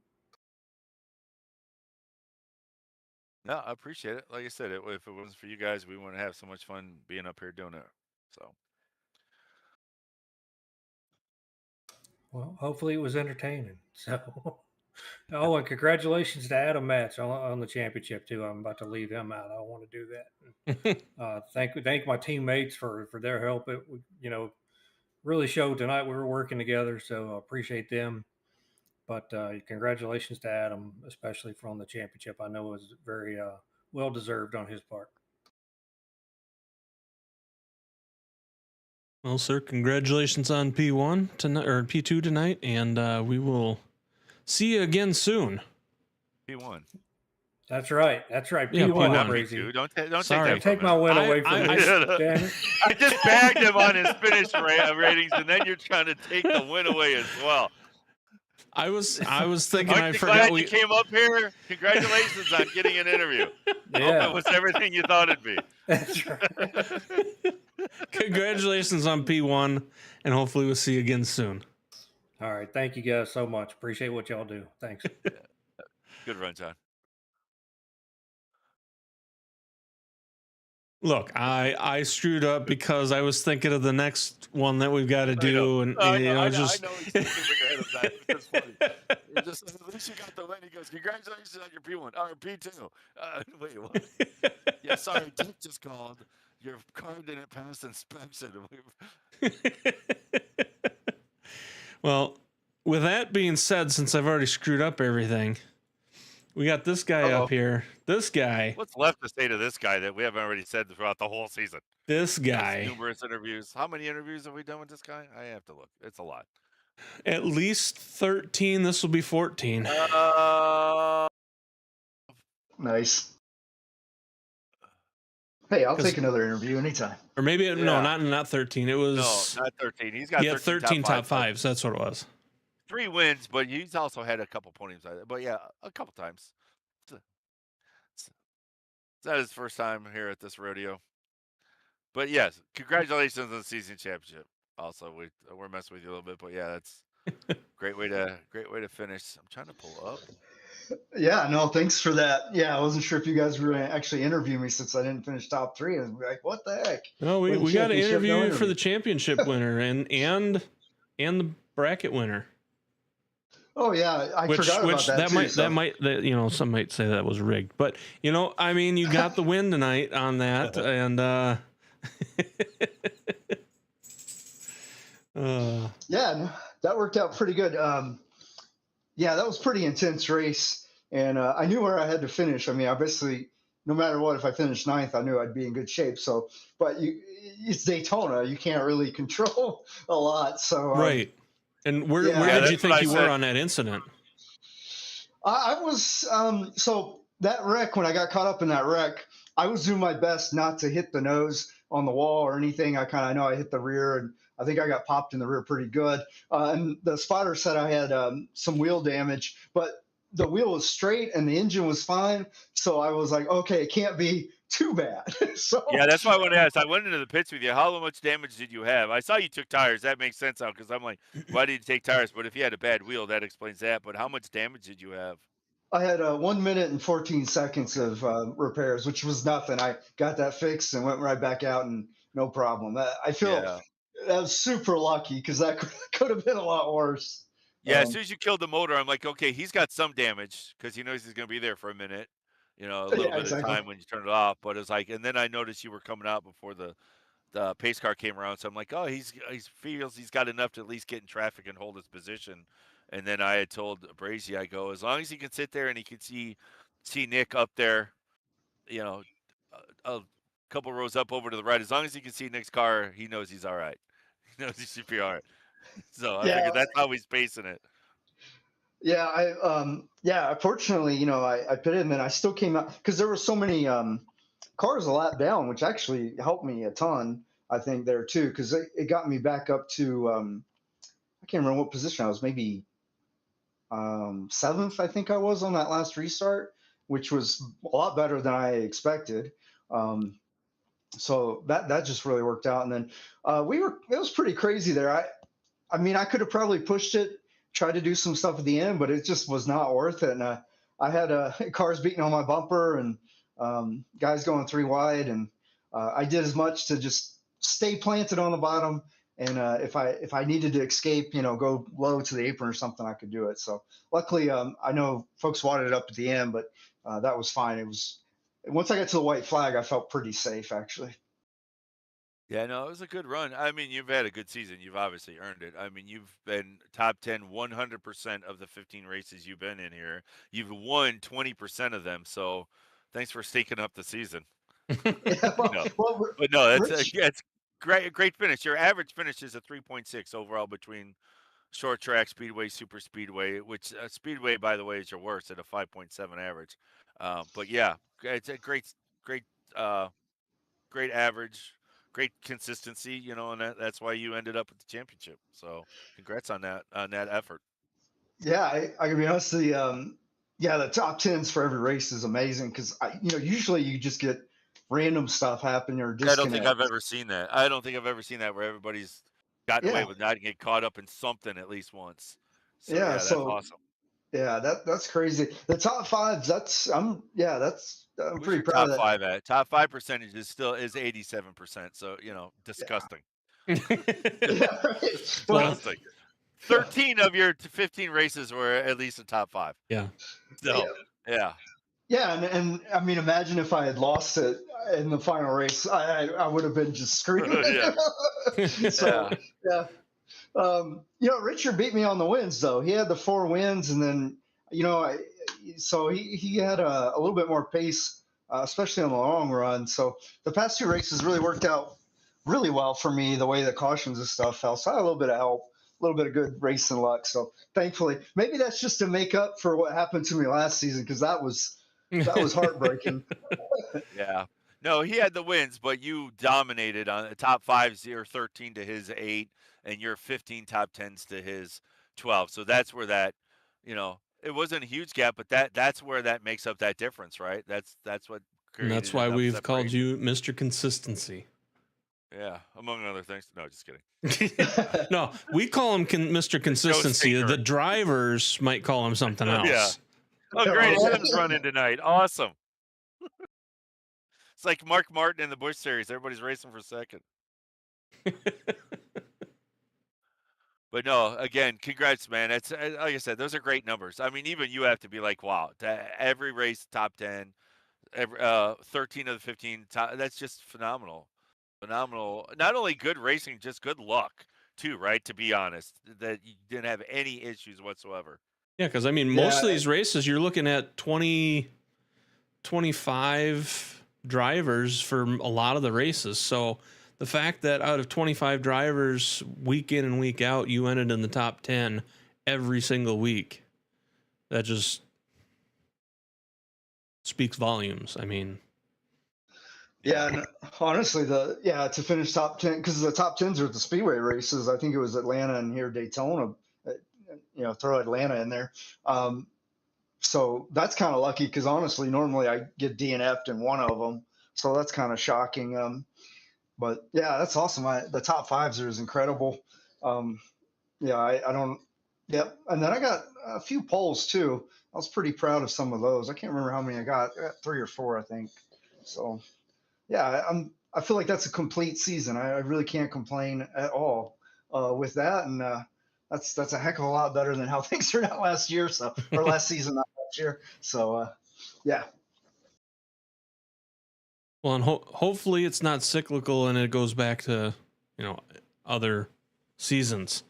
No, I appreciate it. Like I said, if it wasn't for you guys, we wouldn't have so much fun being up here doing it. So, Well, hopefully it was entertaining. So, oh, and congratulations to Adam Matz on the championship too. I'm about to leave him out. I don't want to do that. Thank my teammates for their help. It really showed tonight. We were working together, so I appreciate them. But congratulations to Adam, especially for on the championship. I know it was very well deserved on his part. Well, sir, congratulations on P1 tonight, or P2 tonight, and we will see you again soon. P1. That's right. That's right. Yeah, P1, P1. crazy. Don't Sorry. take that Take from my him. win away from me. Damn it. I just bagged him on his finish ratings, and then you're trying to take the win away as well. I was thinking Aren't I you forgot glad we you came up here? Congratulations on getting an interview. Hope Yeah, it was everything you thought it'd be. that's right. congratulations on P1, and hopefully we'll see you again soon. All right. Thank you guys so much. Appreciate what y'all do. Thanks. Good run, John. Look, I screwed up because I was thinking of the next one that we've got to I do, know. and I you know. know, I just know he's thinking ahead of that. It's just funny. It's just, at least you got the win. He goes, congratulations on your P1 or P2. Wait, what? Yeah, sorry, Dick just called. Your car didn't pass inspection. Well, with that being said, since I've already screwed up everything, we got this guy Uh-oh. up here. This guy. What's left to say to this guy that we haven't already said throughout the whole season? This There's guy. numerous interviews. How many interviews have we done with this guy? I have to look. It's a lot. At least 13. This will be 14. Nice. Hey, I'll 'Cause- take another interview anytime. Or maybe Yeah. no, not 13. It No, was not 13. He's got 13 top fives. fives. That's what it was. 3 wins, but he's also had a couple podiums. But yeah, a couple times. It's not his first time here at this rodeo. But yes, congratulations on the season championship. Also, we're messing with you a little bit, but yeah, that's great way to finish. I'm trying to pull up. Yeah, no, thanks for that. Yeah, I wasn't sure if you guys were going to actually interview me since I didn't finish top 3. I was like, what the heck? No, Win we got to championship, interview no you for the interview. championship winner and the bracket winner. Oh yeah, I forgot about that too. You know, some might say that was rigged, but you know, I mean, you got the win tonight on that, and Yeah, no, that worked out pretty good. Yeah, that was pretty intense race, and I knew where I had to finish. I mean, obviously, no matter what, if I finished 9th, I knew I'd be in good shape. So, but it's Daytona, you can't really control a lot. So, right. And where Yeah, did you that's what think I you said. were on that incident? I was so that wreck, when I got caught up in that wreck, I was doing my best not to hit the nose on the wall or anything. I kind of know I hit the rear, and I think I got popped in the rear pretty good. And the spotter said I had some wheel damage, but the wheel was straight and the engine was fine. So I was like, okay, it can't be too bad. So Yeah, that's why I wanted to ask. I went into the pits with you. How much damage did you have? I saw you took tires. That makes sense now because I'm like, why did you take tires? But if you had a bad wheel, that explains that. But how much damage did you have? I had 1 minute and 14 seconds of repairs, which was nothing. I got that fixed and went right back out, and no problem. I feel Yeah. that was super lucky because that could have been a lot worse. Yeah, as soon as you killed the motor, I'm like, okay, he's got some damage because he knows he's going to be there for a minute, you know, a little Yeah, bit exactly. of time when you turn it off. But it's like, and then I noticed you were coming out before the the pace car came around. So I'm like, oh, he feels he's got enough to at least get in traffic and hold his position. And then I had told Brazy, I go, as long as he can sit there and he can see Nick up there, you know, a couple rows up over to the right. As long as he can see Nick's car, he knows he's all right. He knows he should be all right. So I Yeah. figured that's how he's pacing it. Yeah, Fortunately, I put in, and I still came out because there were so many cars a lap down, which actually helped me a ton. I think there too, because it got me back up to I can't remember what position I was, maybe seventh, I think I was on that last restart, which was a lot better than I expected. So that just really worked out. And then it was pretty crazy there. I mean, I could have probably pushed it, tried to do some stuff at the end, but it just was not worth it. And I had cars beating on my bumper and guys going 3 wide, and I did as much to just stay planted on the bottom. And if I needed to escape, go low to the apron or something, I could do it. So luckily, I know folks wadded it up at the end, but that was fine. It was once I got to the white flag, I felt pretty safe actually. Yeah, no, it was a good run. I mean, you've had a good season. You've obviously earned it. I mean, you've been top 10 100% of the 15 races you've been in here. You've won 20% of them. So thanks for staking up the season. Yeah, But no, Rich, that's great finish. Your average finish is a 3.6 overall between short track, speedway, super speedway, which speedway, by the way, is your worst at a 5.7 average. But yeah, it's a great, uh, great average, great consistency, and that's why you ended up at the championship. So congrats on that effort. yeah, I can be honest. The top tens for every race is amazing because usually you just get random stuff happen or I don't think disconnect. I've ever seen that. I don't think I've ever seen that where everybody's gotten away Yeah, with not get caught up in something at least once. So yeah. yeah, that's So awesome. yeah, that's crazy. The top fives, I'm Where's pretty your proud top of that. five at? Top 5 percentage is 87%. So Yeah, disgusting. yeah, right. Well, Disgusting. 13 of your 15 races were at least a top 5. Yeah. yeah, So yeah. yeah, and I mean, imagine if I had lost it in the final race, I would have been just screaming. Yeah. So Yeah. yeah. Richard beat me on the wins though. He had the 4 wins, and then so he had a little bit more pace, especially on the long run. So the past 2 races really worked out really well for me. The way the cautions and stuff fell, so I had a little bit of help, a little bit of good racing luck. So thankfully, maybe that's just to make up for what happened to me last season because that was heartbreaking. Yeah. No, he had the wins, but you dominated on the top 5s, your 13 to his 8, and your 15 top 10s to his 12. So that's where it wasn't a huge gap, but that's where that makes up that difference, right? That's what And that's created why enough we've called separation. you Mr. Consistency. Yeah, among other things. No, just kidding. No, we call him Mr. Consistency. stinger. The drivers might call him something else. Yeah. Oh, Yeah, great. right. Adam's running tonight. Awesome. It's like Mark Martin in the Busch Series. Everybody's racing for second. But no, again, congrats, man. It's like I said, those are great numbers. I mean, even you have to be like, wow, every race top 10, every 13 of the 15. That's just phenomenal. Phenomenal. Not only good racing, just good luck too, right? To be honest, that you didn't have any issues whatsoever. Yeah, because I mean, most of Yeah. these races, you're looking at 20, 25 drivers for a lot of the races. So the fact that out of 25 drivers, week in and week out, you ended in the top 10 every single week, that just speaks volumes. I mean, Yeah, and honestly, to finish top 10 because the top 10s are at the speedway races. I think it was Atlanta and here Daytona. Throw Atlanta in there. So that's kind of lucky because honestly, normally I get DNF'd in one of them, so that's kind of shocking. But yeah, that's awesome. The top 5s are incredible. I don't. Yep, and then I got a few polls too. I was pretty proud of some of those. I can't remember how many I got. I got 3 or 4, I think. So yeah, I feel like that's a complete season. I really can't complain at all with that, and that's a heck of a lot better than how things turned out last year. So or last season, not last year. So yeah, Well, and hopefully it's not cyclical and it goes back to, other seasons.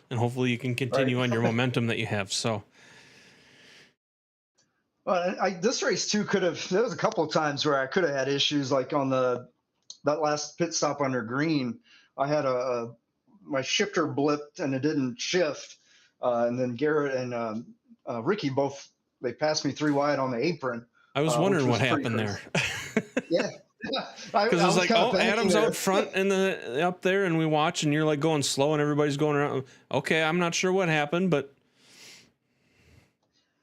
And hopefully you can continue on your momentum that you have. So, Well, this race too could have. There was a couple of times where I could have had issues, like on that last pit stop under green. I had my shifter blipped and it didn't shift, and then Garrett and Ricky they passed me 3 wide on the apron. I was wondering what happened there. Yeah. Because it's like, oh, Adam's there. out front and up there, and we watch, and you're like going slow, and everybody's going around. Okay, I'm not sure what happened, but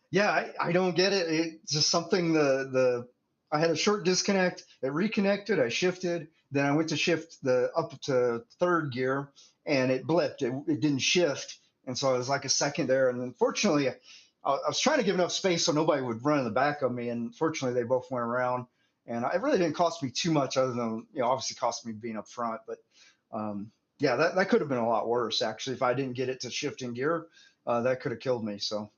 yeah, I don't get it. It's just something. I had a short disconnect. It reconnected. I shifted. Then I went to shift up to third gear, and it blipped. It didn't shift, and so it was like a second there. And unfortunately, I was trying to give enough space so nobody would run in the back of me. And fortunately, they both went around. And it really didn't cost me too much, other than obviously cost me being up front. But yeah, that could have been a lot worse actually if I didn't get it to shift in gear. That could have killed me. So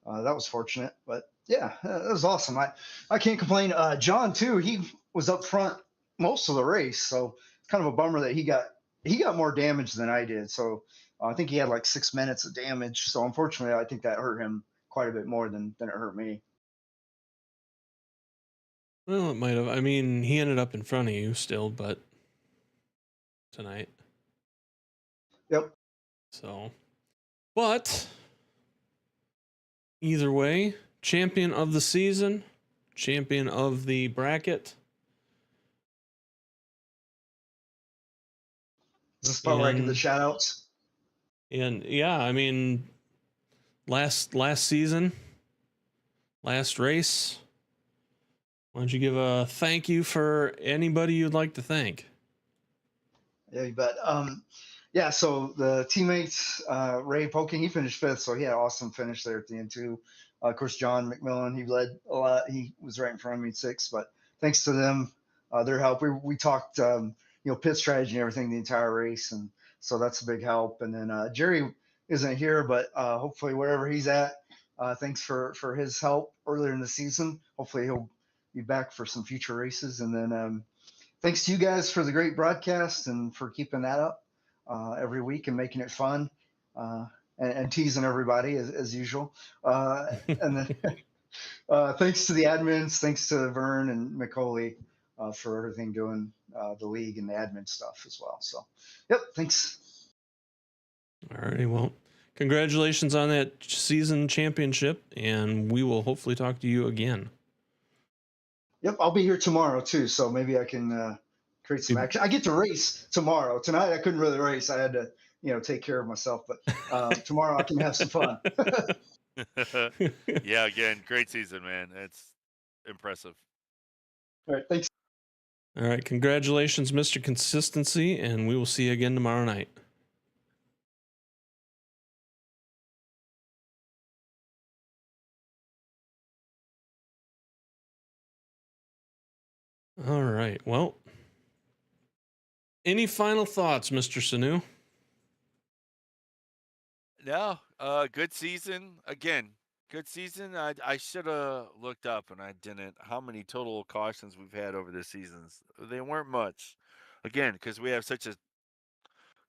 that was fortunate. But yeah, that was awesome. I can't complain. John too. He was up front most of the race, so it's kind of a bummer that he got more damage than I did. So I think he had like 6 minutes of damage. So unfortunately, I think that hurt him quite a bit more than it hurt me. well, it might have. I mean, he ended up in front of you still, but tonight. Yep. So, but either way, champion of the season, champion of the bracket. Is this part where I give the shout outs? And yeah, I mean, last season, last race. Why don't you give a thank you for anybody you'd like to thank? Yeah, you bet. Yeah, so the teammates, Ray Polking, he finished 5th, so he had an awesome finish there at the end too. Of course, John McMillan, he led a lot. He was right in front of me at 6th, but thanks to them, their help. We talked, pit strategy and everything the entire race, and so that's a big help. And then Jerry isn't here, but hopefully wherever he's at, thanks for his help earlier in the season. Hopefully he'll be back for some future races. And then thanks to you guys for the great broadcast and for keeping that up every week and making it fun and teasing everybody as usual. And then thanks to the admins, thanks to Vern and McCauley for everything doing the league and the admin stuff as well. So, yep, thanks. All righty, well, congratulations on that season championship, and we will hopefully talk to you again. Yep, I'll be here tomorrow too, so maybe I can create some action. I get to race tomorrow. Tonight I couldn't really race. I had to, take care of myself. But tomorrow I can have some fun. Yeah, again, great season, man. It's impressive. All right, thanks. All right, congratulations, Mr. Consistency, and we will see you again tomorrow night. All right, well, any final thoughts, Mr. Sanu? No, good season. Again, good season. I should have looked up and I didn't. How many total cautions we've had over the seasons? They weren't much. Again, because we have such a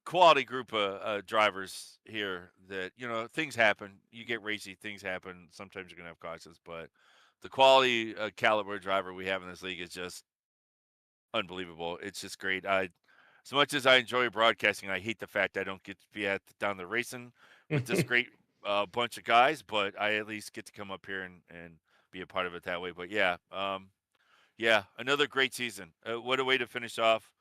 quality group of drivers here that, things happen. You get racy, things happen. Sometimes you're going to have cautions, but the quality caliber driver we have in this league is just unbelievable. It's just great. As much as I enjoy broadcasting, I hate the fact I don't get to be down the racing with this great bunch of guys, but I at least get to come up here and be a part of it that way. But yeah, another great season. What a way to finish off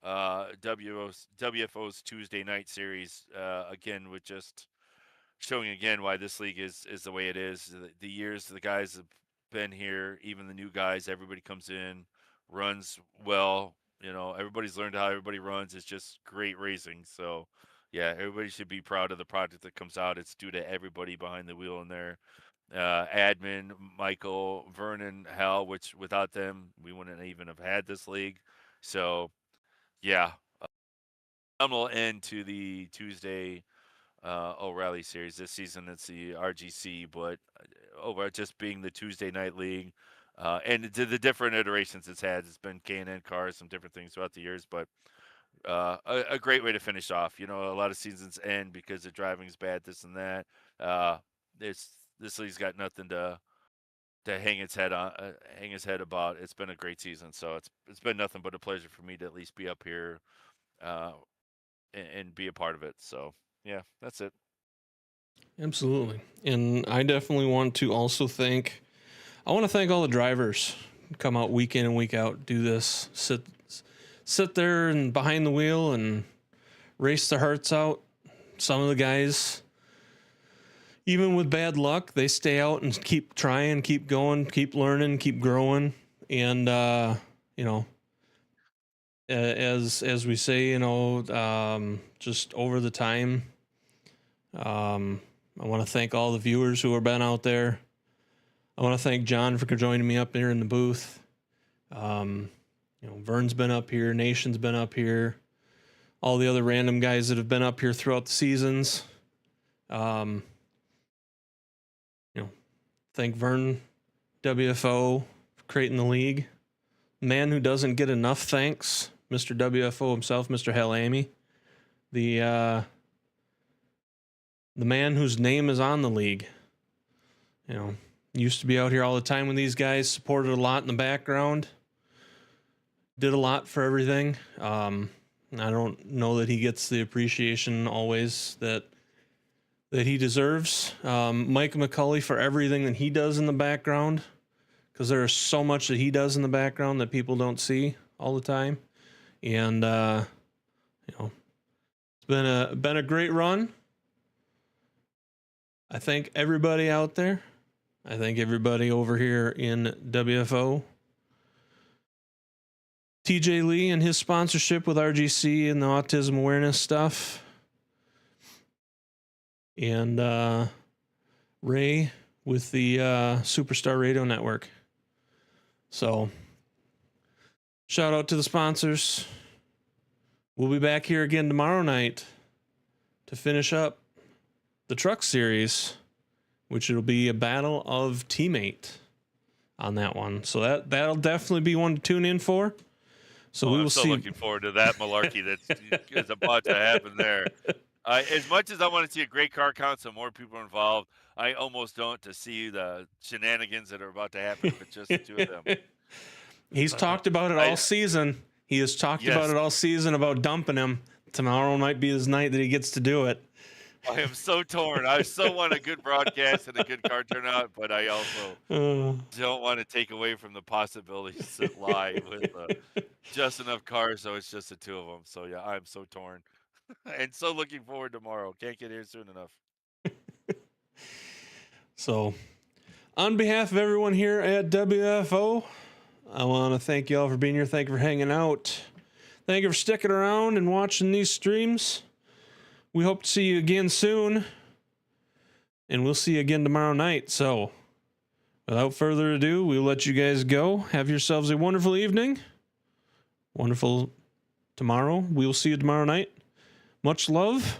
WFO's Tuesday night series. Again, with just showing again why this league is the way it is. The years the guys have been here, even the new guys, everybody comes in, runs well. Everybody's learned how everybody runs. It's just great racing. So, yeah, everybody should be proud of the product that comes out. It's due to everybody behind the wheel in there. Admin, Michael, Vernon, Hal, which without them, we wouldn't even have had this league. So, yeah, phenomenal end to the Tuesday O'Reilly series. This season it's the RGC, but over just being the Tuesday night league, and to the different iterations it's had. It's been K&N cars, some different things throughout the years, but a great way to finish off. You know, a lot of seasons end because the driving's bad, this and that. This league's got nothing to hang its head about. It's been a great season, so it's been nothing but a pleasure for me to at least be up here and be a part of it. So yeah, that's it. Absolutely. And I definitely want to also thank all the drivers who come out week in and week out, do this, sit there and behind the wheel and race their hearts out. Some of the guys, even with bad luck, they stay out and keep trying, keep going, keep learning, keep growing. And, you know, as we say, you know, just over the time, I want to thank all the viewers who have been out there. I want to thank John for joining me up there in the booth. You know, Vern's been up here, Nation's been up here, all the other random guys that have been up here throughout the seasons. You know, thank Vern, WFO, for creating the league. Man who doesn't get enough thanks, Mr. WFO himself, Mr. Hal Eighmey. The man whose name is on the league. You know, used to be out here all the time with these guys, supported a lot in the background, did a lot for everything. I don't know that he gets the appreciation always that he deserves. Mike McCulley for everything that he does in the background, because there is so much that he does in the background that people don't see all the time. And you know, it's been a great run. I thank everybody out there. I thank everybody over here in WFO. TJ Lee and his sponsorship with RGC and the autism awareness stuff. And Ray with the Superstar Radio Network. So, shout out to the sponsors. We'll be back here again tomorrow night to finish up the Truck Series, which it'll be a battle of teammate on that one. So that'll definitely be one to tune in for. So we will see. I'm so looking forward to that malarkey that's about to happen there. As much as I want to see a great car count, so more people are involved, I almost don't to see the shenanigans that are about to happen with just the two of them. He's talked about it all season. He has talked about it all season about dumping him. Tomorrow might be his night that he gets to do it. I am so torn. I so want a good broadcast and a good car turnout, but I also don't want to take away from the possibilities that lie with just enough cars, so it's just the two of them. So yeah, I'm so torn, and so looking forward to tomorrow. Can't get here soon enough. So, on behalf of everyone here at WFO, I want to thank you all for being here. Thank you for hanging out. Thank you for sticking around and watching these streams. We hope to see you again soon, and we'll see you again tomorrow night. So, without further ado, we'll let you guys go. Have yourselves a wonderful evening, wonderful tomorrow. We will see you tomorrow night. Much love.